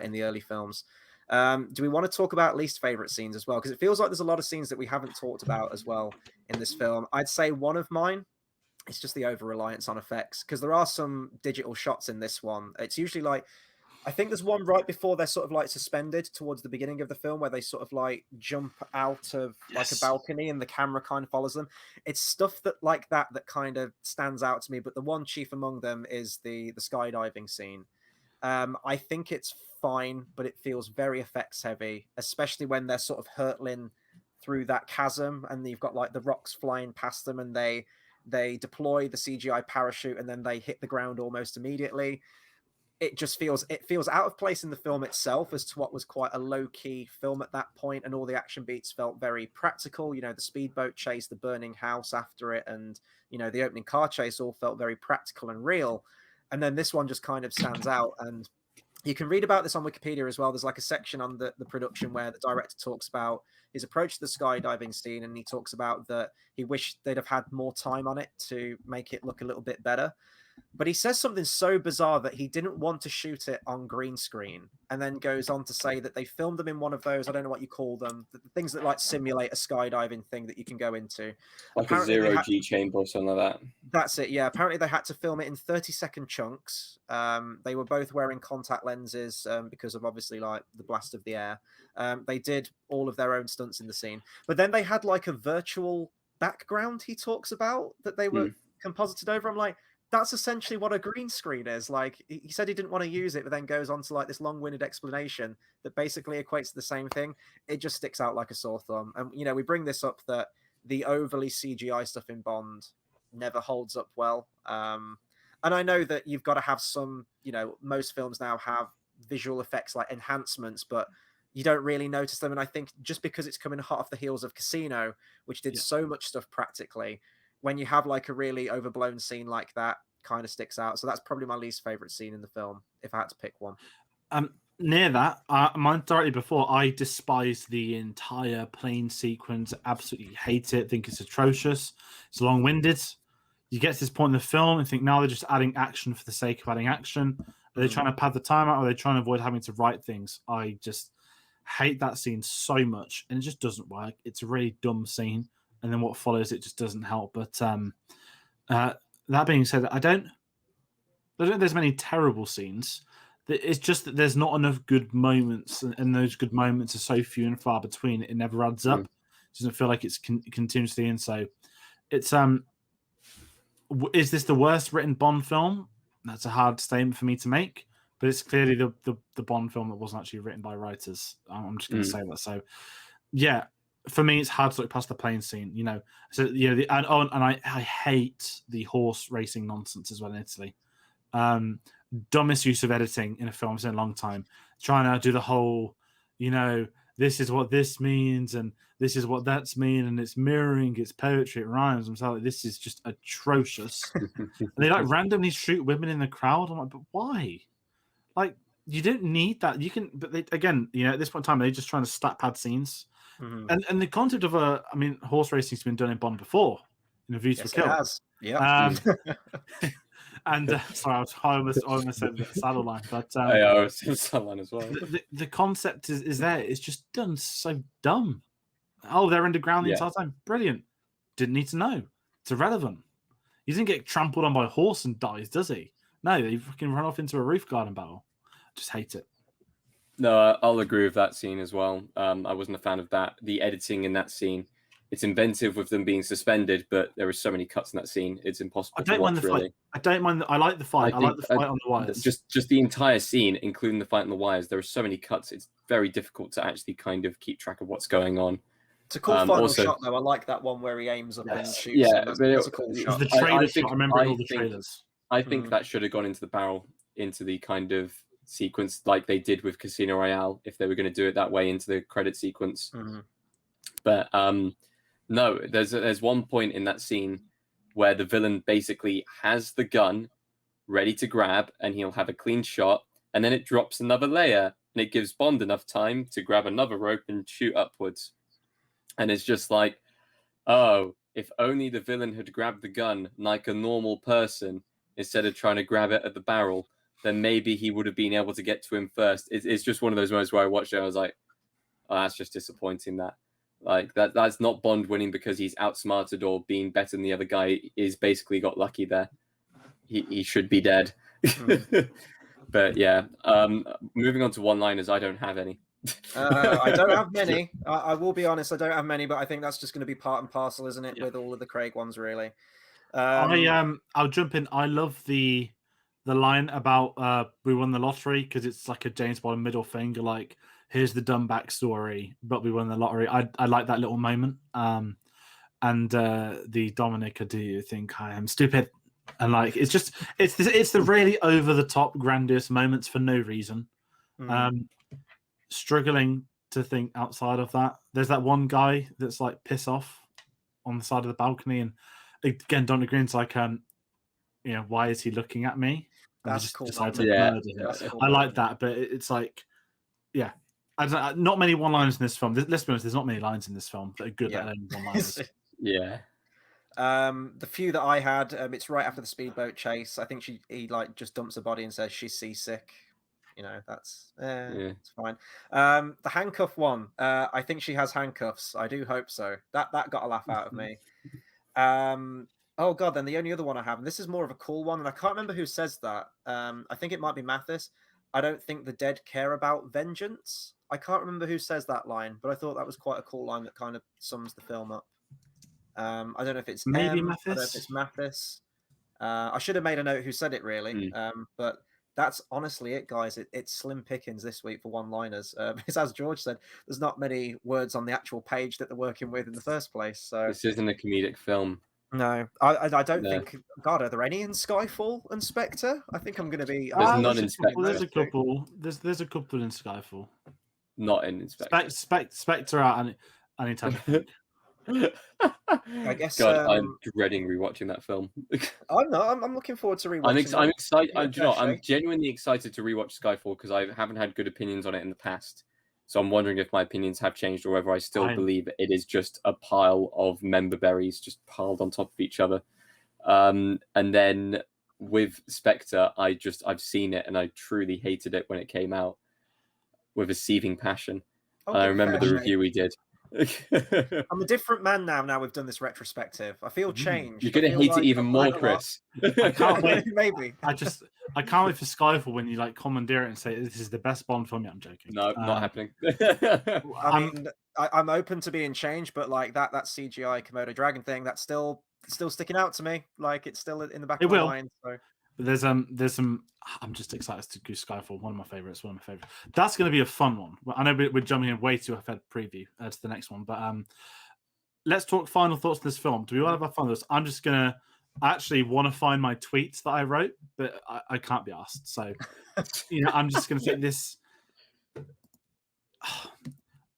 in the early films. Do we want to talk about least favorite scenes as well? Because it feels like there's a lot of scenes that we haven't talked about as well in this film. I'd say one of mine, it's just the over reliance on effects, because there are some digital shots in this one. It's usually like, I think there's one right before they're sort of like suspended towards the beginning of the film where they sort of like jump out of like a balcony and the camera kind of follows them. It's stuff that like that kind of stands out to me. But the one chief among them is the skydiving scene. I think it's fine, but it feels very effects heavy, especially when they're sort of hurtling through that chasm and you've got like the rocks flying past them and they deploy the CGI parachute and then they hit the ground almost immediately. It just feels out of place in the film itself as to what was quite a low-key film at that point, and all the action beats felt very practical. The speedboat chase, the burning house after it, and the opening car chase all felt very practical and real. And then this one just kind of stands out. And you can read about this on Wikipedia as well. There's like a section on the production where the director talks about his approach to the skydiving scene, and he talks about that he wished they'd have had more time on it to make it look a little bit better. But he says something so bizarre that he didn't want to shoot it on green screen, and then goes on to say that they filmed them in one of those, I don't know what you call them, the things that like simulate a skydiving thing that you can go into. Like apparently a zero-G chamber or something like that. That's it, yeah. Apparently they had to film it in 30-second chunks. They were both wearing contact lenses because of obviously like the blast of the air. They did all of their own stunts in the scene. But then they had like a virtual background he talks about that they were composited over. I'm like, that's essentially what a green screen is. Like, he said he didn't want to use it, but then goes on to like this long-winded explanation that basically equates to the same thing. It just sticks out like a sore thumb. And we bring this up that the overly CGI stuff in Bond never holds up well. And I know that you've got to have some, most films now have visual effects like enhancements, but you don't really notice them. And I think just because it's coming hot off the heels of Casino, which did so much stuff practically, when you have like a really overblown scene like that, kind of sticks out. So that's probably my least favorite scene in the film, if I had to pick one. Near that, mine directly before, I despise the entire plane sequence. Absolutely hate it. Think it's atrocious. It's long-winded. You get to this point in the film and think, now they're just adding action for the sake of adding action. Are they trying to pad the time out, or are they trying to avoid having to write things? I just hate that scene so much, and it just doesn't work. It's a really dumb scene. And then what follows, it just doesn't help. But that being said, I don't think there's many terrible scenes. It's just that there's not enough good moments, and those good moments are so few and far between. It never adds up. It doesn't feel like it's continuously in. So it's is this the worst written Bond film? That's a hard statement for me to make, but it's clearly the Bond film that wasn't actually written by writers. I'm just going to say that. So yeah. For me, it's hard to look past the plane scene, So I hate the horse racing nonsense as well in Italy. Dumbest use of editing in a film in a long time. Trying to do the whole, this is what this means and this is what that's mean, and it's mirroring, it's poetry, it rhymes. I'm sorry, this is just atrocious. And they like randomly shoot women in the crowd. I'm like, but why? Like, you don't need that. You can, but at this point in time, they're just trying to stat pad scenes. And the concept of horse racing's been done in Bond before, in A View to a Kill. It has. Yeah. And sorry, I almost said the saddle line, but I was someone as well. the concept is there. It's just done so dumb. Oh, they're underground the Yeah. entire time. Brilliant. Didn't need to know. It's irrelevant. He doesn't get trampled on by a horse and dies, does he? No, they fucking run off into a roof garden battle. Just hate it. No, I'll agree with that scene as well. I wasn't a fan of that. The editing in that scene, it's inventive with them being suspended, but there are so many cuts in that scene. It's impossible to watch, really. I don't mind. I like the fight. I like the fight on the wires. Just the entire scene, including the fight on the wires. There are so many cuts. It's very difficult to actually kind of keep track of what's going on. It's a cool final shot, though. I like that one where he aims up and shoots. Yeah, that's a cool shot. The trailer shot. I remember all the trailers. I think that should have gone into the barrel, into the kind of sequence like they did with Casino Royale, if they were going to do it that way into the credit sequence. But no, there's one point in that scene where the villain basically has the gun ready to grab, and he'll have a clean shot, and then it drops another layer, and it gives Bond enough time to grab another rope and shoot upwards. And it's just like, oh, if only the villain had grabbed the gun like a normal person instead of trying to grab it at the barrel, then maybe he would have been able to get to him first. It's just one of those moments where I watched it and I was like, oh, that's just disappointing. That's not Bond winning because he's outsmarted or being better than the other guy. He's basically got lucky there. He should be dead. But yeah, moving on to one-liners, I don't have any. I don't have many. I will be honest, I don't have many, but I think that's just going to be part and parcel, isn't it, with all of the Craig ones, really. I'll jump in. I love the line about we won the lottery, because it's like a James Bond middle finger, like, here's the dumb backstory, but we won the lottery. I like that little moment. And the Dominica, do you think I am stupid? And like, it's the really over the top grandiose moments for no reason. Struggling to think outside of that. There's that one guy that's like piss off on the side of the balcony, and again, Don Green's like, why is he looking at me? And that's cool. Murder him. Cool. I like that, but it's like, yeah, I don't. Not many one-liners in this film. Let's be honest, there's not many lines in this film that are good at one-liners. Yeah. The few that I had, it's right after the speedboat chase. I think he like just dumps her body and says she's seasick. That's it's fine. The handcuff one, I think she has handcuffs. I do hope so. That got a laugh out of me. Oh god, then the only other one I have, and this is more of a cool one, and I can't remember who says that. I think it might be Mathis. I don't think the dead care about vengeance. I can't remember who says that line, but I thought that was quite a cool line that kind of sums the film up. I don't know if it's maybe Mathis. I don't know if it's Mathis. I should have made a note who said it, really. But that's honestly it, guys. It's slim pickings this week for one-liners. Because as George said, there's not many words on the actual page that they're working with in the first place. So this isn't a comedic film. No, I don't think. God, are there any in Skyfall and Spectre? I think I'm going to be. There's none in Spectre. There's a couple. There's a couple in Skyfall. Not in Spectre. Spectre out anytime. I guess. God, I'm dreading rewatching that film. I'm not. I'm looking forward to rewatching. I'm excited. I'm genuinely excited to rewatch Skyfall because I haven't had good opinions on it in the past. So I'm wondering if my opinions have changed or whether I still believe it is just a pile of member berries just piled on top of each other. And then with Spectre, I've seen it and I truly hated it when it came out with a seething passion. And I remember the review we did. I'm a different man now we've done this retrospective. I feel changed. You're going to hate it even more, Chris. I can't wait. Maybe. I can't wait for Skyfall when you like commandeer it and say this is the best Bond film. Yeah, I'm joking. No, not happening. I mean, I'm open to being changed, but like that CGI Komodo dragon thing, that's still sticking out to me. Like it's still in the back of my mind. So. But there's some. I'm just excited to do Skyfall. One of my favorites. That's going to be a fun one. I know we're jumping in way too ahead preview to the next one, but let's talk final thoughts on this film. Do we want to have final thoughts? I'm just gonna. I actually want to find my tweets that I wrote, but I can't be asked. So, I'm just going to say this.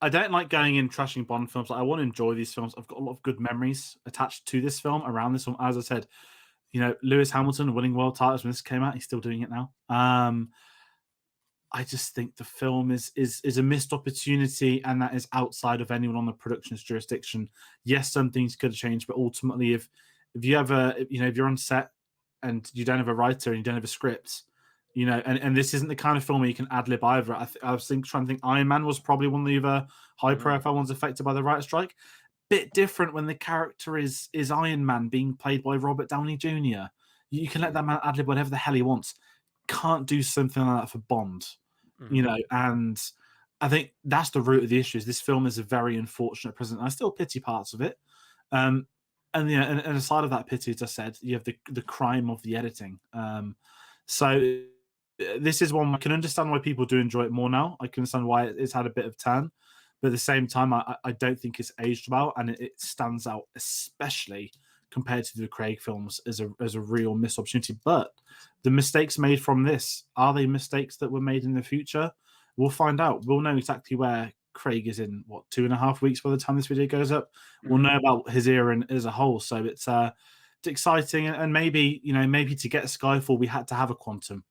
I don't like going in trashing Bond films. I want to enjoy these films. I've got a lot of good memories attached to this film, around this film. As I said, Lewis Hamilton winning world titles when this came out. He's still doing it now. I just think the film is a missed opportunity, and that is outside of anyone on the production's jurisdiction. Yes, some things could have changed, but ultimately, if you ever, if you're on set and you don't have a writer and you don't have a script, and this isn't the kind of film where you can ad lib either. I was trying to think Iron Man was probably one of the other high profile ones affected by the writer's strike. Bit different when the character is Iron Man being played by Robert Downey Jr. You can let that man ad lib whatever the hell he wants. Can't do something like that for Bond, and I think that's the root of the issue. Is this film is a very unfortunate present. I still pity parts of it, and aside of that pity, as I said, you have the crime of the editing. So this is one I can understand why people do enjoy it more now. I can understand why it's had a bit of turn, but at the same time, I don't think it's aged well, and it stands out, especially compared to the Craig films, as a real missed opportunity. But the mistakes made from this, are they mistakes that were made in the future? We'll find out. We'll know exactly where Craig is in 2.5 weeks by the time this video goes up. We'll know about his era as a whole. So it's exciting, and maybe to get Skyfall we had to have a quantum.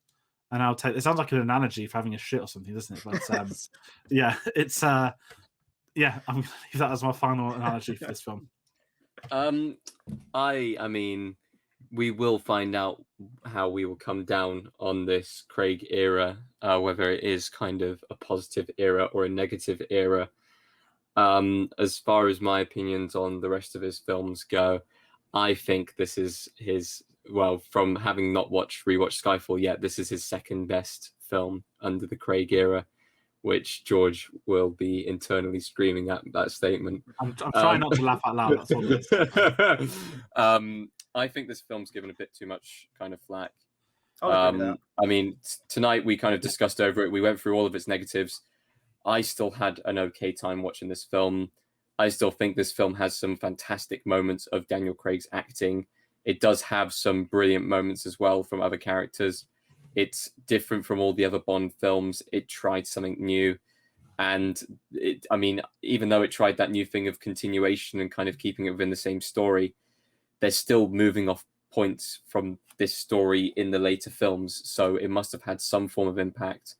And I'll take it sounds like an analogy for having a shit or something, doesn't it? But yeah, it's I'm gonna leave that as my final analogy for this film. I mean, we will find out how we will come down on this Craig era, whether it is kind of a positive era or a negative era. As far as my opinions on the rest of his films go, I think this is his, well, from having not rewatched Skyfall yet, this is his second best film under the Craig era, which George will be internally screaming at that statement. I'm trying not to laugh out loud. That's all it is. I think this film's given a bit too much kind of flack. I'll agree with that. I mean, tonight we kind of discussed over it. We went through all of its negatives. I still had an okay time watching this film. I still think this film has some fantastic moments of Daniel Craig's acting. It does have some brilliant moments as well from other characters. It's different from all the other Bond films. It tried something new. And even though it tried that new thing of continuation and kind of keeping it within the same story, they're still moving off points from this story in the later films. So it must have had some form of impact.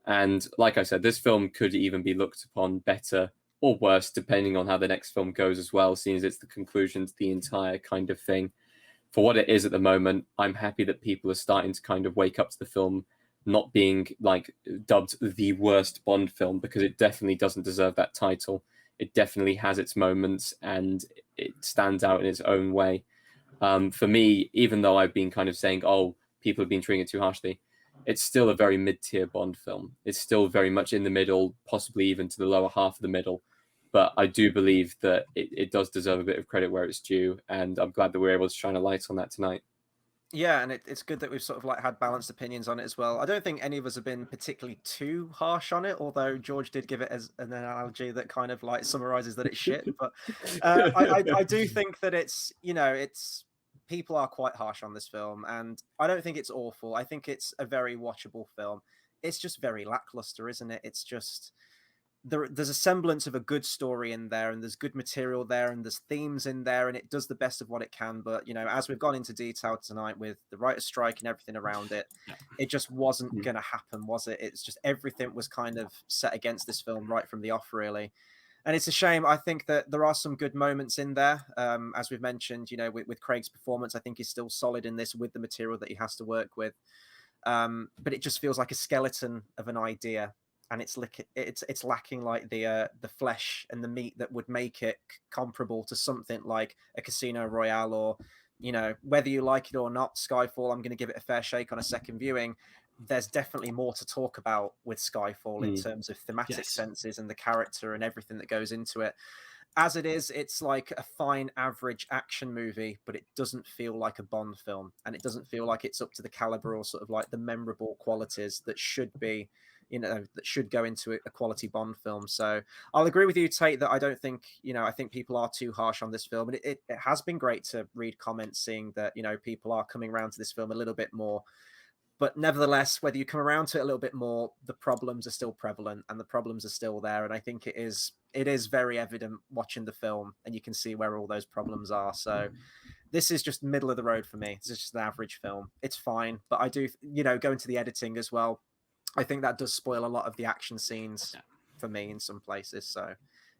And like I said, this film could even be looked upon better or worse, depending on how the next film goes as well, seeing as it's the conclusion to the entire kind of thing. For what it is at the moment, I'm happy that people are starting to kind of wake up to the film not being dubbed the worst Bond film, because it definitely doesn't deserve that title. It definitely has its moments and it stands out in its own way. For me, even though I've been kind of saying, people have been treating it too harshly, it's still a very mid-tier Bond film. It's still very much in the middle, possibly even to the lower half of the middle. But I do believe that it does deserve a bit of credit where it's due, and I'm glad that we're able to shine a light on that tonight. Yeah, and it's good that we've sort of had balanced opinions on it as well. I don't think any of us have been particularly too harsh on it, although George did give it as an analogy that kind of summarizes that it's shit. But I do think that it's people are quite harsh on this film, and I don't think it's awful. I think it's a very watchable film. It's just very lackluster, isn't it? It's just there's a semblance of a good story in there, and there's good material there, and there's themes in there, and it does the best of what it can. But as we've gone into detail tonight with the writer's strike and everything around it, it just wasn't going to happen, was it? It's just everything was kind of set against this film right from the off, really. And it's a shame. I think that there are some good moments in there. As we've mentioned, with Craig's performance, I think he's still solid in this with the material that he has to work with. But it just feels like a skeleton of an idea. And it's lacking the flesh and the meat that would make it comparable to something like a Casino Royale, or whether you like it or not, Skyfall. I'm going to give it a fair shake on a second viewing. There's definitely more to talk about with Skyfall in terms of thematic senses and the character and everything that goes into it. As it is, it's like a fine average action movie, but it doesn't feel like a Bond film, and it doesn't feel like it's up to the caliber or sort of the memorable qualities that should be. That should go into a quality Bond film. So I'll agree with you, Tate, that I don't think, I think people are too harsh on this film. And it has been great to read comments seeing that, people are coming around to this film a little bit more. But nevertheless, whether you come around to it a little bit more, the problems are still prevalent and the problems are still there. And I think it is very evident watching the film, and you can see where all those problems are. So this is just middle of the road for me. This is just an average film. It's fine. But I do, go into the editing as well. I think that does spoil a lot of the action scenes for me in some places. So,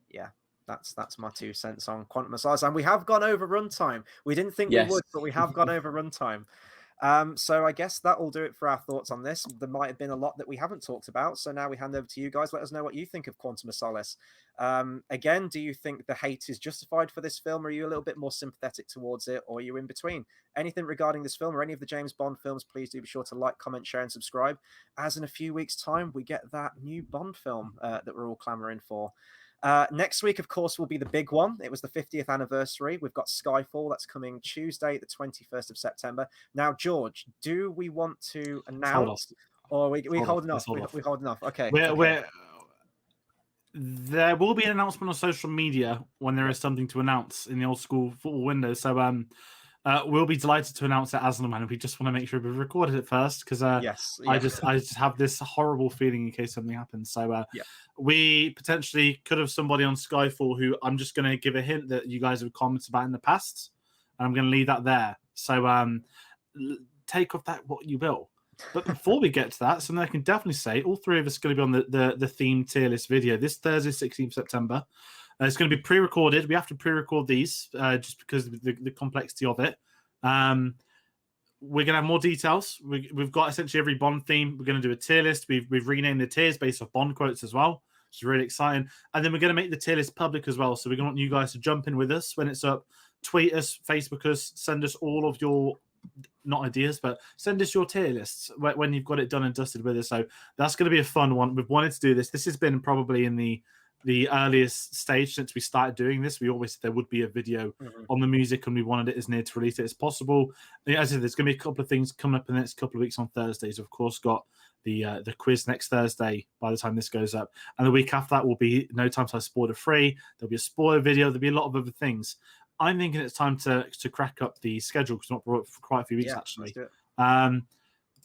yeah, that's my 2 cents on Quantum of Solace. And we have gone over runtime. We didn't think we would, but we have gone over runtime. So I guess that'll do it for our thoughts on this. There might have been a lot that we haven't talked about. So now we hand over to you guys. Let us know what you think of Quantum of Solace. Again, do you think the hate is justified for this film? Or are you a little bit more sympathetic towards it? Or are you in between? Anything regarding this film or any of the James Bond films, please do be sure to like, comment, share, and subscribe. As in a few weeks' time, we get that new Bond film that we're all clamoring for. Next week, of course, will be the big one. It was the 50th anniversary. We've got Skyfall. That's coming Tuesday, the 21st of September. Now, George, do we want to announce, or we holding off? We're holding off. Okay. There will be an announcement on social media when there is something to announce in the old school football window. So we'll be delighted to announce it as and when. We just want to make sure we've recorded it first because yes, I just have this horrible feeling in case something happens. So we potentially could have somebody on Skyfall who I'm just going to give a hint that you guys have commented about in the past, and I'm going to leave that there. So take off that what you will. But before we get to that, something I can definitely say, all three of us are going to be on the theme tier list video this Thursday, 16th September. It's going to be pre-recorded. We have to pre-record these just because of the complexity of it. We're going to have more details. We've got essentially every Bond theme. We're going to do a tier list. We've renamed the tiers based off Bond quotes as well, which is really exciting. And then we're going to make the tier list public as well. So we're going to want you guys to jump in with us when it's up. Tweet us, Facebook us, send us all of your, not ideas, but send us your tier lists when you've got it done and dusted with us. So that's going to be a fun one. We've wanted to do this. This has been probably in the earliest stage since we started doing this. We always said there would be a video on the music, and we wanted it as near to release it as possible. And as I said, there's going to be a couple of things coming up in the next couple of weeks on Thursdays. Of course, got the quiz next Thursday by the time this goes up, and the week after that will be No Time to Spoiler Free. There'll be a spoiler video. There'll be a lot of other things. I'm thinking it's time to crack up the schedule because not for quite a few weeks actually.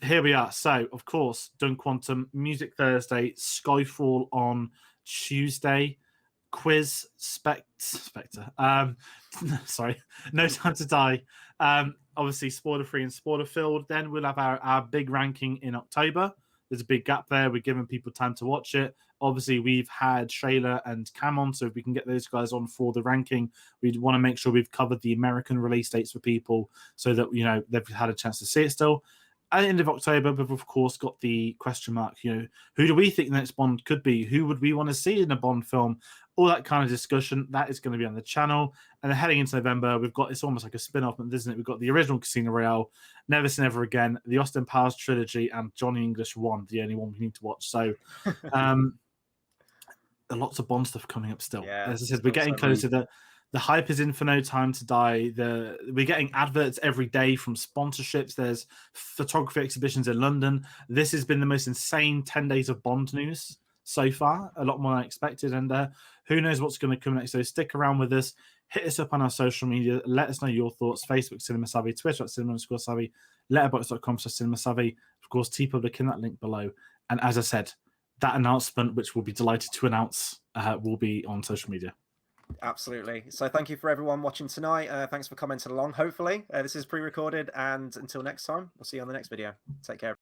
Here we are. So of course, Done Quantum, Music Thursday, Skyfall on Tuesday, quiz Spectre. Sorry, No Time to Die. Obviously, spoiler free and spoiler filled. Then we'll have our big ranking in October. There's a big gap there. We're giving people time to watch it. Obviously, we've had Shayla and Cam on, so if we can get those guys on for the ranking, we'd want to make sure we've covered the American release dates for people so that they've had a chance to see it still. At the end of October, we've of course got the question mark, who do we think the next Bond could be? Who would we want to see in a Bond film? All that kind of discussion, that is going to be on the channel. And then heading into November, it's almost like a spin-off, isn't it? We've got the original Casino Royale, Never Say Never Again, the Austin Powers trilogy, and Johnny English 1, the only one we need to watch. So lots of Bond stuff coming up still. As I said, we're getting closer. The hype is in for No Time to Die. We're getting adverts every day from sponsorships. There's photography exhibitions in London. This has been the most insane 10 days of Bond news so far, a lot more than I expected. And who knows what's going to come next. So stick around with us. Hit us up on our social media. Let us know your thoughts. Facebook, Cinema Savvy. Twitter at Cinema_Savvy. Letterboxd.com/Cinema Savvy. Of course, TeePublic in that link below. And as I said, that announcement, which we'll be delighted to announce, will be on social media. Absolutely. So thank you for everyone watching tonight. Thanks for commenting along. Hopefully this is pre-recorded, and until next time, we'll see you on the next video. Take care.